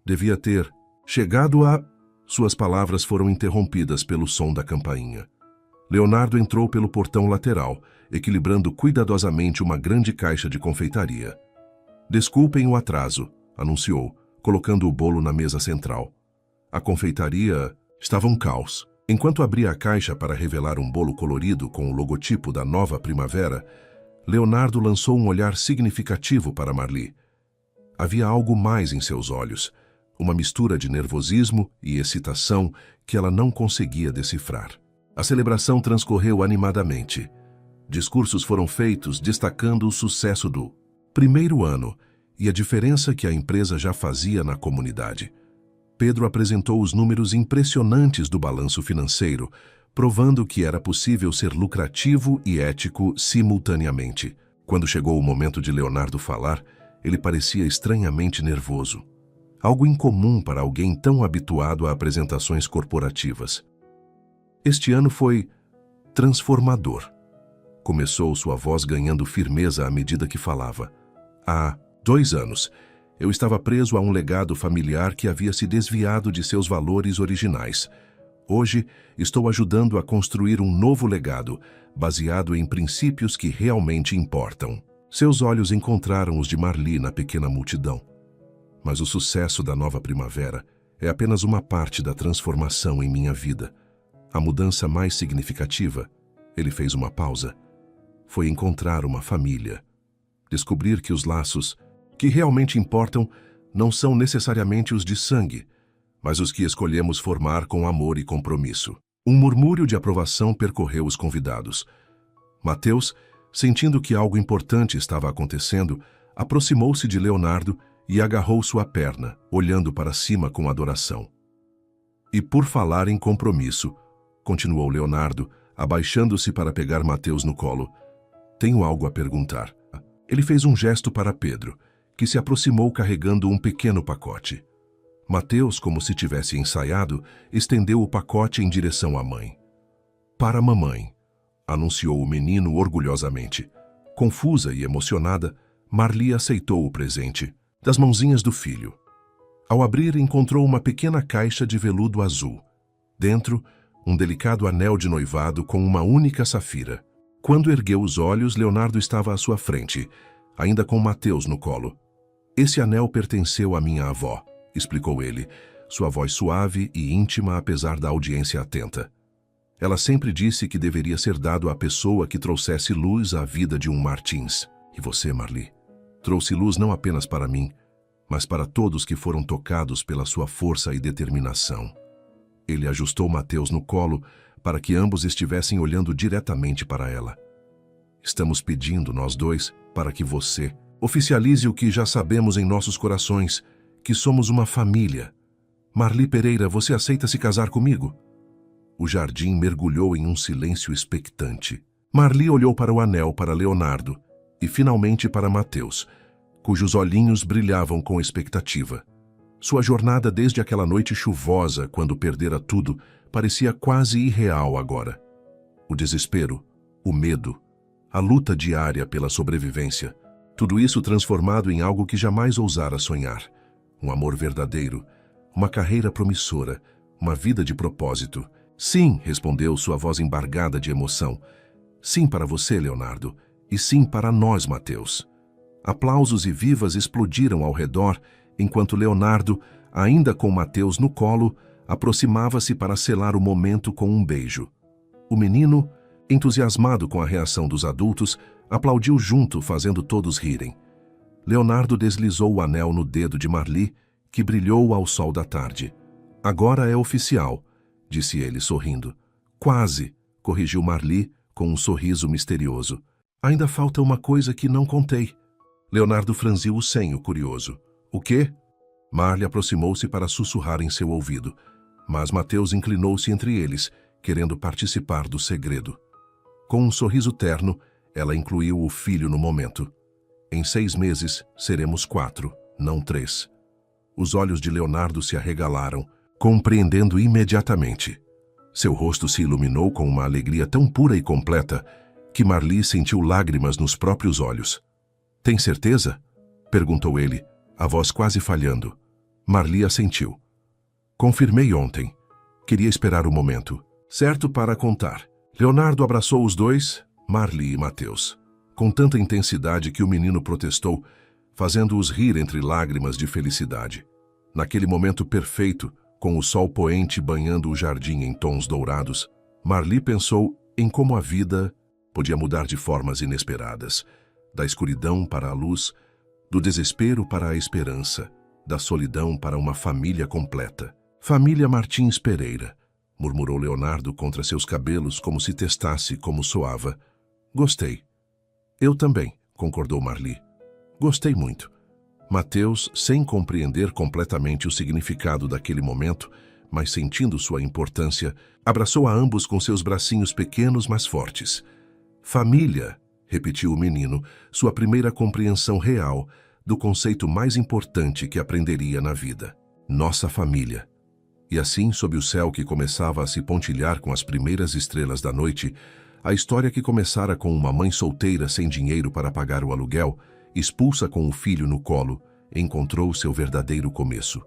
Devia ter chegado a... Suas palavras foram interrompidas pelo som da campainha. Leonardo entrou pelo portão lateral, equilibrando cuidadosamente uma grande caixa de confeitaria. Desculpem o atraso, anunciou, colocando o bolo na mesa central. A confeitaria estava um caos. Enquanto abria a caixa para revelar um bolo colorido com o logotipo da nova primavera, Leonardo lançou um olhar significativo para Marli. Havia algo mais em seus olhos, uma mistura de nervosismo e excitação que ela não conseguia decifrar. A celebração transcorreu animadamente. Discursos foram feitos destacando o sucesso do primeiro ano e a diferença que a empresa já fazia na comunidade. Pedro apresentou os números impressionantes do balanço financeiro, provando que era possível ser lucrativo e ético simultaneamente. Quando chegou o momento de Leonardo falar, ele parecia estranhamente nervoso. Algo incomum para alguém tão habituado a apresentações corporativas. Este ano foi transformador. Começou sua voz ganhando firmeza à medida que falava. Há 2 anos, eu estava preso a um legado familiar que havia se desviado de seus valores originais. Hoje, estou ajudando a construir um novo legado, baseado em princípios que realmente importam. Seus olhos encontraram os de Marli na pequena multidão. Mas o sucesso da nova primavera é apenas uma parte da transformação em minha vida. A mudança mais significativa, ele fez uma pausa, foi encontrar uma família. Descobrir que os laços que realmente importam não são necessariamente os de sangue, mas os que escolhemos formar com amor e compromisso. Um murmúrio de aprovação percorreu os convidados. Mateus, sentindo que algo importante estava acontecendo, aproximou-se de Leonardo e agarrou sua perna, olhando para cima com adoração. E por falar em compromisso, continuou Leonardo, abaixando-se para pegar Mateus no colo, tenho algo a perguntar. Ele fez um gesto para Pedro, que se aproximou carregando um pequeno pacote. Mateus, como se tivesse ensaiado, estendeu o pacote em direção à mãe. Para a mamãe, anunciou o menino orgulhosamente. Confusa e emocionada, Marli aceitou o presente, das mãozinhas do filho. Ao abrir, encontrou uma pequena caixa de veludo azul. Dentro, um delicado anel de noivado com uma única safira. Quando ergueu os olhos, Leonardo estava à sua frente, ainda com Mateus no colo. Esse anel pertenceu à minha avó, explicou ele, sua voz suave e íntima apesar da audiência atenta. Ela sempre disse que deveria ser dado à pessoa que trouxesse luz à vida de um Martins. E você, Marli, trouxe luz não apenas para mim, mas para todos que foram tocados pela sua força e determinação. Ele ajustou Mateus no colo para que ambos estivessem olhando diretamente para ela. Estamos pedindo, nós dois, para que você oficialize o que já sabemos em nossos corações, que somos uma família. Marli Pereira, você aceita se casar comigo? O jardim mergulhou em um silêncio expectante. Marli olhou para o anel, para Leonardo e finalmente para Mateus, cujos olhinhos brilhavam com expectativa. Sua jornada desde aquela noite chuvosa, quando perdera tudo, parecia quase irreal agora. O desespero, o medo, a luta diária pela sobrevivência, tudo isso transformado em algo que jamais ousara sonhar. Um amor verdadeiro, uma carreira promissora, uma vida de propósito. Sim, respondeu sua voz embargada de emoção. Sim para você, Leonardo, e sim para nós, Mateus. Aplausos e vivas explodiram ao redor, enquanto Leonardo, ainda com Mateus no colo, aproximava-se para selar o momento com um beijo. O menino, entusiasmado com a reação dos adultos, aplaudiu junto, fazendo todos rirem. Leonardo deslizou o anel no dedo de Marli, que brilhou ao sol da tarde. Agora é oficial, disse ele sorrindo. Quase, corrigiu Marli com um sorriso misterioso. Ainda falta uma coisa que não contei. Leonardo franziu o senho, curioso. O quê? Marli aproximou-se para sussurrar em seu ouvido, mas Mateus inclinou-se entre eles, querendo participar do segredo. Com um sorriso terno, ela incluiu o filho no momento. Em 6 meses, seremos 4, não 3. Os olhos de Leonardo se arregalaram, compreendendo imediatamente. Seu rosto se iluminou com uma alegria tão pura e completa que Marli sentiu lágrimas nos próprios olhos. "Tem certeza?" perguntou ele, a voz quase falhando. Marli assentiu. "Confirmei ontem. Queria esperar o momento certo para contar." Leonardo abraçou os dois, Marli e Mateus, com tanta intensidade que o menino protestou, fazendo-os rir entre lágrimas de felicidade. Naquele momento perfeito, com o sol poente banhando o jardim em tons dourados, Marli pensou em como a vida podia mudar de formas inesperadas, da escuridão para a luz, do desespero para a esperança, da solidão para uma família completa. "Família Martins Pereira", murmurou Leonardo contra seus cabelos como se testasse como soava. "Gostei." "Eu também", concordou Marli. "Gostei muito." Mateus, sem compreender completamente o significado daquele momento, mas sentindo sua importância, abraçou a ambos com seus bracinhos pequenos, mas fortes. "Família", repetiu o menino, sua primeira compreensão real do conceito mais importante que aprenderia na vida. Nossa família. E assim, sob o céu que começava a se pontilhar com as primeiras estrelas da noite, a história que começara com uma mãe solteira sem dinheiro para pagar o aluguel, expulsa com o filho no colo, encontrou seu verdadeiro começo.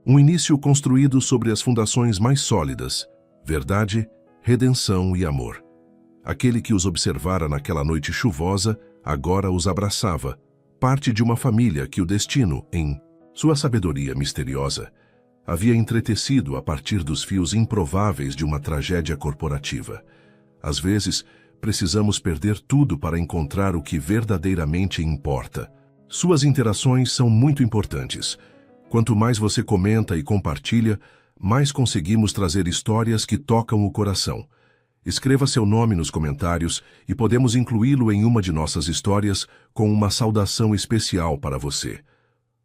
Um início construído sobre as fundações mais sólidas: verdade, redenção e amor. Aquele que os observara naquela noite chuvosa, agora os abraçava, parte de uma família que o destino, em sua sabedoria misteriosa, havia entretecido a partir dos fios improváveis de uma tragédia corporativa. Às vezes, precisamos perder tudo para encontrar o que verdadeiramente importa. Suas interações são muito importantes. Quanto mais você comenta e compartilha, mais conseguimos trazer histórias que tocam o coração. Escreva seu nome nos comentários e podemos incluí-lo em uma de nossas histórias com uma saudação especial para você.